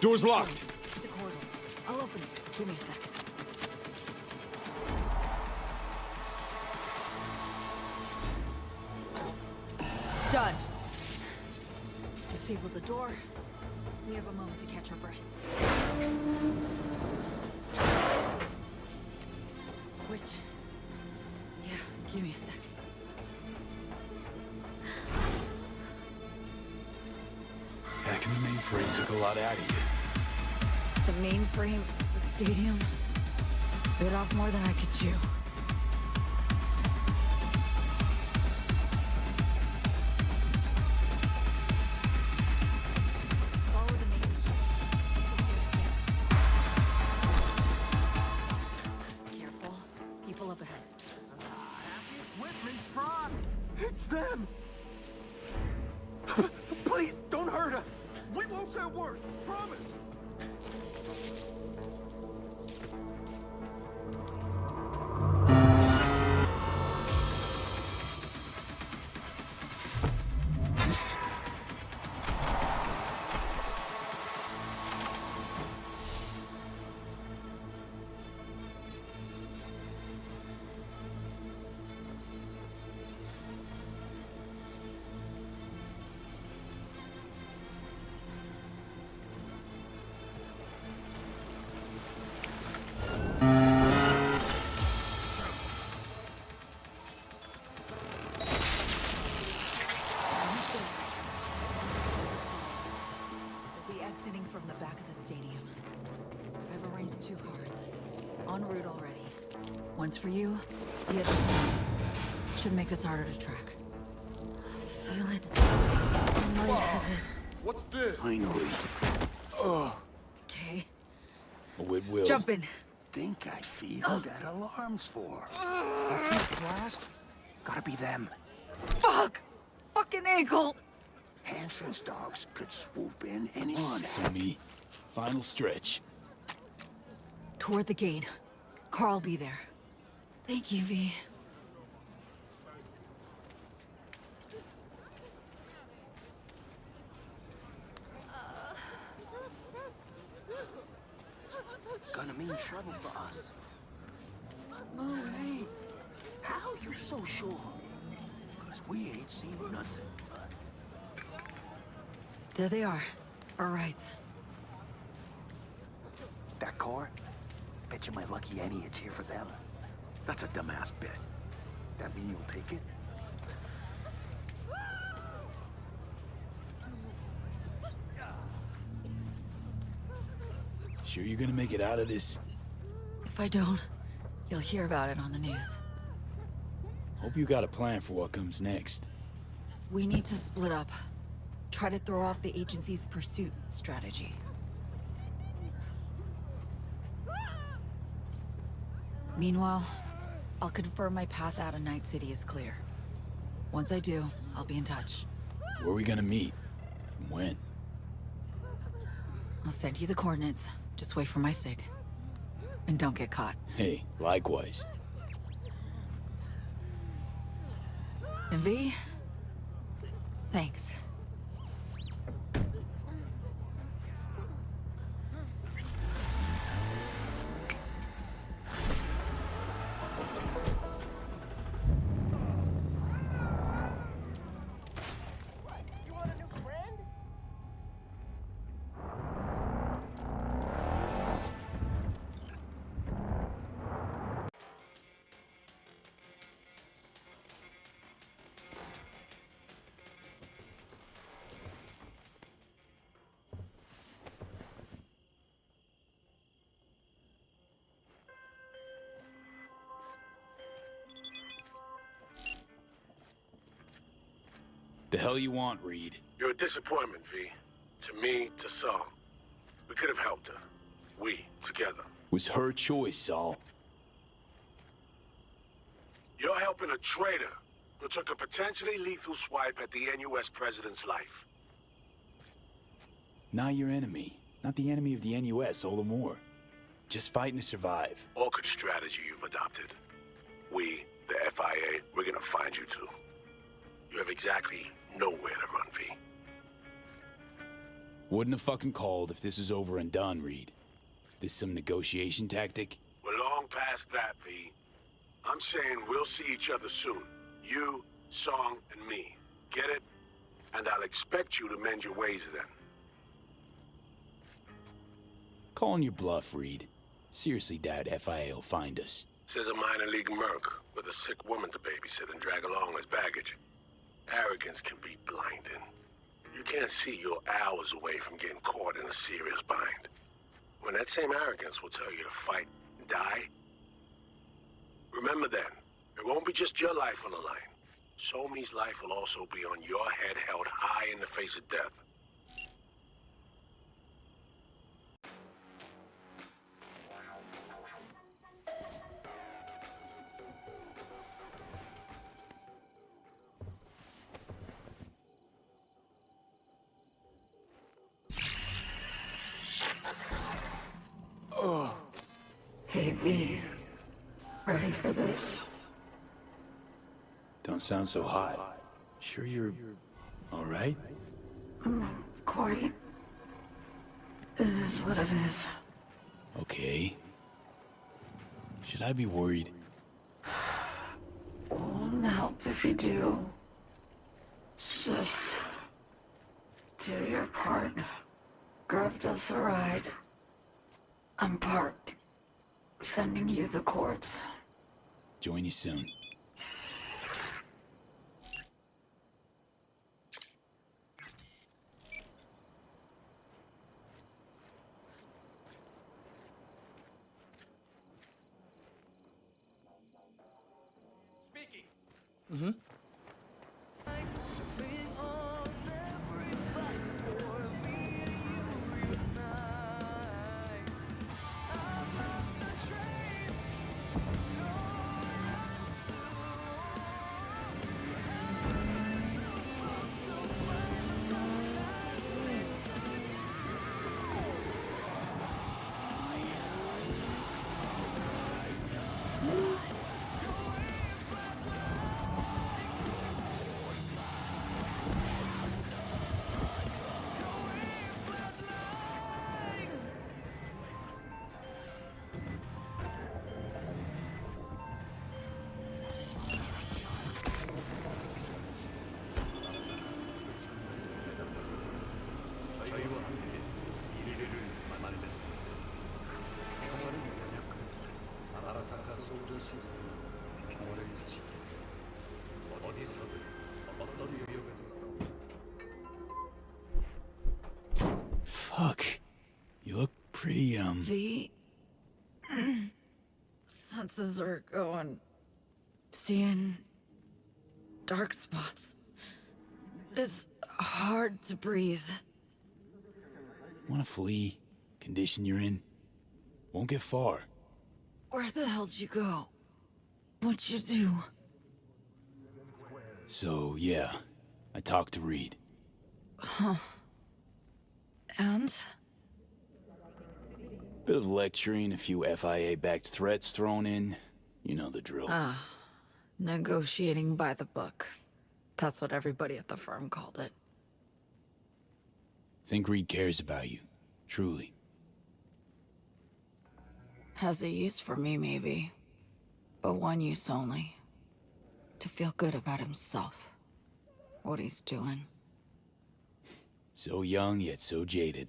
Door's locked. The corridor. I'll open it. Give me a sec. Done. Disable the door. We have a moment to catch our breath. Which? Yeah, give me a sec. Hacking the mainframe took a lot out of you. The mainframe, the stadium, bit off more than I could chew. Follow the main. Careful. People up ahead. Equipment's fraud! It's them! Please, don't hurt us! We won't say a word! Promise! We'll be exiting from the back of the stadium. I've arranged 2 cars. En route already. One's for you, the other's for me. Should make us harder to track. Feel it. I'm lightheaded. What's this? Finally. Okay. Oh, it will. Jump in. Think I see who that alarm's for. Repeat blast? Gotta be them. Fuck! Fucking ankle! Hansen's dogs could swoop in any Come on, second. Sumi. Final stretch. Toward the gate. Carl be there. Thank you, V. Gonna mean trouble for us. No, it ain't. How you so sure? Cause we ain't seen nothing. There they are. All right. That car? Bet you my lucky Annie it's here for them. That's a dumbass bet. That mean you'll take it? Sure you're gonna make it out of this? If I don't, you'll hear about it on the news. Hope you got a plan for what comes next. We need to split up. Try to throw off the agency's pursuit strategy. Meanwhile, I'll confirm my path out of Night City is clear. Once I do, I'll be in touch. Where are we gonna meet? And when? I'll send you the coordinates. Just wait for my sig. And don't get caught. Hey, likewise. And V? Thanks. The hell you want, Reed? You're a disappointment, V. To me, to some. We could have helped her. We, together. Was her choice, Saul. You're helping a traitor who took a potentially lethal swipe at the NUS president's life. Not your enemy. Not the enemy of the NUS, all the more. Just fighting to survive. Awkward strategy you've adopted. We, the FIA, we're gonna find you too. You have exactly nowhere to run, V. Wouldn't have fucking called if this was over and done, Reed. This some negotiation tactic? We're long past that, V. I'm saying we'll see each other soon. You, Song, and me. Get it? And I'll expect you to mend your ways then. Calling your bluff, Reed. Seriously doubt FIA will find us. Says a minor league merc with a sick woman to babysit and drag along as baggage. Arrogance can be blinding. You can't see you're hours away from getting caught in a serious bind. When that same arrogance will tell you to fight and die, remember then, it won't be just your life on the line. Somi's life will also be on your head held high in the face of death. Hey, V. Ready for this? Don't sound so hot. Sure you're... all right? Quite. It is what it is. Okay. Should I be worried? Won't help if you do. Just... do your part. Grabbed us a ride. I'm parked. Sending you the cords. Join you soon. Speaking. Mm-hmm. Fuck. You look pretty, The... senses are going... seeing... dark spots. It's hard to breathe. Wanna flee? Condition you're in? Won't get far. Where the hell'd you go? What'd you do? So, yeah. I talked to Reed. Huh. And? Bit of lecturing, a few FIA-backed threats thrown in. You know the drill. Negotiating by the book. That's what everybody at the firm called it. Think Reed cares about you. Truly. Has a use for me, maybe. But one use only. To feel good about himself. What he's doing. So young, yet so jaded.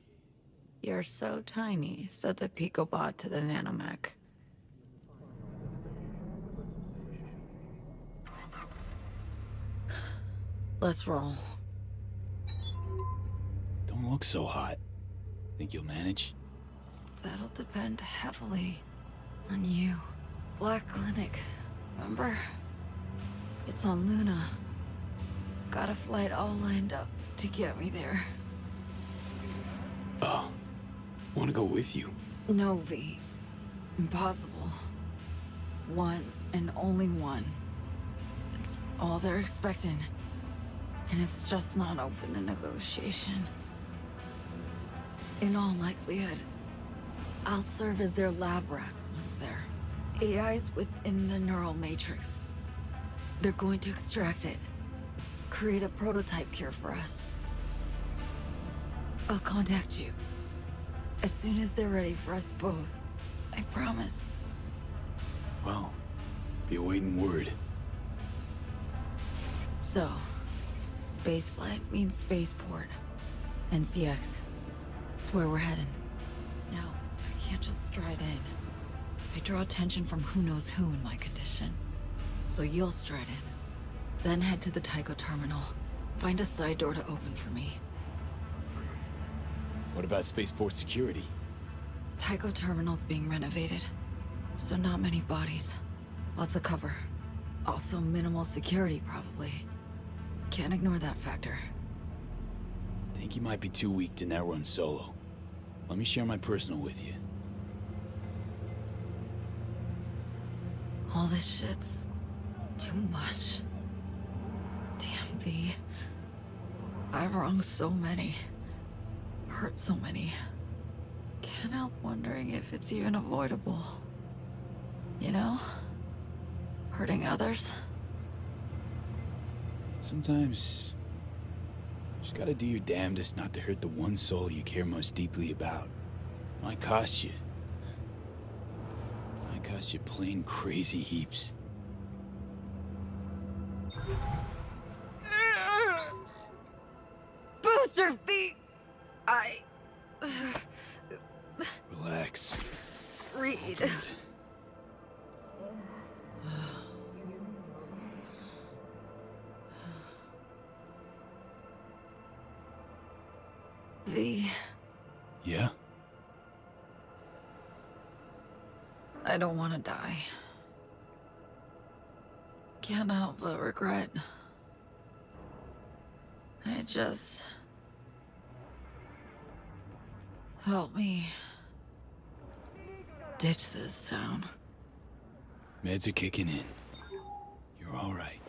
You're so tiny, said the Picobot to the nanomech. Let's roll. Don't look so hot. Think you'll manage? That'll depend heavily on you. Black Clinic, remember? It's on Luna. Got a flight all lined up to get me there. Oh. Wanna go with you? No, V. Impossible. One and only one. It's all they're expecting. And it's just not open to negotiation. In all likelihood, I'll serve as their lab rat once there. AI's within the neural matrix. They're going to extract it. Create a prototype cure for us. I'll contact you. As soon as they're ready for us both. I promise. Well, be awaiting word. So, spaceflight means spaceport. NCX. It's where we're heading. Now, I can't just stride in. I draw attention from who knows who in my condition. So you'll stride in. Then head to the Tycho terminal. Find a side door to open for me. What about spaceport security? Tycho terminal's being renovated. So not many bodies. Lots of cover. Also minimal security, probably. Can't ignore that factor. Think you might be too weak to net run solo. Let me share my personal with you. All this shit's too much. Damn, V. I've wronged so many. Hurt so many. Can't help wondering if it's even avoidable. You know? Hurting others. Sometimes, you just gotta do your damnedest not to hurt the one soul you care most deeply about. Might cost you. Might cost you plain crazy heaps. Boots or feet! Relax. Read. V. Yeah? I don't want to die. Can't help but regret. I just... Help me. Ditch this town. Meds are kicking in. You're all right.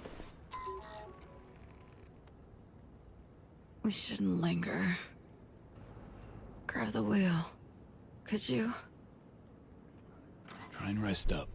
We shouldn't linger. Grab the wheel. Could you? Try and rest up.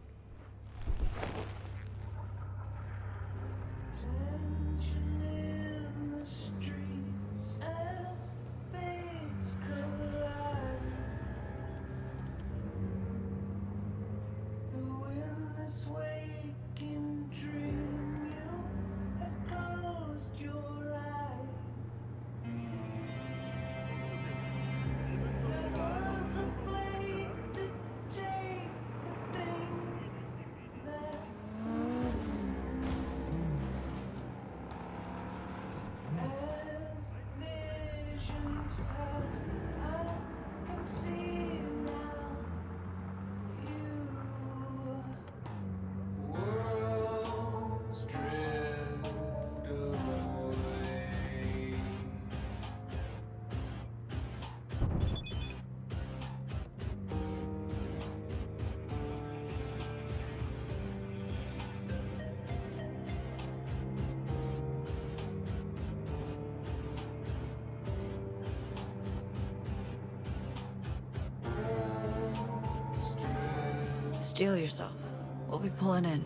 Steel yourself. We'll be pulling in.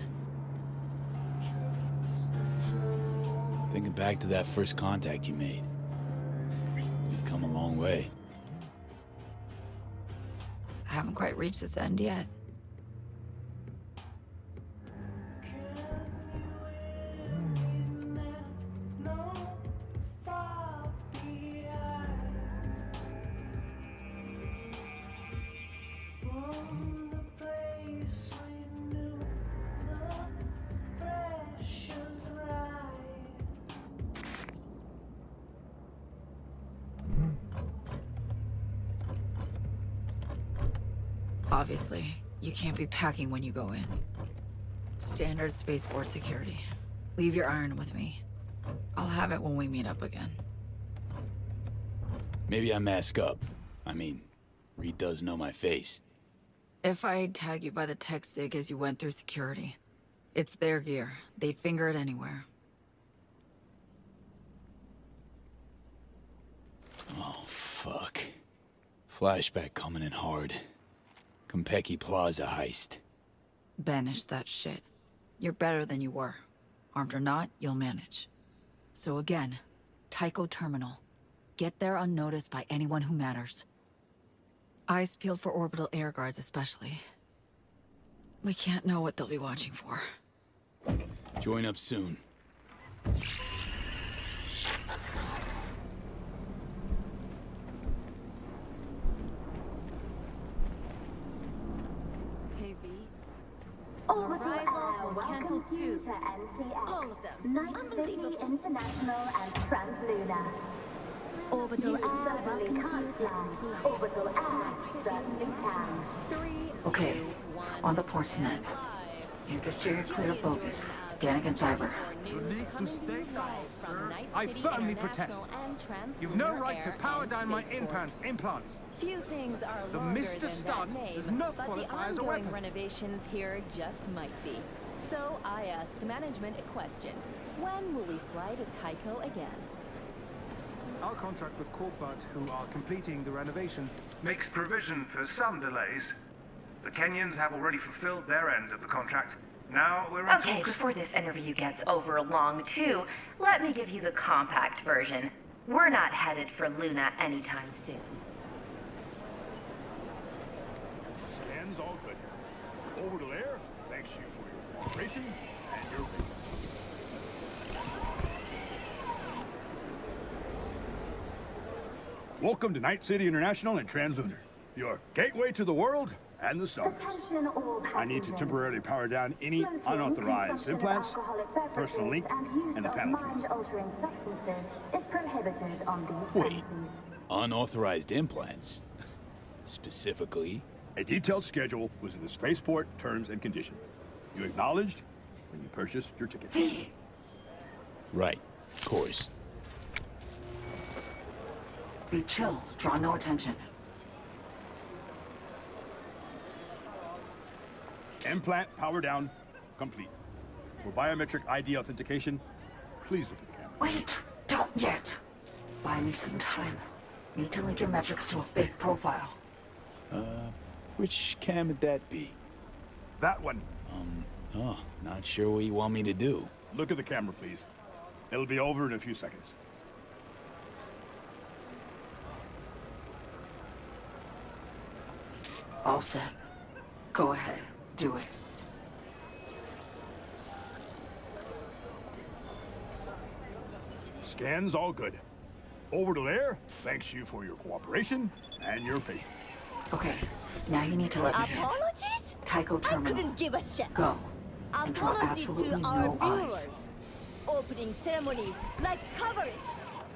Thinking back to that first contact you made. We've come a long way. I haven't quite reached its end yet. Obviously, you can't be packing when you go in. Standard spaceport security. Leave your iron with me. I'll have it when we meet up again. Maybe I mask up. I mean, Reed does know my face. If I tag you by the tech sig as you went through security, it's their gear. They'd finger it anywhere. Oh, fuck. Flashback coming in hard. Compeki Plaza heist. Banish that shit. You're better than you were. Armed or not, you'll manage. So again, Tycho Terminal. get there unnoticed by anyone who matters. Eyes peeled for orbital air guards especially. We can't know what they'll be watching for. Join up soon. Hey, V. Orbital Air welcomes you to NCX, Night City International and Translunar. Orbital You Air certainly welcomes can't you to plan. NCX. Orbital Air certainly can. Okay, on the porcelain. Infested clear of bogus. Danik and Cyber. You need to stay calm, sir. I firmly protest. You've no right to power down my implants. Few things are The longer Mr. than Stud that name, does not but qualify as a the ongoing weapon. renovations here just might be. So I asked management a question. When will we fly to Tycho again? Our contract with Corpbud, who are completing the renovations, makes provision for some delays. The Kenyans have already fulfilled their end of the contract. Now we're in Okay, talks. before this interview gets over long too, let me give you the compact version. We're not headed for Luna anytime soon. Scans all good. Orbital Air thanks you for your cooperation and your patience. Welcome to Night City International and Translunar, your gateway to the world and the stars. Attention all passengers. I need to temporarily power down any Smoking, unauthorized consumption of implants, alcoholic personal beverages, link, use and the of panel, please. mind-altering substances is prohibited on these Wait. premises. Unauthorized implants? Specifically? A detailed schedule was in the spaceport terms and conditions. You acknowledged when you purchased your ticket. Right, of course. Be chill. Draw no attention. Implant power down, complete. For biometric ID authentication, please look at the camera. Wait! Don't yet! Buy me some time. Need to link your metrics to a fake profile. Which cam would that be? That one. Not sure what you want me to do. Look at the camera, please. It'll be over in a few seconds. All set. Go ahead. Do it. Scans all good. Orbital Air thanks you for your cooperation and your patience. Okay, now you need to let me in. Apologies? Tycho I Terminal. couldn't give a shit. Go. And draw Apology absolutely to our no eyes. viewers. Opening ceremony, like coverage.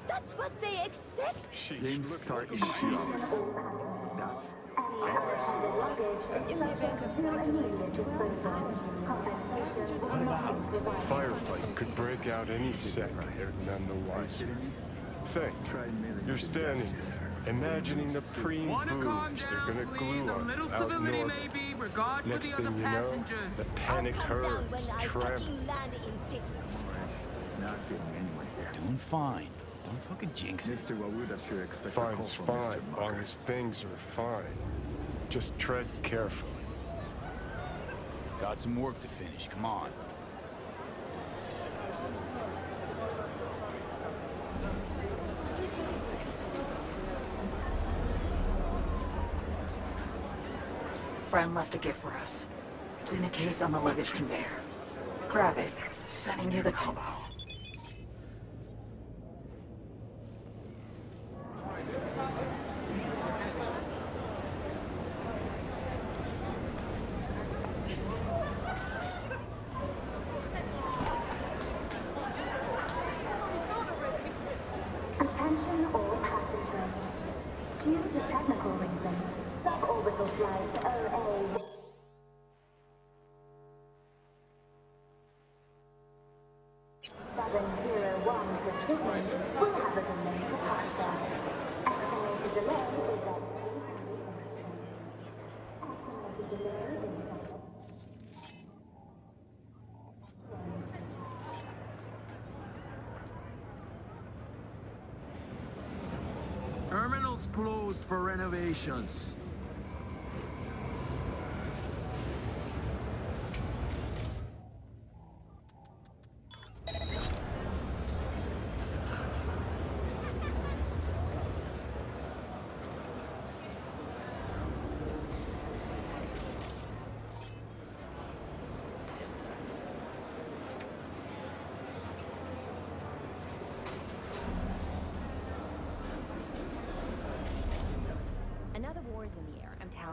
That's what they expect. Games start in a few hours. That's What about? Firefight could break out any second. They're none the wiser. Think. You're standing there, imagining the preem boobs they're gonna glue on little out civility, north. maybe. Regard for Next the thing other you know, passengers. the panicked herds tramp. not getting anywhere here. Doing fine. Don't fucking jinx it. Mr. Wawuda sure expect a call Fine's from fine, Mr. long Mucker. as things are fine. Just tread carefully. Got some work to finish, come on. Friend left a gift for us. It's in a case on the luggage conveyor. Grab it. Sending you the combo. Attention all passengers. Due to technical reasons, suborbital flight OA... 701 to Sydney will have a delayed departure. Estimated delay is at... Terminal's closed for renovations.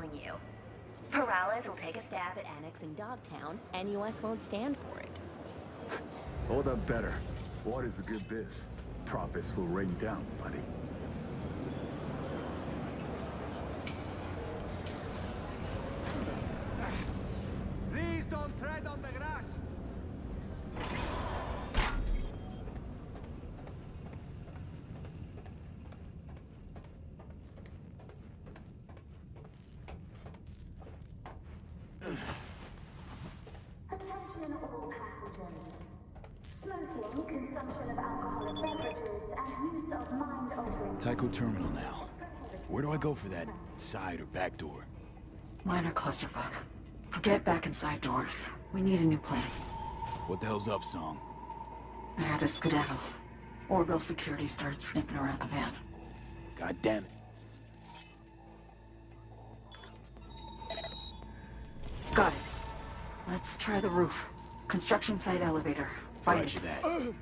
following you. Perales will take a stab at annexing Dogtown, and US won't stand for it. All the better. What is a good biz? Profits will rain down, buddy. Please don't tread on the grass. Attention all passengers. Smoking, consumption of alcoholic beverages, and use of mind-altering... Tycho Terminal now. Where do I go for that side or back door? Minor clusterfuck. Forget back and side doors. We need a new plan. What the hell's up, Song? I had to skedaddle. Orbital security started sniffing around the van. God damn it. Got it. Let's try the roof. Construction site elevator. Find Roger it. that.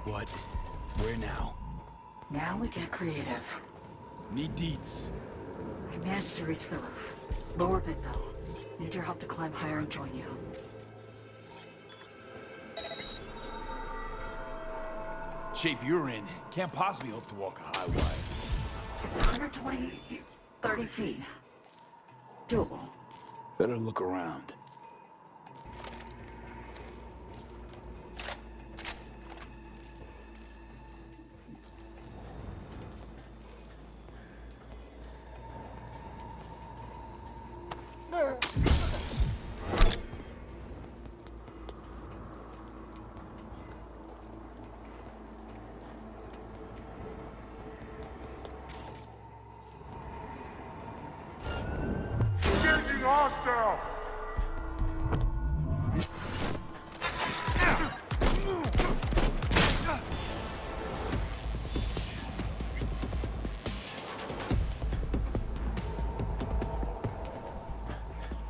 What? Where now? Now we get creative. Need deets. I managed to reach the roof. Lower bit though. Need your help to climb higher and join you. Shape you're in. Can't possibly hope to walk a high wire. It's 120, 30 feet. Doable. Better look around.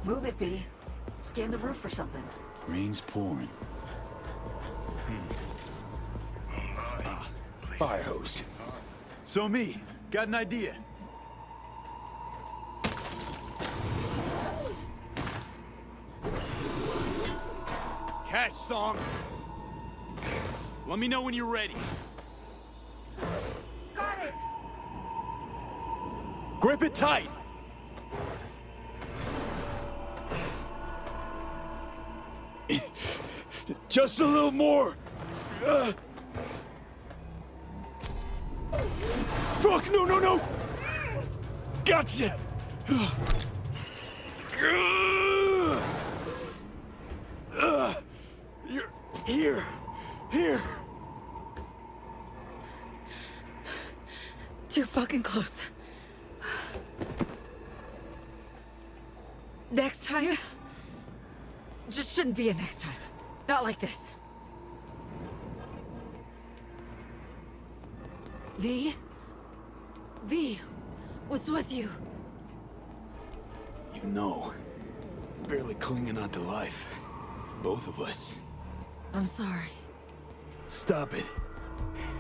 Move it, V. Scan the roof for something. Rain's pouring. Fire hose. So me, got an idea. Catch, Song. Let me know when you're ready. Got it! Grip it tight! Just a little more! Fuck, no, no, no! Gotcha! You're here. Here. Too fucking close. Next time? Just shouldn't be a next time. Not like this. V? V, what's with you? You know, barely clinging on to life. Both of us. I'm sorry. Stop it.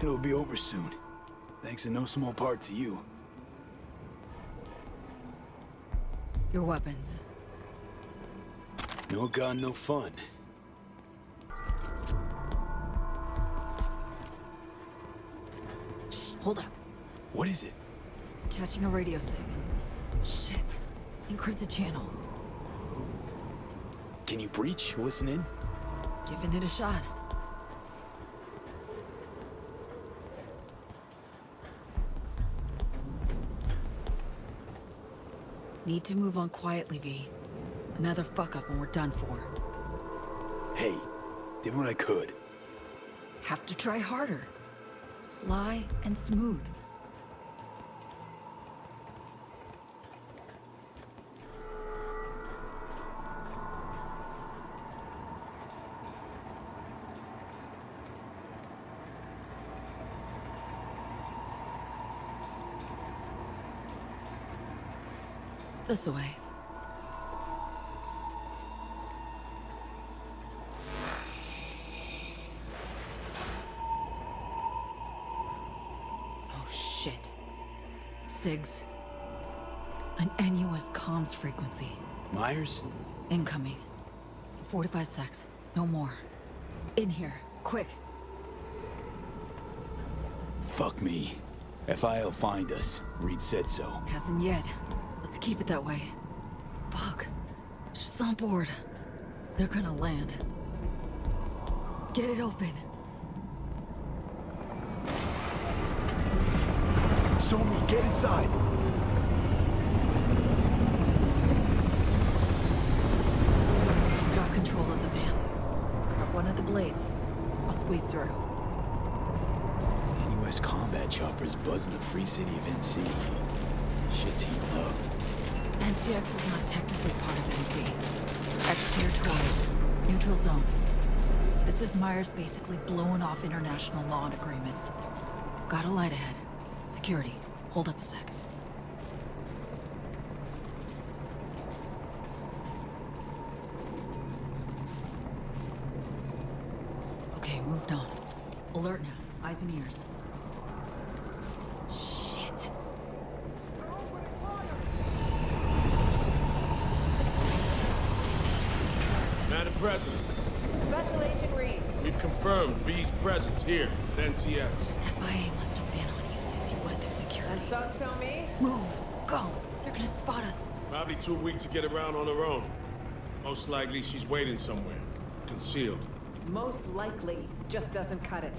It'll be over soon. Thanks in no small part to you. Your weapons. No gun, no fun. Shh, hold up. What is it? Catching a radio sig. Shit. Encrypted channel. Can you breach? Listen in? Giving it a shot. Need to move on quietly, V. Another fuck-up and we're done for. Hey, did what I could. Have to try harder. Sly and smooth. This way. Oh shit. SIGs. An NUS comms frequency. Myers? Incoming. 45 secs. No more. In here. Quick. Fuck me. FI'll find us. Reed said so. Hasn't yet. Let's keep it that way. Fuck. She's on board. They're gonna land. Get it open. Show me, get inside. Got control of the van. Grab one of the blades. I'll squeeze through. NUS combat choppers buzzing the free city of NC. Shit's heating up. NCX is not technically part of NC. X-tier Troy. Neutral zone. This is Myers basically blowing off international law and agreements. Got a light ahead. Security. Hold up a sec. Okay, moved on. Alert now. Eyes and ears. Shit. Madam President, Special Agent Reed. we've confirmed V's presence here at NCX. FIA must have been on you since you went through security. And so me? Move. Go. They're gonna spot us. Probably too weak to get around on her own. Most likely she's waiting somewhere, concealed. Most likely just doesn't cut it.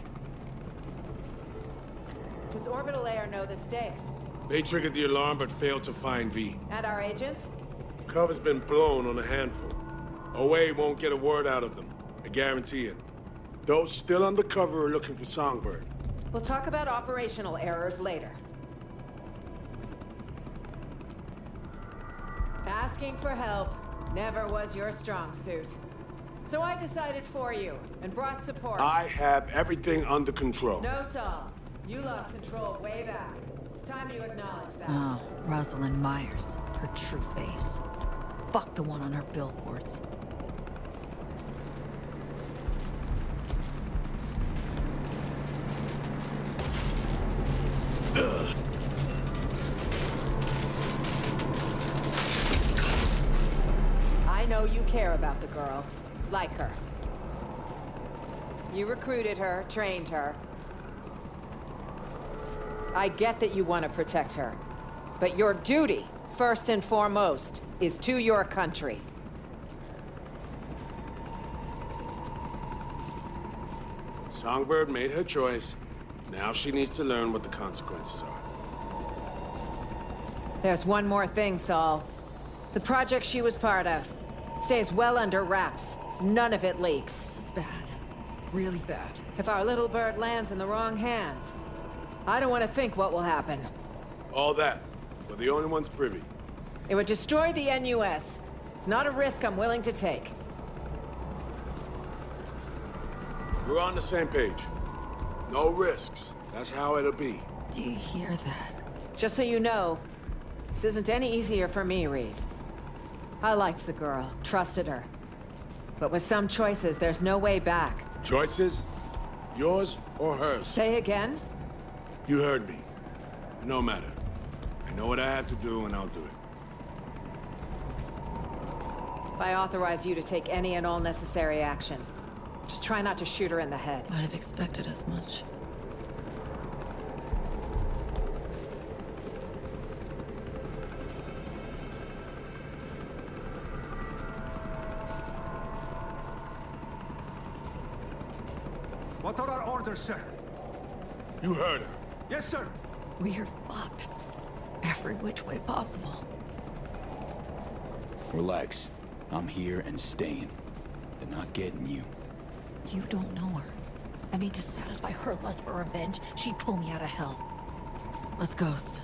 Does Orbital Air know the stakes? They triggered the alarm but failed to find V. And our agents? Cover's been blown on a handful. OA won't get a word out of them. I guarantee it. Those still undercover are looking for Songbird. We'll talk about operational errors later. Asking for help never was your strong suit. So I decided for you and brought support. I have everything under control. No, Saul. You lost control way back. It's time you acknowledge that. Oh, Rosalind Myers. Her true face. Fuck the one on her billboards. I know you care about the girl. Like her. You recruited her, trained her. I get that you want to protect her. But your duty, first and foremost, is to your country. Songbird made her choice. Now she needs to learn what the consequences are. There's one more thing, Saul. The project she was part of stays well under wraps. None of it leaks. This is bad. Really bad. If our little bird lands in the wrong hands, I don't want to think what will happen. All that. We're the only ones privy. It would destroy the NUS. It's not a risk I'm willing to take. We're on the same page. No risks. That's how it'll be. Do you hear that? Just so you know, this isn't any easier for me, Reed. I liked the girl, trusted her. But with some choices, there's no way back. Choices? Yours or hers? Say again? You heard me. No matter. I know what I have to do, and I'll do it. I authorize you to take any and all necessary action. Just try not to shoot her in the head. Might have expected as much. What are our orders, sir? You heard her. Yes, sir. We are fucked. Every which way possible. Relax. I'm here and staying. They're not getting you. You don't know her. I mean, to satisfy her lust for revenge, she'd pull me out of hell. Let's ghost.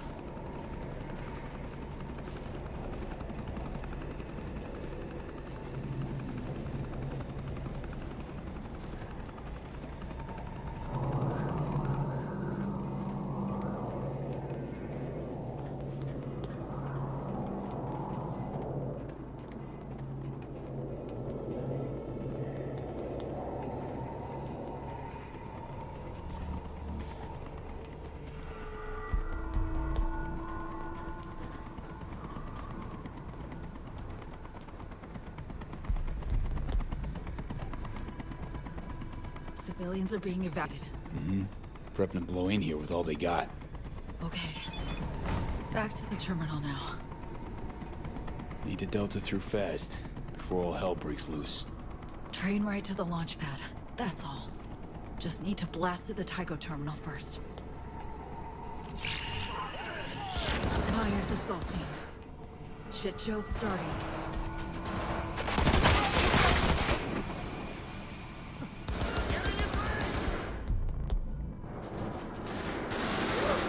Civilians are being evaded. Mm-hmm. Prepping to blow in here with all they got. Okay. Back to the terminal now. Need to delta through fast, before all hell breaks loose. Train right to the launch pad. That's all. Just need to blast through the Tycho terminal first. Myers assaulting. Shit show's starting.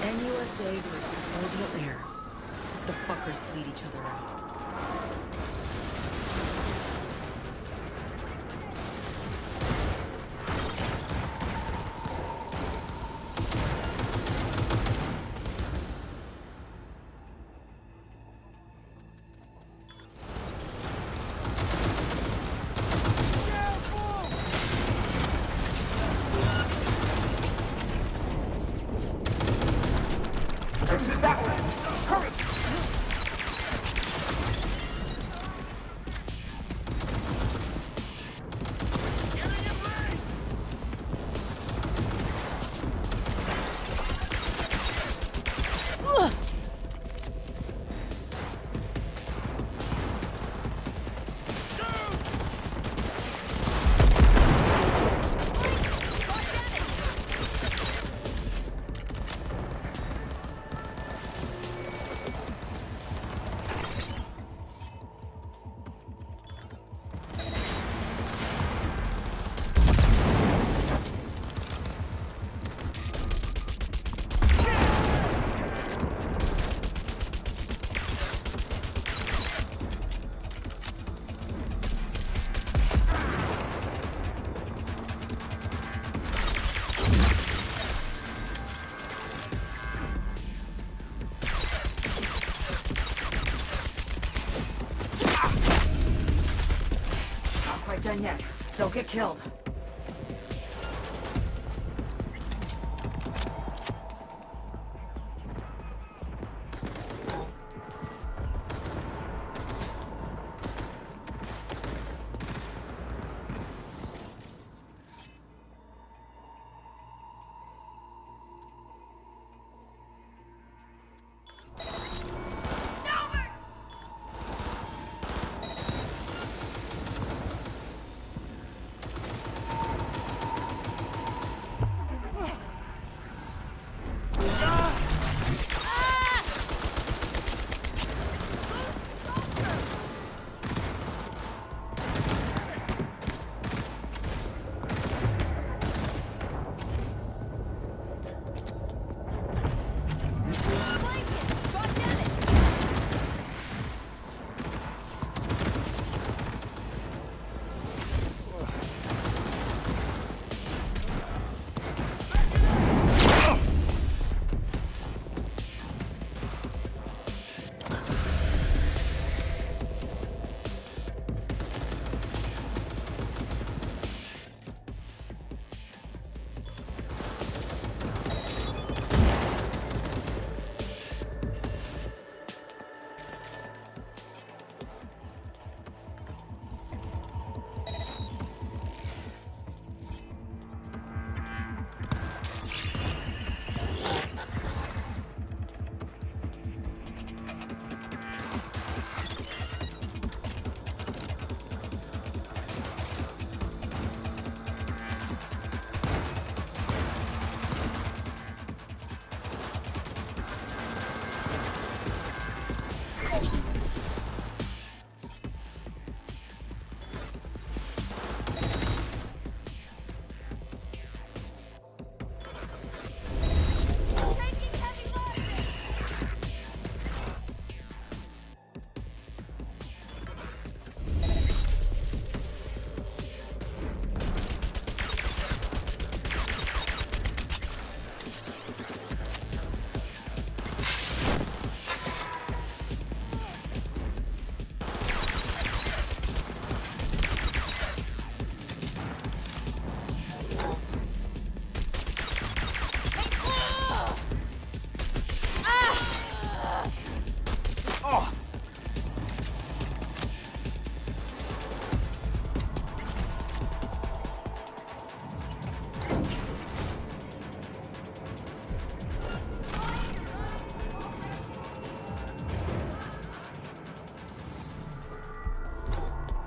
NUSA versus Orbital Air. The fuckers bleed each other out. done yet. Don't get killed.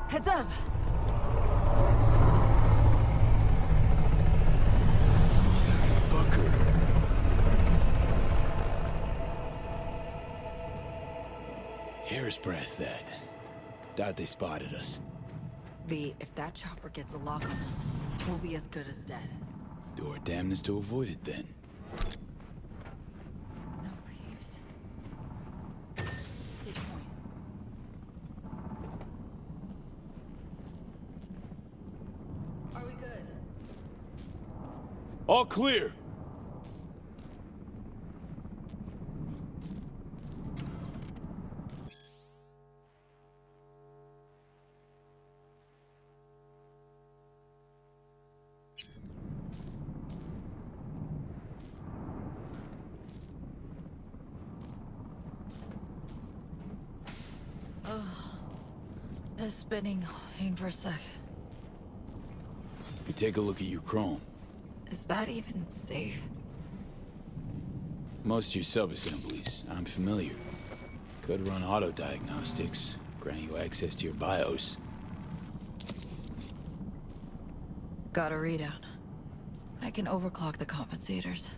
Heads up! Hair's breadth, that. Doubt they spotted us. V, if that chopper gets a lock on us, we'll be as good as dead. Do our damnedest to avoid it, then. All clear! It's spinning. Hang for a sec. You take a look at your chrome. Is that even safe? Most of your sub-assemblies, I'm familiar. Could run auto-diagnostics, grant you access to your BIOS. Got a readout. I can overclock the compensators.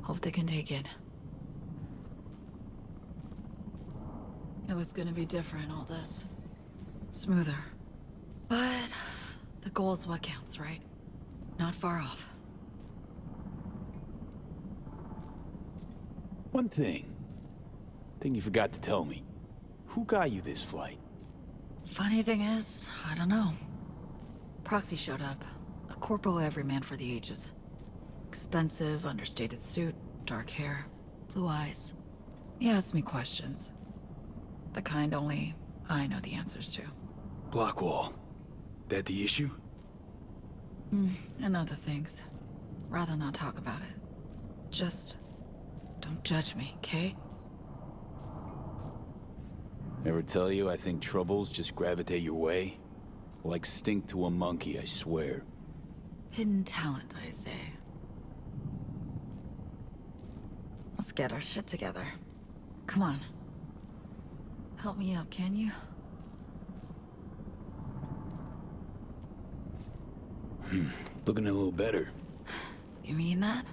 Hope they can take it. It was gonna be different, all this. Smoother. But the goal's what counts, right? Not far off. One thing you forgot to tell me. Who got you this flight? Funny thing is, I don't know. Proxy showed up. A corpo everyman for the ages. Expensive, understated suit, dark hair, blue eyes. He asked me questions. The kind only I know the answers to. Blackwall. That the issue? And other things. Rather not talk about it. Just don't judge me, okay? Ever tell you I think troubles just gravitate your way? Like stink to a monkey, I swear. Hidden talent, I say. Let's get our shit together. Come on. Help me out, can you? Looking a little better. You mean that?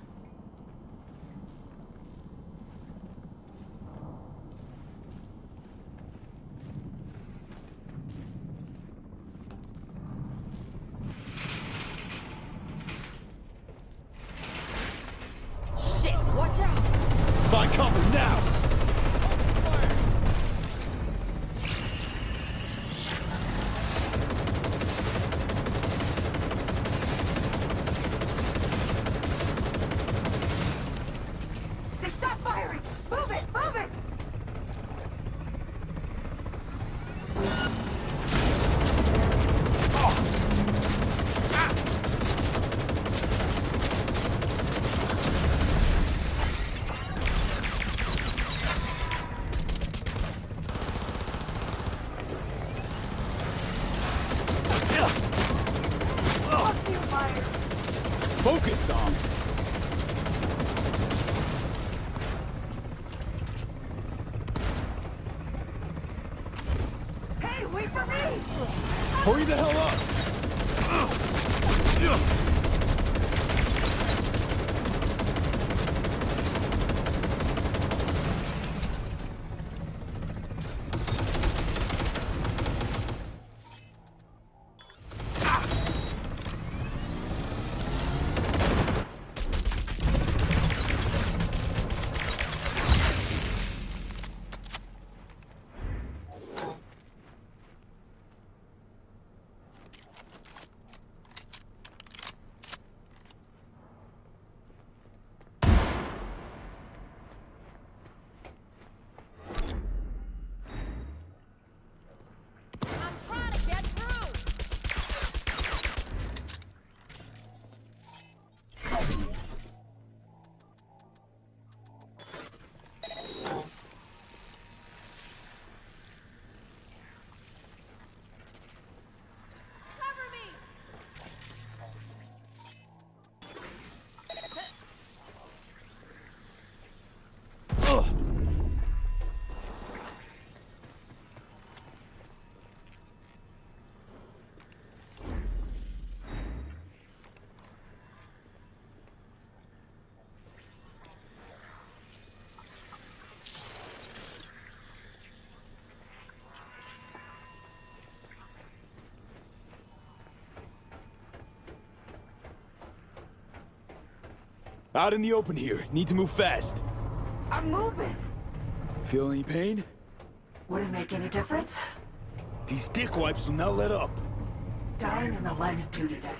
Shit, watch out! Find cover now! Stop firing! Move it! Move it! Focus on! Hey, wait for me! Hurry the hell up! Out in the open here. Need to move fast. I'm moving! Feel any pain? Would it make any difference? These dickwipes will not let up. Dying in the line of duty then.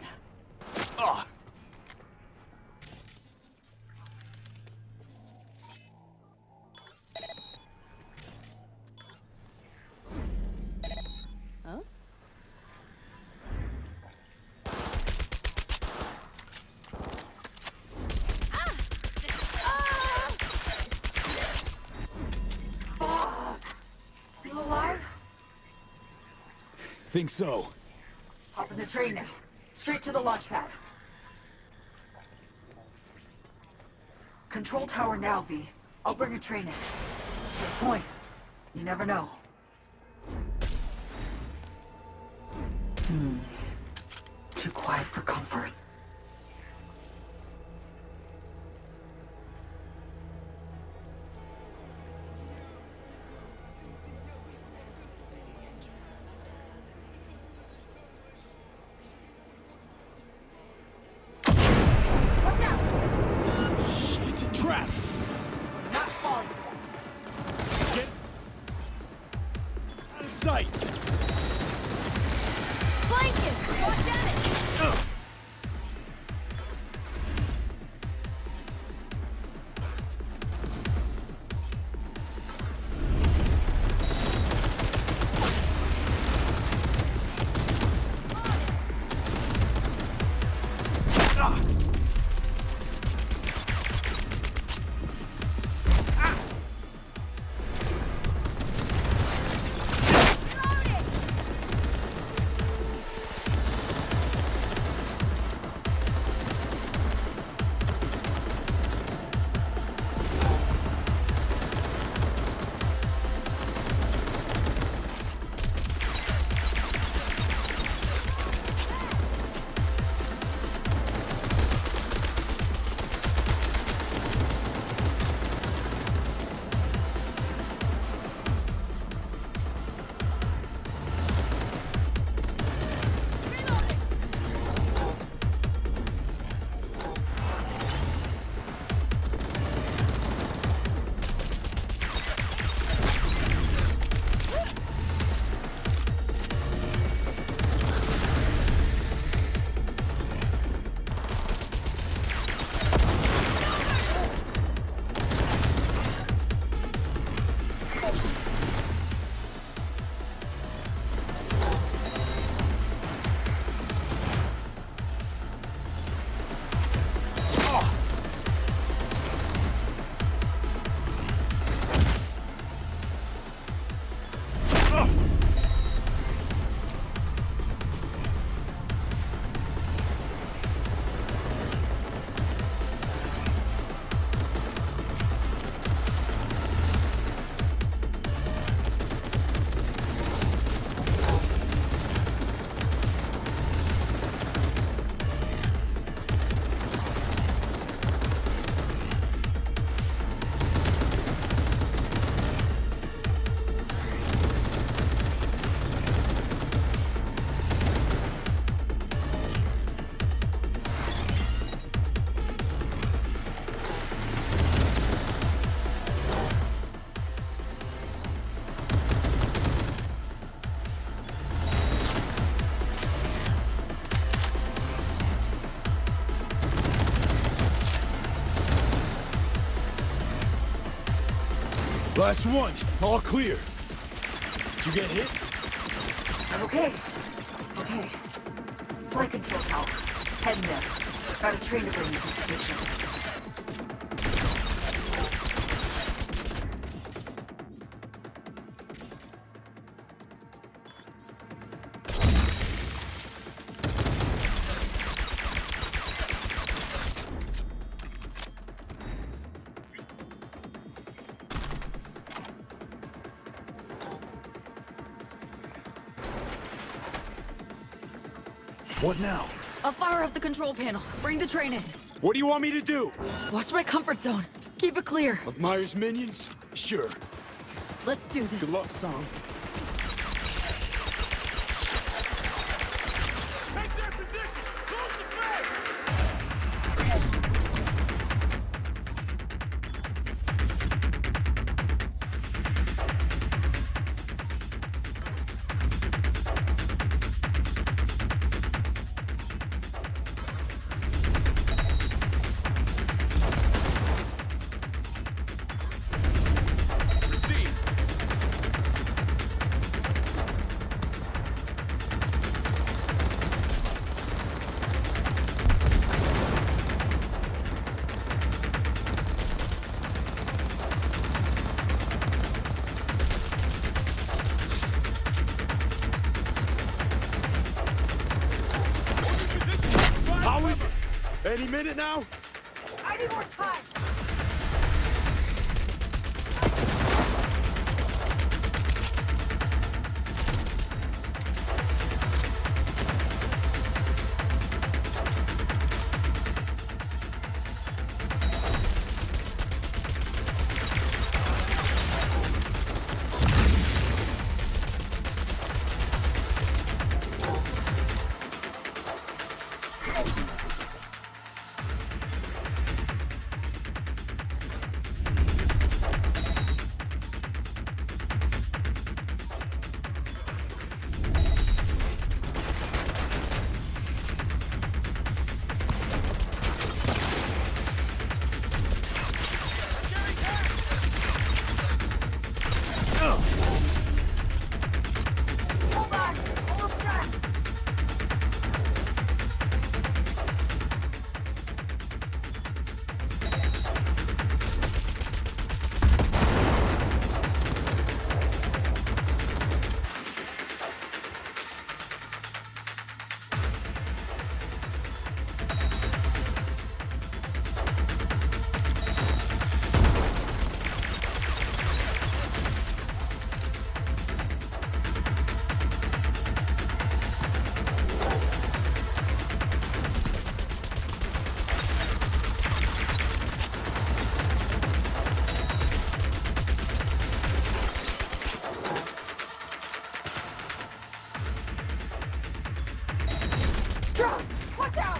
Ah! Huh? You alive? Think so. Hop in the train now. Straight to the launch pad. Control tower now, V. I'll bring a train in. Good point. You never know. Too quiet for comfort. Shit, trap! Not falling. Get out of sight! Flanking! Watch at it! Last one. All clear. Did you get hit? I'm okay. Okay. Flight control tower. Heading there. Got a train to bring you to the station. What now? I'll fire up the control panel. Bring the train in. What do you want me to do? Watch my comfort zone. Keep it clear. Of Myers' minions? Sure. Let's do this. Good luck, Song. Any minute now? I need more time! Watch out!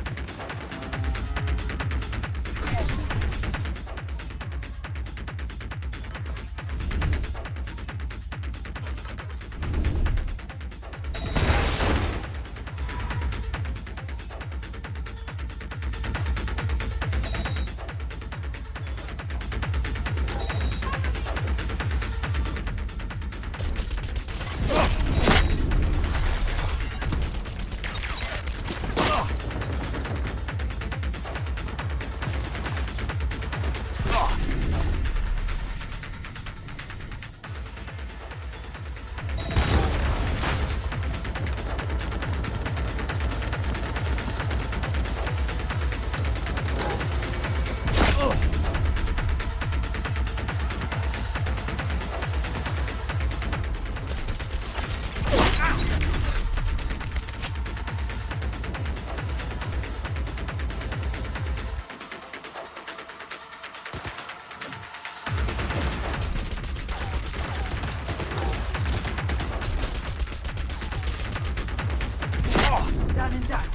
Done and done.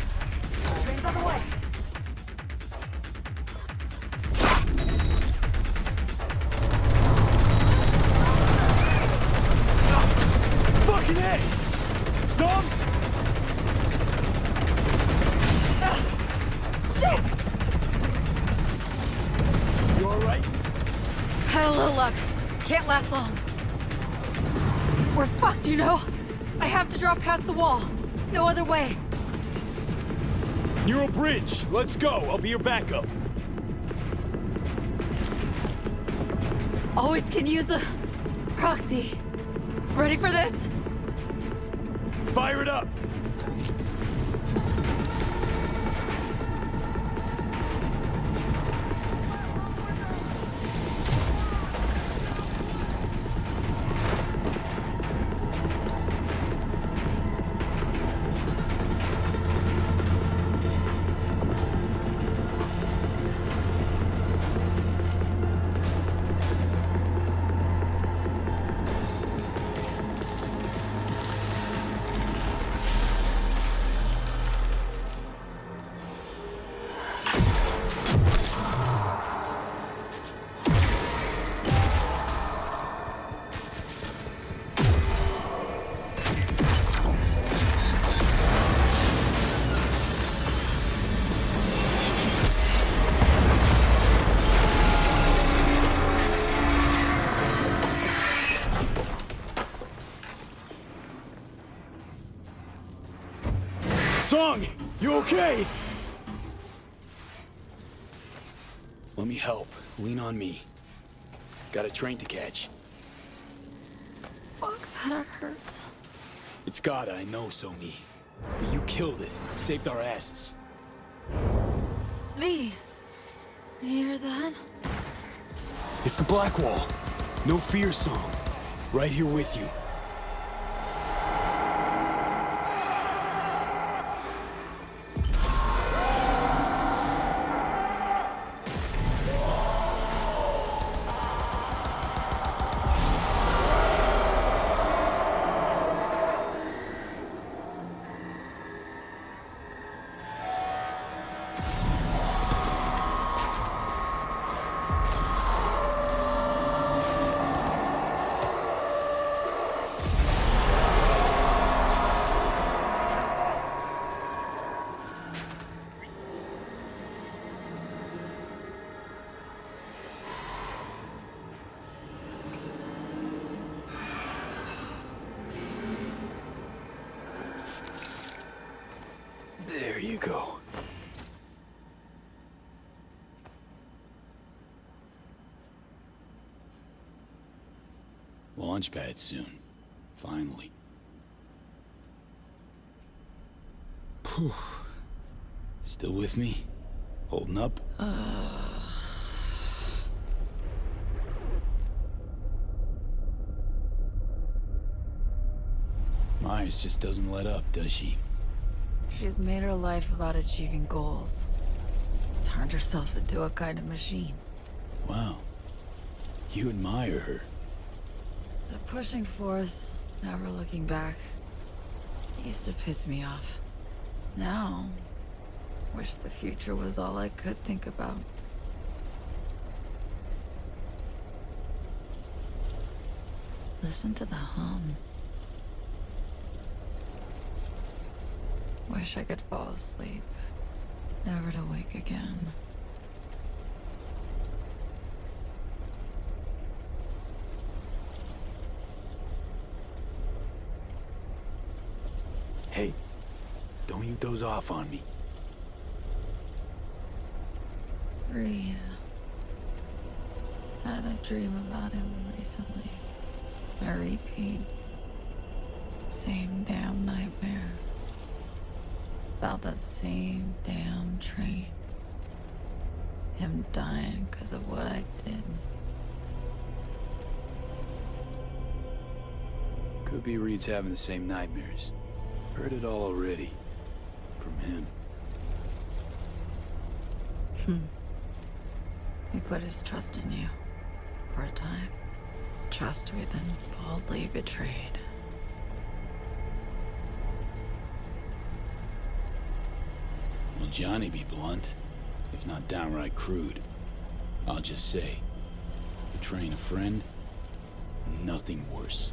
Train's on the way. Fucking A! Some? Shit! You alright? Had a little luck. can't last long. We're fucked, you know? I have to drop past the wall. No other way. Neural bridge! Let's go! I'll be your backup. Always can use a proxy. Ready for this? Fire it up! Song, you okay? Let me help. Lean on me. Got a train to catch. Fuck, that hurts. It's gotta, I know, Somi. But you killed it. Saved our asses. Me? You hear that? It's the Blackwall. No fear song. Right here with you. There you go. Launch pad soon. Finally. Phew. Still with me? Holding up? Myers just doesn't let up, does she? She's made her life about achieving goals. Turned herself into a kind of machine. Wow. You admire her. The pushing forth, never looking back, used to piss me off. Now, wish the future was all I could think about. Listen to the hum. Wish I could fall asleep, never to wake again. Hey, don't you doze off on me. Reed. Had a dream about him recently. A repeat. Same damn nightmare. About that same damn train. Him dying because of what I did. Could be Reed's having the same nightmares. Heard it all already. From him. He put his trust in you. For a time. Trust we then boldly betrayed. Will Johnny be blunt, if not downright crude? I'll just say, betraying a friend, nothing worse.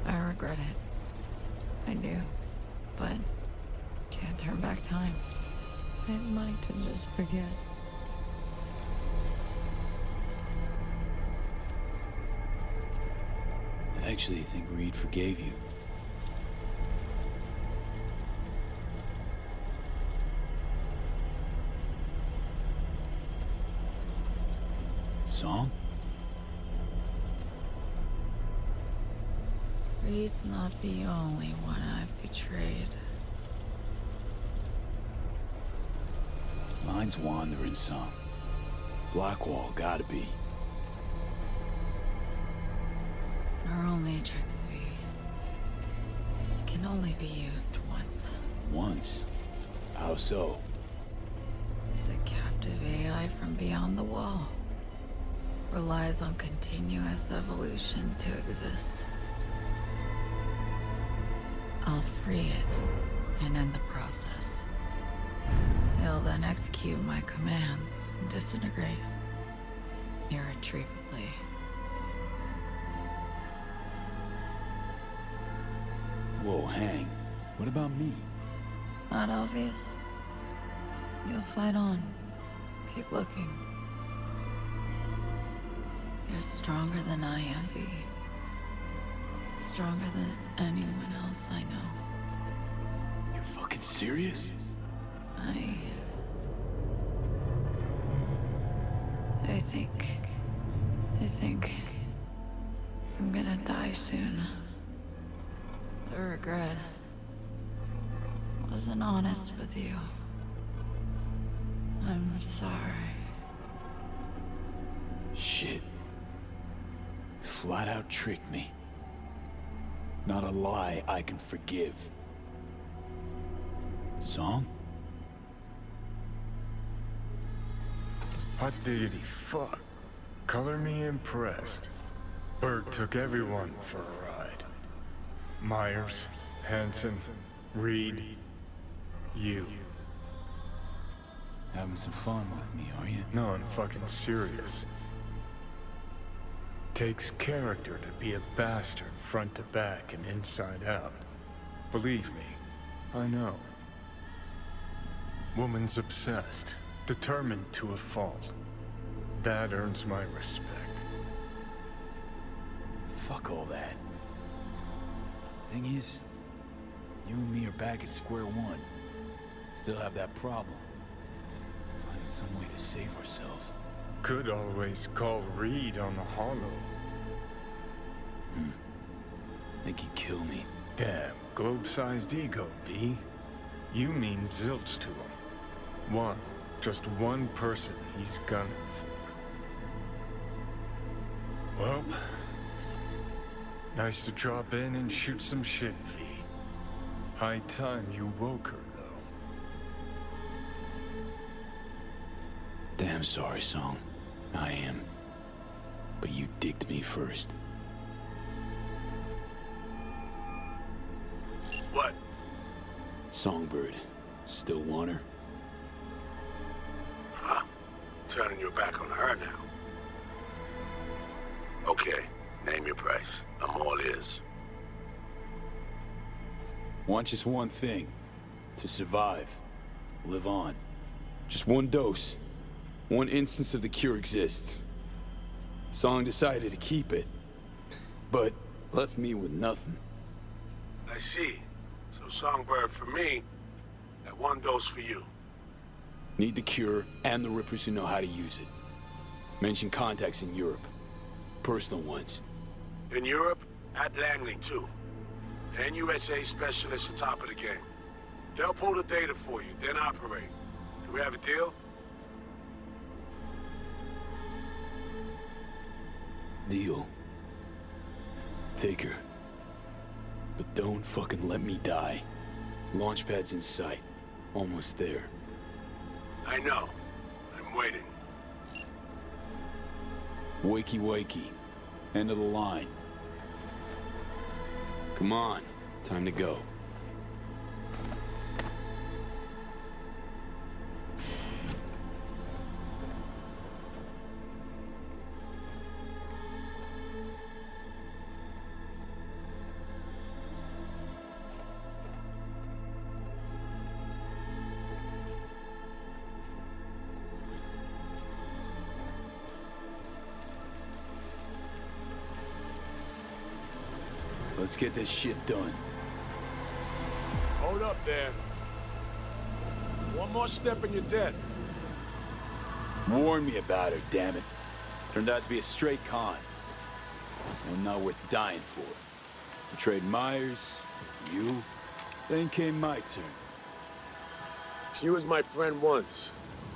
I regret it. I do. But can't turn back time. I'd like to just forget. I actually think Reed forgave you. Song? Reed's not the only one I've betrayed. Mine's wandering some. Blackwall gotta be. Neural Matrix V can only be used once. Once? How so? It's a captive AI from beyond the wall. Relies on continuous evolution to exist. I'll free it and end the process. It'll then execute my commands and disintegrate irretrievably. Whoa, hang. What about me? Not obvious. You'll fight on. Keep looking. You're stronger than I am, V. Stronger than anyone else I know. You're fucking serious? I think I'm gonna die soon. The regret wasn't honest with you. I'm sorry. Shit. Flat out tricked me. Not a lie I can forgive. Song? Hot diggity fuck. Color me impressed. Berg took everyone for a ride. Myers, Hansen, Reed, you. Having some fun with me, are you? No, I'm fucking serious. Takes character to be a bastard front to back and inside out. Believe me, I know. Woman's obsessed, determined to a fault. That earns my respect. Fuck all that. Thing is, you and me are back at square one. Still have that problem. Finding some way to save ourselves. Could always call Reed on the holo. Think he'd kill me. Damn, globe-sized ego, V. You mean zilch to him. Just one person he's gunning for. Well, nice to drop in and shoot some shit, V. High time you woke her, though. Damn sorry, Song. I am. But you dicked me first. What? Songbird. Still want her? Huh? Turning your back on her now. Okay, name your price. I'm all ears. Want just one thing. To survive. Live on. Just one dose. One instance of the cure exists. Song decided to keep it. But left me with nothing. I see. So Songbird for me, and one dose for you. Need the cure and the Rippers who know how to use it. Mention contacts in Europe. Personal ones. In Europe, at Langley too. And USA specialists on top of the game. They'll pull the data for you, then operate. Do we have a deal? Deal. Take her. But don't fucking let me die. Launchpad's in sight. Almost there. I know. I'm waiting. Wakey wakey. End of the line. Come on. Time to go. Let's get this shit done. Hold up there. One more step and you're dead. Warn me about her, damn it. Turned out to be a straight con. One not worth dying for. Betrayed Myers, you, then came my turn. She was my friend once.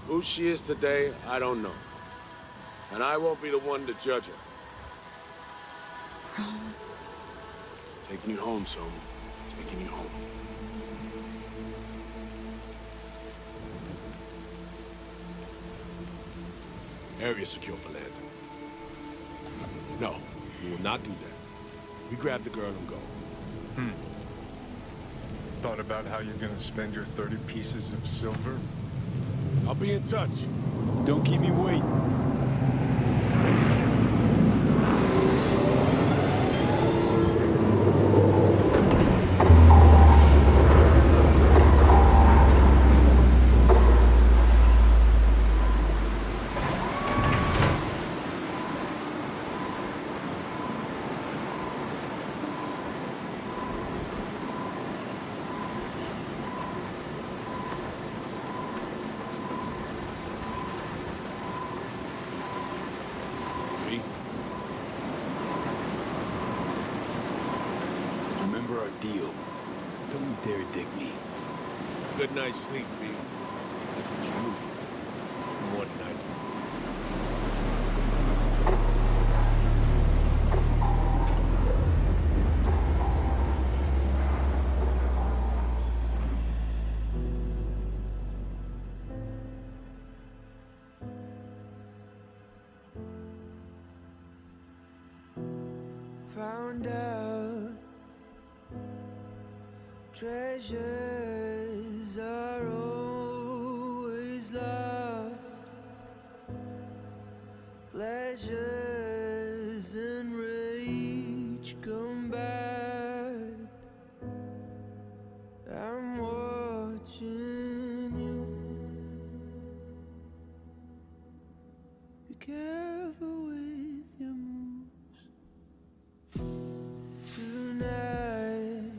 Who she is today, I don't know. And I won't be the one to judge her. Taking you home, Somi. Taking you home. Area secure for landing. No, we will not do that. We grab the girl and go. Thought about how you're gonna spend your 30 pieces of silver? I'll be in touch. Don't keep me waiting. Remember our deal. Don't you dare dig me. Good night's sleep, V. That's what you need. More than I do. Found out treasures are always lost. Pleasures and rage come back. I'm watching you. Be careful with your moves tonight.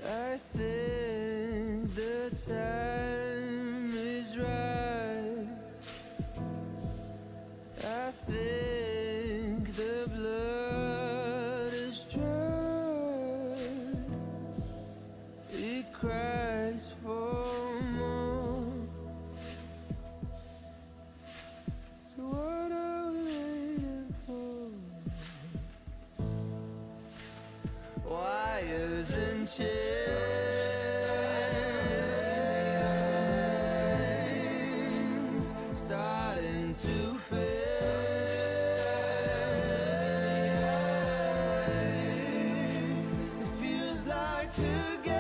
I think the time is right. I think the blood is dry. It cries for more. So what are we waiting for? Wires and chains starting to fade. It feels like a game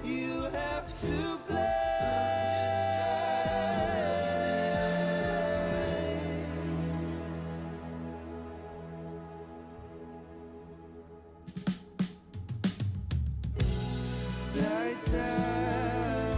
you have to play. Lights out.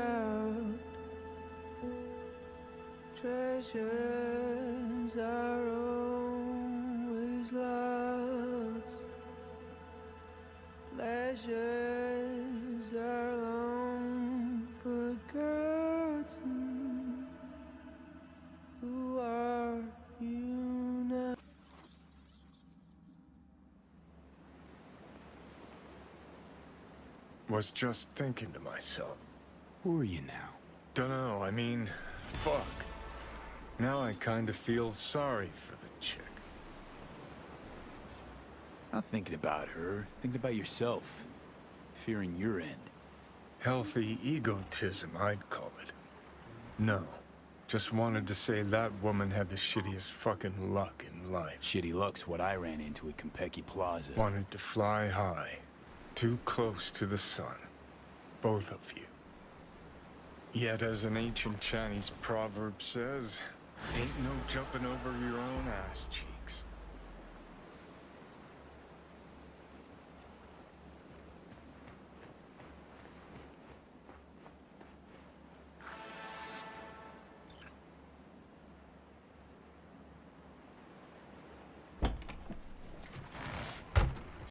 out. Treasures are always lost. Pleasures are long forgotten. Who are you now? Was just thinking to myself. Who are you now? Dunno, I mean, fuck. Now I kinda feel sorry for the chick. Not thinking about her, thinking about yourself. Fearing your end. Healthy egotism, I'd call it. No. Just wanted to say that woman had the shittiest fucking luck in life. Shitty luck's what I ran into at Konpeki Plaza. Wanted to fly high. Too close to the sun. Both of you. Yet as an ancient Chinese proverb says, ain't no jumping over your own ass cheek.